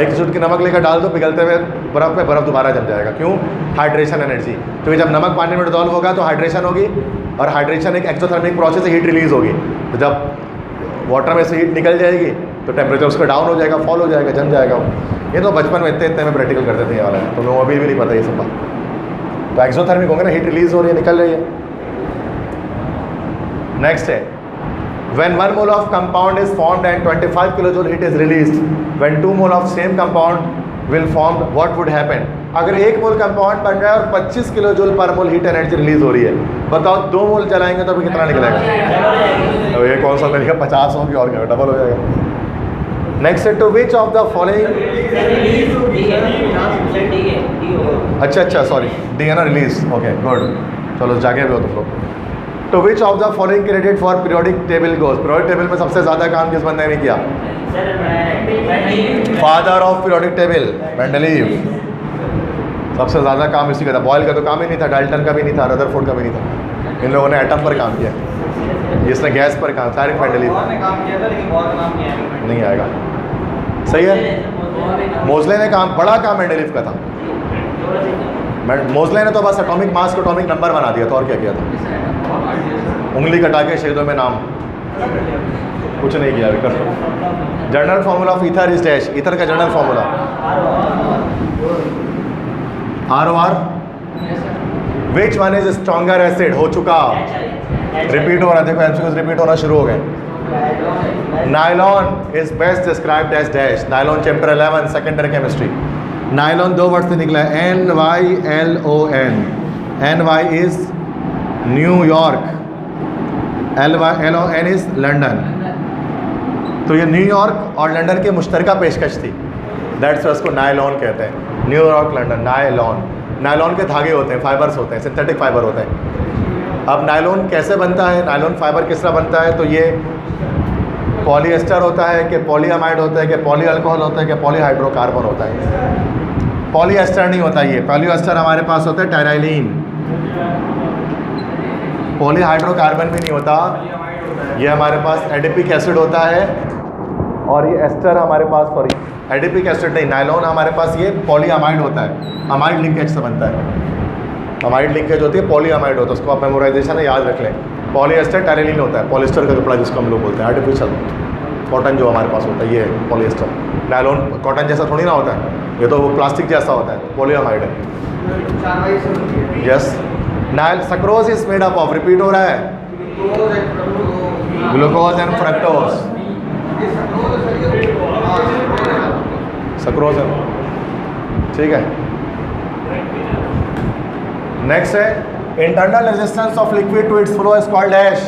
एक चुटकी नमक लेकर डाल दो पिघलते हुए बर्फ़ पे, बर्फ़ दोबारा जम जाएगा। क्यों, हाइड्रेशन एनर्जी। क्योंकि जब नमक पानी में डिजॉल्व होगा तो हाइड्रेशन होगी, और हाइड्रेशन एक एक्सोथर्मिक प्रोसेस से हीट रिलीज़ होगी। तो जब वाटर में से हीट निकल जाएगी तो टेम्परेचर उसका डाउन हो जाएगा, फॉल हो जाएगा, जम जाएगा। ये तो बचपन में इतने में प्रैक्टिकल करते थे ये वाला, तो लोगों अभी भी नहीं पता ये सब बात। तो एक्सोथर्मिक होंगे ना, हीट रिलीज़ हो रही है, निकल रही है। नेक्स्ट है when 1 mole of compound is formed and 25 kilojoule heat is released, when 2 mole of same compound will form, what would happen? अगर 1 मोल कंपाउंड बन रहा है और 25 किलोजूल पर मोल हीट एनर्जी रिलीज हो रही है, बताओ 2 मोल जलाएंगे तो अभी कितना निकलेगा? तो ये कौन सा मिलेगा, 50 होगी और क्या, डबल हो जाएगा। नेक्स्ट है to which of the following, अच्छा सॉरी, डी है ना, रिलीज, ओके गुड, चलो जागे भी हो तुम लोग। तो विच of the following credit for periodic table goes, periodic table में सबसे ज़्यादा काम किस बंदे ने किया? Father of periodic table, Mendeleev. सबसे ज़्यादा काम इसी का था। बॉयल का तो काम ही नहीं था, डाल्टन का भी नहीं था, रदरफोर्ड का भी नहीं था। इन लोगों ने एटम पर काम किया, जिसने गैस पर काम, सारे मेंडलीव नहीं आएगा। सही है, मोज़ले ने काम, बड़ा काम मेंडलीव का था। मोज़ले ने तो बस एटॉमिक मास को एटॉमिक नंबर बना दिया था, और क्या किया था? उंगली कटा के छेदों में नाम, कुछ नहीं किया अभी, कर लो। General formula of ether is dash, ether का general formula ROR, which one is stronger acid, हो चुका, रिपीट हो रहा, देखो एमसीक्यूज रिपीट होना शुरू हो गए। Nylon is best described as dash, nylon chapter 11 secondary chemistry. Nylon 2 word से निकला है, NYLON, NY is New York, LON is London. तो ये न्यूयॉर्क और लंदन की मुश्तरका पेशकश थी, दैट्स उसको नायलॉन कहते हैं, न्यूयॉर्क लंदन नायलॉन। नायलॉन के धागे होते हैं, फाइबर्स होते हैं, सिंथेटिक फाइबर होते हैं। अब नायलॉन कैसे बनता है, नायलॉन फाइबर किस तरह बनता है, तो ये पॉलीएस्टर होता है कि पॉलीअमाइड होता है कि पॉली अल्कोहल होता है कि पॉलीहाइड्रोकार्बन होता है। पॉलीएस्टर नहीं होता, ये पॉलीएस्टर हमारे पास होता है टेराइलिन। पॉलीहाइड्रोकार्बन भी नहीं होता, ये हमारे पास एडिपिक एसिड होता है, और ये एस्टर हमारे पास, सॉरी एडिपिक एसिड नहीं, नायलॉन हमारे पास ये पॉलीअमाइड होता है, अमाइड लिंकेज से बनता है। अमाइड लिंकेज होती है, पॉलीअमाइड होता है, उसको आप मेमोराइजेशन है याद रख लें। पॉलीएस्टर टेरेलिन होता है, पॉलिएस्टर का कपड़ा जिसको हम लोग बोलते हैं, आर्टिफिशियल कॉटन जो हमारे पास होता है, ये पॉलीएस्टर। नायलॉन कॉटन जैसा थोड़ी ना होता है, ये तो वो प्लास्टिक जैसा होता है, पॉलीअमाइड है। यस, नायल sucrose is made up of, repeat हो रहा है, ग्लूकोज एंड फ्रक्टोज, सक्रोज, ठीक है। नेक्स्ट है internal resistance of liquid to its flow is called dash,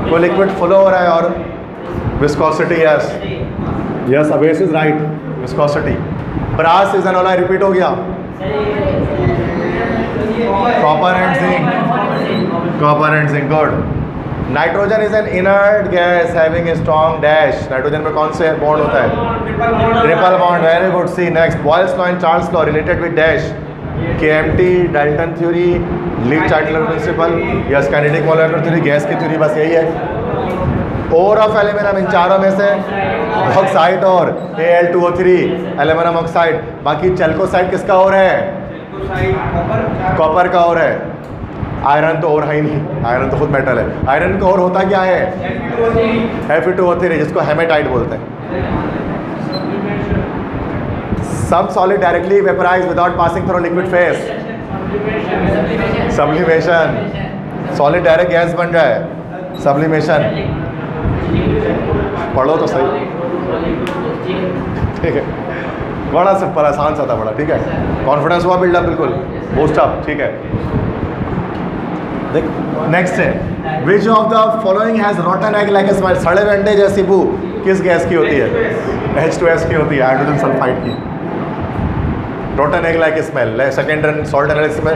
कोई लिक्विड फ्लो हो रहा है और viscosity, yes yes, Abbas is right, viscosity. Brass is an alloy, repeat हो गया, copper and zinc, copper and zinc, good. Nitrogen is an inert gas having a strong dash, nitrogen में कौन से बॉन्ड होता है, triple bond, very good. See next, Boyle's law and Charles law related with dash, KMT, Dalton theory, Le Chatelier principle, yes kinetic molecular theory, gas की theory, बस यही है। Ore of aluminium, इन चारों में से ऑक्साइड और Al2O3 एल्यूमिनियम ऑक्साइड, बाकी चैल्कोसाइड किसका और है, कॉपर का और है। आयरन तो और है ही नहीं, आयरन तो खुद मेटल है। आयरन का और होता क्या है, Fe2O3, जिसको हेमेटाइट बोलते हैं। Some solid directly vaporize without passing through liquid phase, sublimation, solid direct gas बन जाए, sublimation, पढ़ो तो सही, ठीक है, बड़ा सिंपल आसान सा था, बड़ा ठीक है। कॉन्फिडेंस हुआ बिल्डअप, बिल्कुल बूस्ट अप, ठीक है। देख नेक्स्ट है, विच of the following has रॉटन egg like a smell, सड़े हुए अंडे जैसी बू किस गैस की होती है, H2S की होती है, हाइड्रोजन सल्फाइड की। रॉटन egg like smell, second salt analysis में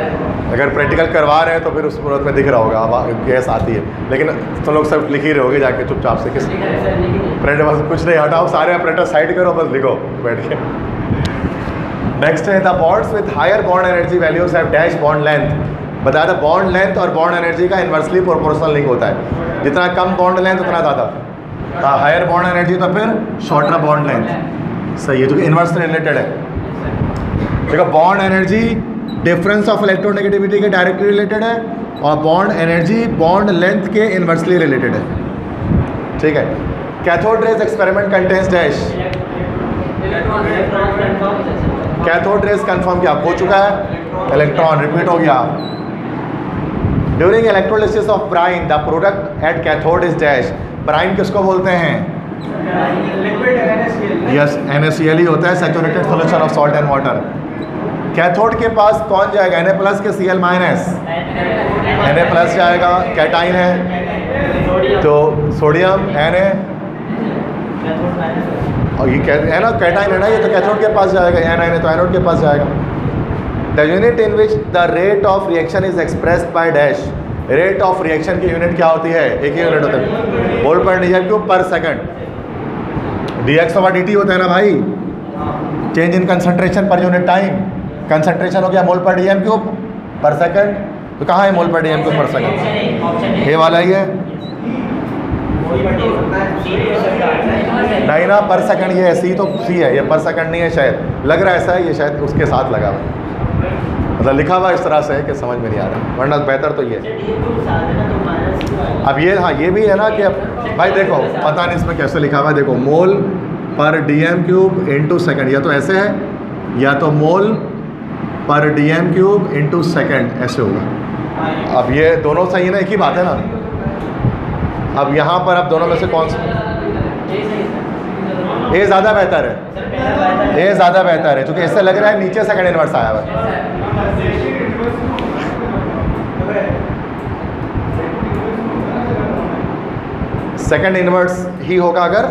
अगर प्रैक्टिकल करवा रहे हैं तो फिर उस सूरत में दिख रहा होगा, अब गैस आती है, लेकिन तो लोग सब लिख ही रहे होगे जाके चुपचाप से, किस बस कुछ नहीं, हटाओ सारे ऑपरेटर साइड करो, बस लिखो बैठ के। नेक्स्ट है, the bonds with higher bond energy values have dash bond length, बताया था बॉन्ड लेंथ और बॉन्ड एनर्जी का इन्वर्सली प्रोपोर्शनल लिंक होता है, जितना कम बॉन्ड लेंथ उतना ज़्यादा, हायर बॉन्ड एनर्जी तो फिर शॉर्टर बॉन्ड लेंथ, सही है, जो कि इन्वर्स रिलेटेड है। देखो bond energy difference of electronegativity के डायरेक्टली रिलेटेड है, और बॉन्ड एनर्जी बॉन्ड लेंथ के इन्वर्सली रिलेटेड है, ठीक है। Cathode rays experiment contains dash, cathode rays confirm किया, हो चुका है, इलेक्ट्रॉन, रिपीट हो गया। During electrolysis of brine the product at cathode is dash, brine किसको बोलते हैं, यस NaCl ही होता है, saturated solution of salt and water. Cathode के पास कौन जाएगा, Na+ के Cl-, Na+ जाएगा, कैटाइन है तो सोडियम Na, और ये है ना कैटाइन है ना, ये तो कैथोड के पास जाएगा, Anion तो एनोड के पास जाएगा। The unit in which the rate of reaction is expressed by dash, rate of reaction की यूनिट क्या होती है, एक ही यूनिट होता है, मोल पर DM³ पर सेकंड, dx/dt होता है ना भाई, change in concentration per unit time, concentration हो गया मोल पर DM³ पर सेकंड, तो कहाँ है मोल पर DM³ पर सेकंड, ये वाला ही है, नहीं ना पर सेकंड, ये सी तो सी है, ये पर सेकंड नहीं है, शायद लग रहा है ऐसा है, ये शायद उसके साथ लगा, मतलब लिखा हुआ इस तरह से है कि समझ में नहीं आ रहा, वरना बेहतर तो ये है। अब ये हाँ ये भी है ना कि अब भाई देखो पता नहीं इसमें कैसे लिखा हुआ है, देखो मोल पर डीएम क्यूब इंटू सेकेंड, या तो ऐसे है या तो मोल पर डीएम क्यूब इंटू सेकेंड ऐसे होगा। अब ये दोनों सही है ना, एक ही बात है ना। अब यहाँ पर अब दोनों में से कौन सा ए ज़्यादा बेहतर है, ए ज़्यादा बेहतर है क्योंकि इससे लग रहा है नीचे सेकंड इनवर्स आया हुआ है। सेकंड इनवर्स ही होगा अगर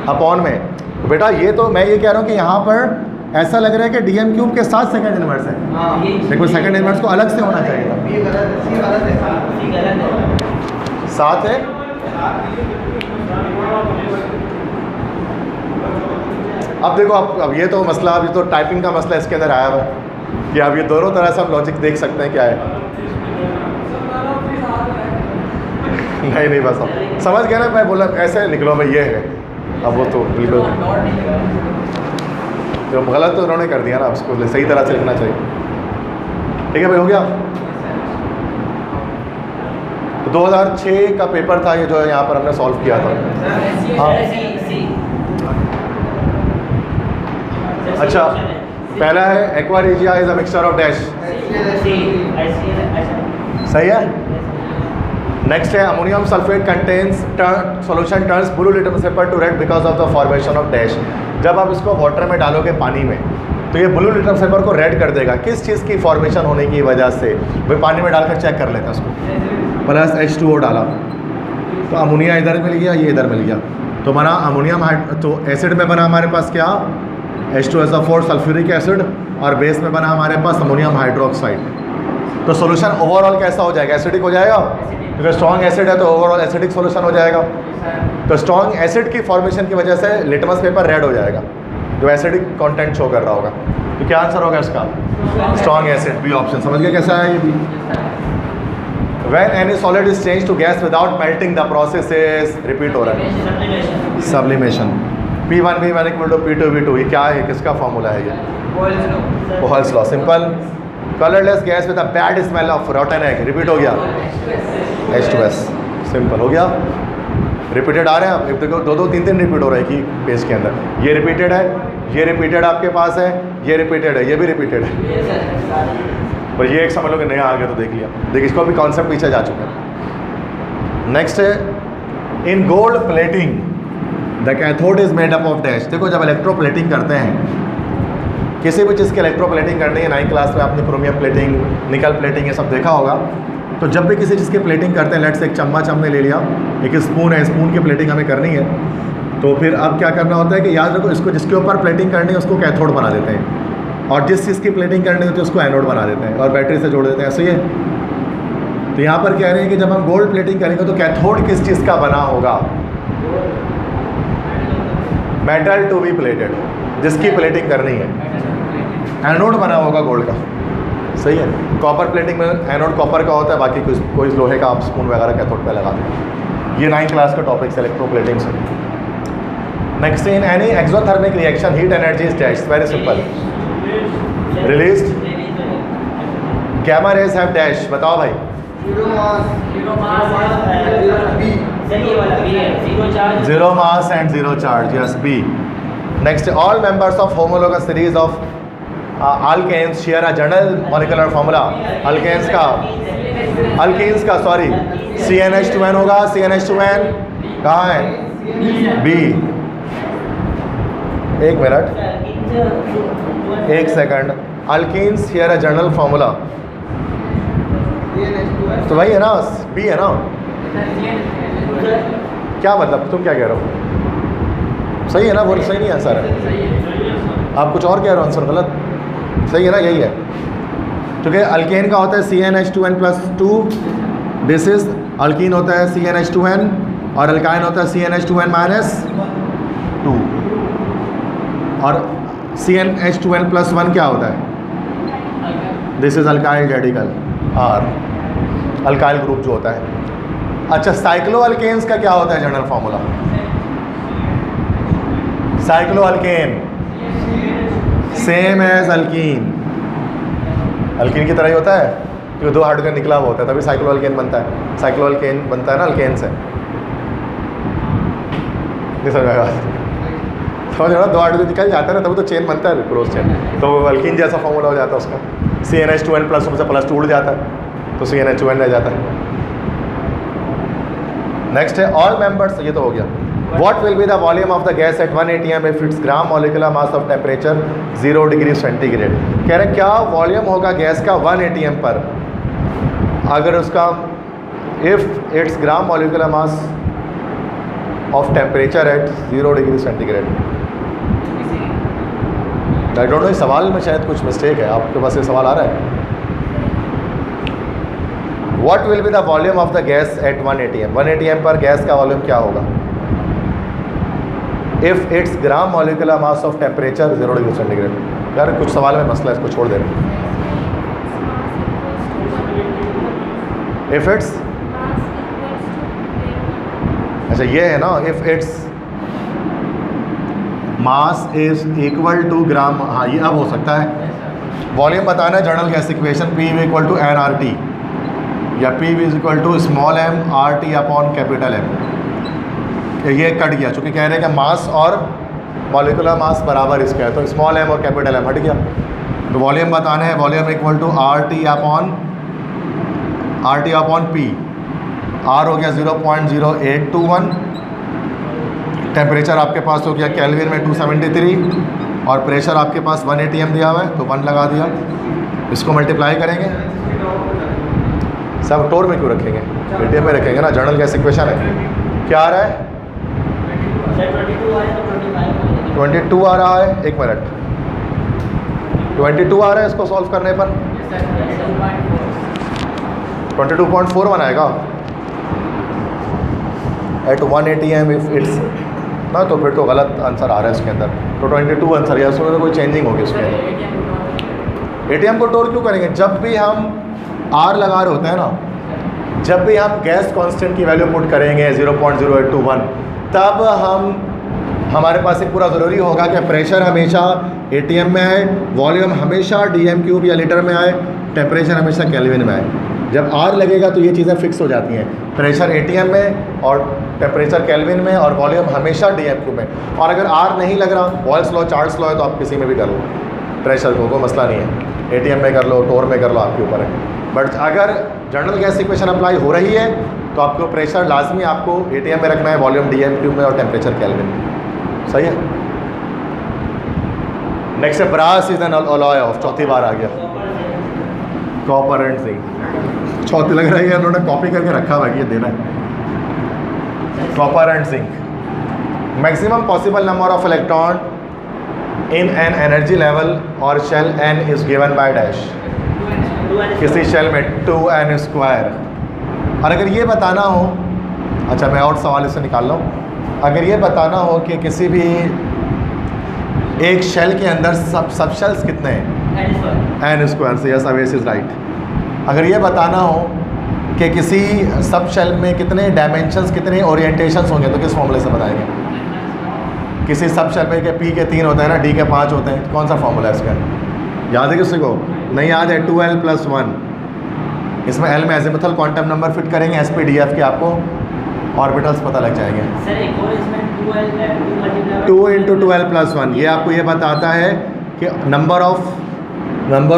अपॉन में, तो बेटा ये तो मैं ये कह रहा हूँ कि यहाँ पर ऐसा लग रहा है कि डीएम क्यूब के साथ सेकंड इनवर्स है, देखो सेकंड इनवर्स को अलग से होना चाहिए था, ये गलत है, सी गलत है। साथ है। अब देखो अब ये तो मसला, अब ये तो टाइपिंग का मसला इसके अंदर आया हुआ है कि अब ये दोनों तरह से हम लॉजिक देख सकते हैं क्या है। नहीं बस अब समझ गया ना, मैं बोला ऐसे निकलो भाई ये है, अब वो तो बिल्कुल जो गलत तो उन्होंने कर दिया ना, उसको सही तरह से लिखना चाहिए। ठीक है भाई, हो गया। तो 2006 का पेपर था ये जो यहाँ पर हमने सॉल्व किया था। हाँ अच्छा, पहला है aqua regia is a mixture of dash, सही है। नेक्स्ट है ammonium sulphate contains solution turns blue litmus paper two red because of the formation of dash. जब आप इसको वाटर में डालोगे पानी में तो ये ब्लू लिटमस पेपर को रेड कर देगा, किस चीज़ की फॉर्मेशन होने की वजह से, भाई पानी में डालकर चेक कर लेते हैं उसको। प्लस H2O डाला तो अमोनिया इधर मिल गया, ये इधर मिल गया, तो बना अमोनियम तो एसिड में बना हमारे पास क्या H2SO4 सल्फ्यूरिक एसिड, और बेस में बना हमारे पास अमोनियम हाइड्रोक्साइड। तो सॉल्यूशन ओवरऑल कैसा हो जाएगा, एसिडिक हो जाएगा, क्योंकि स्ट्रॉन्ग एसिड है तो ओवरऑल एसिडिक सॉल्यूशन हो जाएगा। तो स्ट्रॉन्ग एसिड की फॉर्मेशन की वजह से लिटमस पेपर रेड हो जाएगा, जो एसिडिक कंटेंट शो कर रहा होगा। तो क्या आंसर होगा इसका, स्ट्रॉन्ग एसिड, बी ऑप्शन। समझ गए कैसा है ये भी। When any solid is changed to gas without melting, the process is repeat हो रहा है, sublimation. P1V1 equal to P2V2, ये क्या है, किसका फॉर्मूला है ये, Boyle's law. Simple. Colourless gas with a bad smell of rotten egg, repeat हो गया, H2S, सिंपल हो गया। रिपीटेड आ रहे हैं आप, देखो दो तीन रिपीट हो रहा है कि पेज के अंदर, ये रिपीटेड है, ये रिपीटेड आपके पास है, ये रिपीटेड है, ये भी रिपीटेड है। और ये एक समझ लो कि नया आ गया तो देख लिया, देखिए इसको भी कॉन्सेप्ट पीछे जा चुका है। नेक्स्ट है in gold plating the cathode is made up of dash. देखो जब इलेक्ट्रोप्लेटिंग करते हैं, किसी भी चीज़ की इलेक्ट्रोप्लेटिंग करनी है, 9th क्लास में आपने क्रोमियम प्लेटिंग, निकल प्लेटिंग ये सब देखा होगा। तो जब भी किसी चीज़ की प्लेटिंग करते हैं, लेट से एक चम्मच हमने ले लिया, एक स्पून है, स्पून की प्लेटिंग हमें करनी है, तो फिर अब क्या करना होता है कि याद रखो इसको, जिसके ऊपर प्लेटिंग करनी है उसको कैथोड बना देते हैं, और जिस चीज़ की प्लेटिंग करनी होती है उसको एनोड बना देते हैं और बैटरी से जोड़ देते हैं, ऐसे ही है। तो यहाँ पर कह रहे हैं कि जब हम गोल्ड प्लेटिंग करेंगे तो कैथोड किस चीज़ का बना होगा, मेटल टू बी प्लेटेड, जिसकी प्लेटिंग करनी है, एनोड बना होगा गोल्ड का, सही है। कॉपर प्लेटिंग में एनोड कॉपर का होता है, बाकी कोई लोहे का आप स्पून वगैरह कैथोड पे लगा दें। ये 9th क्लास का टॉपिक है इलेक्ट्रोप्लेटिंग से। Next in any exothermic reaction heat energy is dash, very simple, released gamma rays have dash, बताओ भाई। Zero mass and zero charge, yes B. Next all members of homologous series of alkanes share a general molecular formula। alkenes का sorry CnH2n होगा, CnH2n कहाँ है, B। एक minute, एक second, alkenes share a general formula, तो वही है ना, B है ना। क्या मतलब, तुम क्या कह रहे हो, सही है ना, वो सही नहीं आंसर है, आप कुछ और कह रहे हो, आंसर गलत, सही है ना, यही है। क्योंकि अल्केन का होता है CnH2n+2, दिस इज अल्कीन होता है CnH2n, और अल्काइन होता है CnH2n-2, और CnH2n+1 क्या होता है, this is alkyl radical R, alkyl group जो होता है। अच्छा, साइक्लो अल्केन्स का क्या होता है general formula, cyclo alkane same as alkene, alkene की तरह ही होता है कि 2 हाइड्रोजन निकला हुआ होता है, तभी साइक्लोअल्केन बनता है। साइक्लोअल्केन बनता है ना अल्केन से। नहीं समझ आएगा? समझ रहे हो? 2 हाइड्रोजन निकल जाता है ना, तभी तो चेन बनता है, क्रोस चेन। तो अल्कीन जैसा फॉर्मूला हो जाता है उसका। CnH2n प्लस से +2 उड़ जाता है, तो CnH2n रह जाता है। नेक्स्ट है ऑल मेंबर्स, ये तो हो गया। What will be the volume of the gas at 1 atm if its gram molecular mass of temperature 0 degree centigrade? कह रहे हैं क्या वॉल्यूम होगा गैस का 1 atm पर अगर उसका if it's gram molecular mass of temperature at 0 degree centigrade. I don't know, सवाल में शायद कुछ मिस्टेक है, आपके पास ये सवाल आ रहा है। What will be the volume of the gas at 1 atm? 1 atm पर गैस का वॉल्यूम क्या होगा if it's gram molecular mass of temperature 0 degree centigrade? यार कुछ सवाल में मसला है, इसको छोड़ दे रहे हैं। इफ़ इट्स, अच्छा ये है ना, if its mass is equal to gram, हाँ ये अब हो सकता है। वॉल्यूम बताना है general gas equation, P equal to nRT या P is equal to small m RT upon capital M। ये कट गया चूँकि कह रहे हैं कि मास और मॉलिकुलर मास बराबर इसका है, तो स्मॉल m और कैपिटल M हट गया। तो वॉल्यूम बताना है, volume equal to RT upon P। R हो गया 0.0821, टेम्परेचर आपके पास हो गया केल्विन में 273 और प्रेशर आपके पास 1 atm दिया हुआ है, तो 1 लगा दिया। इसको मल्टीप्लाई करेंगे, सब टोर में क्यों रखेंगे, atm में रखेंगे ना, जनरल गैस इक्वेशन है। क्या आ रहा है? 22 आ रहा है, एक मिनट, 22 आ रहा है इसको सॉल्व करने पर 22.4 बनाएगा एट 1 atm इफ इट्स ना, तो फिर तो गलत आंसर आ रहा है इसके अंदर। तो 22 आंसर है, उसमें तो कोई चेंजिंग होगी उसके अंदर। एटीएम को टोर क्यों करेंगे? जब भी हम आर लगा रहे होते हैं ना, जब भी हम गैस कांस्टेंट की वैल्यू पुट करेंगे 0.0821, तब हमारे पास एक पूरा ज़रूरी होगा कि प्रेशर हमेशा एटीएम में आए, वॉल्यूम हमेशा dm³ या लीटर में आए, टेम्परेचर हमेशा केल्विन में आए। जब आर लगेगा तो ये चीज़ें फिक्स हो जाती हैं, प्रेशर एटीएम में और टेम्परेचर केल्विन में और वॉल्यूम हमेशा dm³ में। और अगर आर नहीं लग रहा, बॉयल्स लॉ चार्ल्स लॉ है, तो आप किसी में भी कर लो प्रेशर को, कोई मसला नहीं है। एटीएम में कर लो, टोर में कर लो, आपके ऊपर है। बट अगर जनरल गैस इक्वेशन अप्लाई हो रही है तो आपको प्रेशर लाजमी आपको एटीएम में रखना है, वॉल्यूम dm³ में और टेम्परेचर केल्विन में। सही है। नेक्स्ट है brass is an alloy of, चौथी बार आ गया, कॉपर एंड जिंक। चौथी लग रही है, उन्होंने कॉपी करके रखा हुआ ये देना है। Copper and zinc, maximum possible number of electron in an energy level और shell n is given by dash. किसी शेल में 2n²। और अगर ये बताना हो, अच्छा मैं और सवाल इससे निकाल रहा हूँ, अगर ये बताना हो कि किसी भी एक शेल के अंदर सब शेल्स कितने हैं, n², से यस अवेस इज राइट। अगर ये बताना हो कि किसी सब शेल में कितने डायमेंशंस, कितने ओरिएंटेशंस होंगे, तो किस फॉर्मूले से बताएंगे? किसी सब शेल में के p के 3 होते हैं ना, d के 5 होते हैं, कौन सा फॉर्मूला है इसका? याद है किसी को? नहीं याद है? 2l+1। इसमें l में एजिमुथल क्वांटम नंबर फिट करेंगे, sp/df के आपको ऑर्बिटल्स पता लग जाएंगे। सर एक और इसमें 2 × 2l+1, ये आपको ये बताता है कि number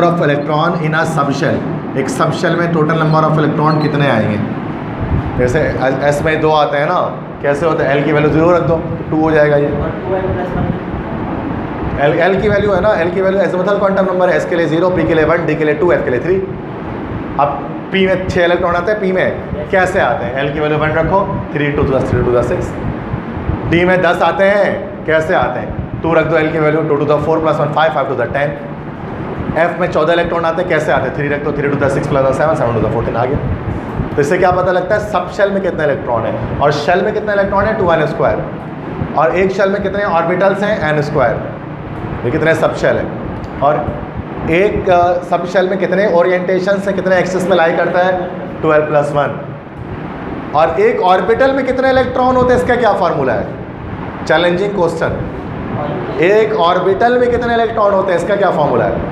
of electron in a subshell. एक सब शेल में टोटल नंबर ऑफ इलेक्ट्रॉन कितने आएंगे? जैसे s में 2 आते हैं ना, कैसे होता है? l की वैल्यू 0 रख दो, 2 हो जाएगा ये। l की वैल्यू है ना, l की वैल्यू एजिमुथल क्वांटम नंबर है, s के लिए 0, p के लिए 1, d के लिए 2, f के लिए 3। अब p में 6 इलेक्ट्रॉन आते हैं, p में कैसे आते हैं? l की वैल्यू 1 रखो, 3 × 2 = 3 × 2 = 6। d में 10 आते हैं, कैसे आते हैं? 2 रख दो, l की वैल्यू 2 × 4 + 1 5, 5 × 10। f में 14 इलेक्ट्रॉन आते हैं, कैसे आते हैं? 3 रख दो, 3 × 6 + 7, 7 × 14 आ गया। तो इससे क्या पता लगता है? सब शेल में कितने इलेक्ट्रॉन है, और शेल में कितने इलेक्ट्रॉन है? 2n²। और एक शेल में कितने ऑर्बिटल्स हैं? n²। ये कितने सब शेल है, और एक सब शेल में कितने ओरिएंटेशन से, कितने एक्सिस में लाई करता है? 2l+1। और एक ऑर्बिटल में कितने इलेक्ट्रॉन होते हैं, इसका क्या फार्मूला है? Challenging question. एक ऑर्बिटल में कितने इलेक्ट्रॉन होते हैं, इसका क्या फार्मूला है?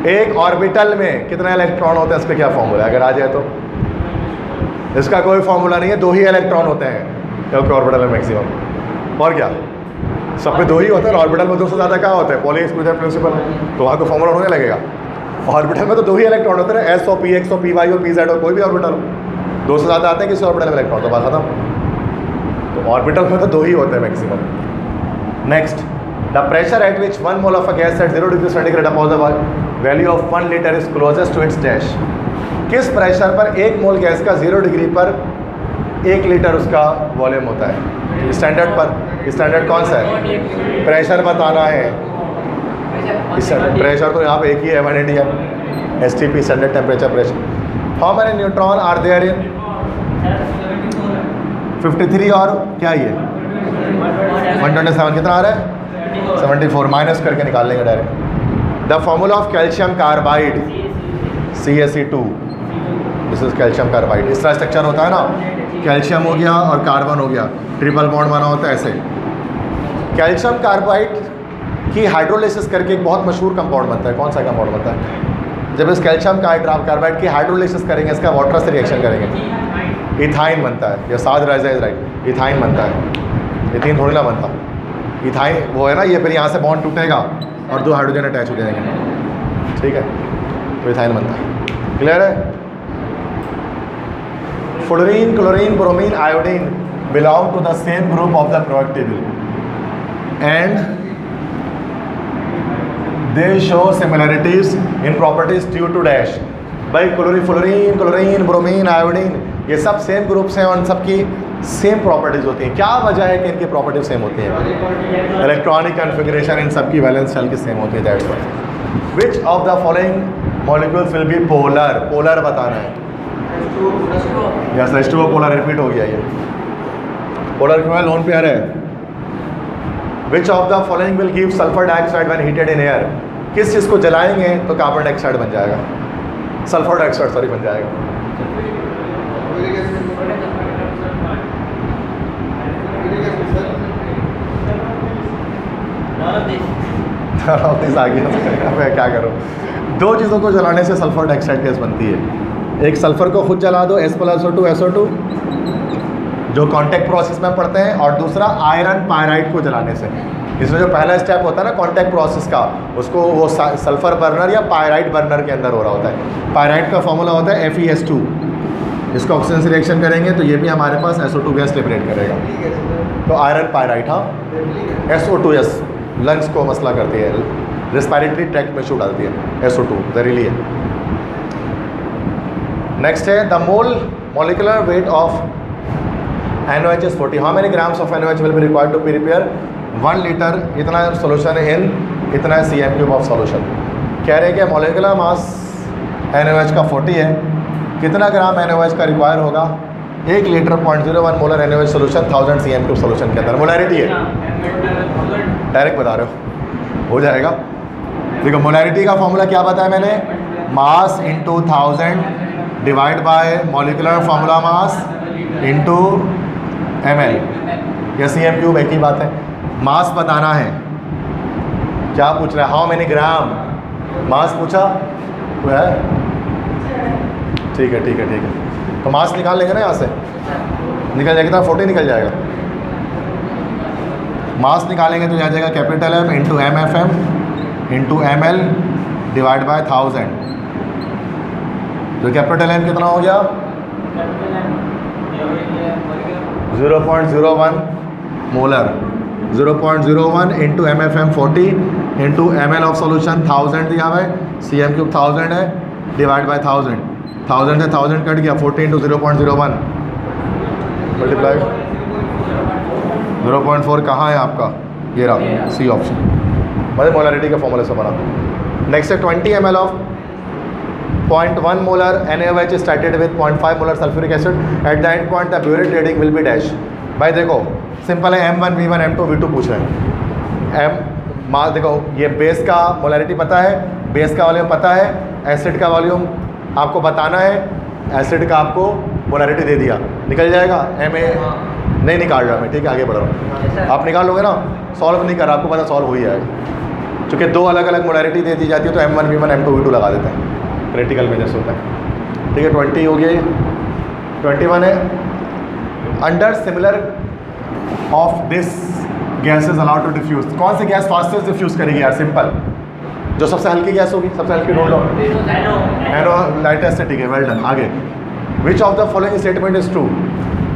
एक ऑर्बिटल में कितने इलेक्ट्रॉन होते हैं, इसका क्या फॉर्मूला है? अगर आ जाए तो इसका कोई फॉर्मूला नहीं है, 2 ही इलेक्ट्रॉन होते हैं क्योंकि ऑर्बिटल में मैक्सिमम। और क्या सब में 2 ही होते हैं, ऑर्बिटल में 2 से ज़्यादा क्या होता है? पॉली एक्सक्लूजन प्रिंसिपल, तो वहाँ को फॉर्मूला होने लगेगा। ऑर्बिटल में तो 2 ही इलेक्ट्रॉन होते हैं, S O P X O P Y O P Z और कोई भी ऑर्बिटल हो, 2 से ज़्यादा आते हैं किसी ऑर्बिटल में इलेक्ट्रॉन, तो बात खत्म। तो ऑर्बिटल में तो 2 ही होते हैं maximum. Next, the pressure at which 1 mole of a gas at 0 degree centigrade upon the value of 1 litre is closest to its dash. किस प्रेशर पर 1 मोल गैस का 0 डिग्री पर 1 लीटर उसका वॉल्यूम होता है? स्टैंडर्ड पर, स्टैंडर्ड कौन सा है? प्रेशर बताना है। प्रेशर तो यहाँ पे एक ही है, 180 है, S T P standard temperature pressure. How many neutron are there in 53 और क्या ये 127 कितना आ रहा है? 74 माइनस करके निकाल लेंगे direct. The formula of calcium carbide CaC2, this is calcium carbide. इस तरह स्ट्रक्चर होता है ना, कैल्शियम हो गया और कार्बन हो गया, ट्रिपल बॉन्ड बना होता है ऐसे। कैल्शियम कार्बाइड की हाइड्रोलिसिस करके एक बहुत मशहूर कंपाउंड बनता है। कौन सा कंपाउंड बनता है? जब इस कैल्शियम कार्बाइड की हाइड्रोलिसिस करेंगे, इसका वाटर से रिएक्शन करेंगे, इथाइन बनता है। या साध राइज राइट, इथाइन बनता है, इथीन थोड़ी ना बनता। इथाइन वो है ना, ये फिर यहाँ से बॉन्ड टूटेगा और 2 हाइड्रोजन अटैच हो जाएंगे, ठीक है, तो इथाइन बनता है। क्लियर है? Fluorine, chlorine, bromine, iodine belong to the same group of the periodic table and they show similarities in properties due to dash। भाई फ्लोरीन, ब्रोमीन, आयोडीन ये सब सेम ग्रुप हैं और सबकी सेम प्रॉपर्टीज होती हैं। क्या वजह है कि इनकी प्रॉपर्टीज सेम होती हैं? इलेक्ट्रॉनिक कन्फिग्रेशन इन सबकी वैलेंस शेल की सेम होती है। That's why. Which of the following molecules will be polar? Polar बताना है। यस, H2O पोलर, रिपीट हो गया ये। पोलर क्यों है? लोन पेयर है। विच of the following will give sulphur dioxide when heated in air? किस चीज़ को जलाएंगे तो कार्बन डाइऑक्साइड बन जाएगा, सल्फर डाइऑक्साइड सॉरी बन जाएगा? आ गया, मैं क्या करूँ? 2 चीज़ों को जलाने से सल्फर डाइऑक्साइड गैस बनती है। एक सल्फर को खुद जला दो, H+O2 SO2 जो कांटेक्ट प्रोसेस में पढ़ते हैं, और दूसरा आयरन पायराइड को जलाने से। इसमें जो पहला स्टेप होता है ना कांटेक्ट प्रोसेस का, उसको वो सल्फर बर्नर या पायराइड बर्नर के अंदर हो रहा होता है। पायराइड का फॉर्मूला होता है FeS2। इसको ऑक्सीजन से रिएक्शन करेंगे तो ये भी हमारे पास SO2 गैस लिबरेट करेगा। तो आयरन पायराइड, हाँ SO2 लंग्स को मसला करती है, रेस्पिरेटरी ट्रैक्ट में शू डालती है, SO2 जहरीली है। नेक्स्ट है the molecular weight of NaOH is 40। How many grams of NaOH will be required to prepare 1 litre? इतना सोल्यूशन इन इतना cm³ ऑफ सोल्यूशन। कह रहे हैं कि मोलिकुलर मास NaOH का 40 है, कितना ग्राम NaOH का रिक्वायर होगा? 1 litre 0.01 molar NaOH solution 1000 cm³ solution के अंदर। मोलैरिटी है, डायरेक्ट बता रहे हो जाएगा। देखो मोलैरिटी का फॉर्मूला क्या बताया मैंने? Mass into 1000 divide by molecular formula mass into ml या cm³, एक ही बात है। मास बताना है। क्या पूछ रहा है? How many gram? मास पूछा तो है, ठीक है ठीक है ठीक है। तो मास निकाल लेंगे ना, यहाँ से निकल जाएगा, कितना 40 निकल जाएगा। मास निकालेंगे तो आ जाएगा capital M into MFM into ML divide by 1000। तो कैपिटल M कितना हो गया? 0.01 molar, 0.01 into MFM 40 into ML of solution 1000 दिया हुआ है, cm³ 1000 है, डिवाइड बाय 1000। 1000 से 1000 कट गया, 40 इंटू 0.01 मल्टीप्लाई 0.4 कहाँ है आपका? ये रहा सी ऑप्शन। मतलब मोलरिटी का फॉर्मूला से बना। नेक्स्ट है 20 ml of 0.1 molar NaOH started with 0.5 molar sulphuric acid at the end point the burette reading will be dash. भाई देखो सिंपल है, M1 V1 M2 V2 पूछ रहे हैं। देखो ये बेस का मोलरिटी पता है, बेस का वॉल्यूम पता है, एसिड का वॉल्यूम आपको बताना है, एसिड का आपको मोलरिटी दे दिया, निकल जाएगा। MA नहीं निकाल रहा मैं, ठीक है आगे बढ़ रहा हूँ। आप निकाल लोगे ना, सॉल्व नहीं कर रहा, आपको पता सॉल्व हो ही जाएगा। चूँकि दो अलग अलग मोडालिटी दे दी जाती है तो M1 V1 M2 V2 लगा देते हैं, क्रिटिकल में जैसे होता है। ठीक है, 20 हो गई, 21 है under similar of this gas is allowed to diffuse. कौन सी गैस फास्टेस्ट डिफ्यूज करेगी यार? सिंपल, जो सबसे हल्की गैस होगी, सबसे हल्की ढूंढ लो, एनो लाइटेस्ट है। ठीक है, वेल डन। आगे, विच of the following statement is true?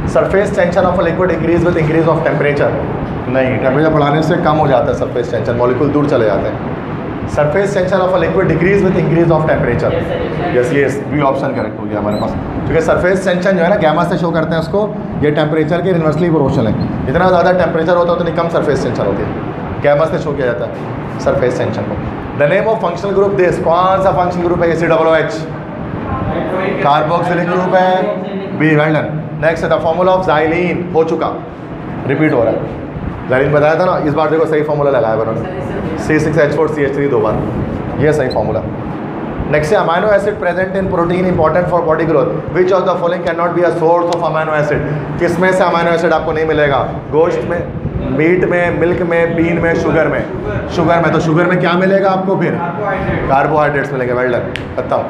Surface tension of a liquid increase with increase of temperature. नहीं, टेम्परेचर बढ़ाने से कम हो जाता है सरफेस टेंशन, मॉलिक्यूल दूर चले जाते हैं। Surface tension of a liquid decrease with increase of temperature. Yes yes, B option correct हो गया हमारे पास, क्योंकि सरफेस टेंशन जो है ना गैमा से शो करते हैं उसको, ये टेम्परेचर के इन्वर्सली प्रोपोर्शनल है। जितना ज़्यादा टेम्परेचर होता है उतनी कम सरफेस टेंशन होती है, गैमा से शो किया जाता है सरफेस टेंशन को। The name of functional group this, कौन सा फंक्शनल ग्रुप है? COOH, कार्बोक्सिलिक ग्रुप है, बी, वेल डन। नेक्स्ट है द फॉर्मूला ऑफ ज़ाइलीन, हो चुका, रिपीट हो रहा है। ज़ाइलीन बताया था ना, इस बार देखो सही फॉर्मूला लगाया उन्होंने, C6H4CH3 2 बार, ये सही फॉर्मूला। नेक्स्ट है amino acid present in protein important for body growth. Which of the following can not be a source of amino acid? किसमें से अमाइनो एसिड आपको नहीं मिलेगा? गोश्त में, मीट में, मिल्क में, बीन में, शुगर में। शुगर में, तो शुगर में क्या मिलेगा आपको फिर? कार्बोहाइड्रेट्स मिलेंगे। वेल डन, खत्म।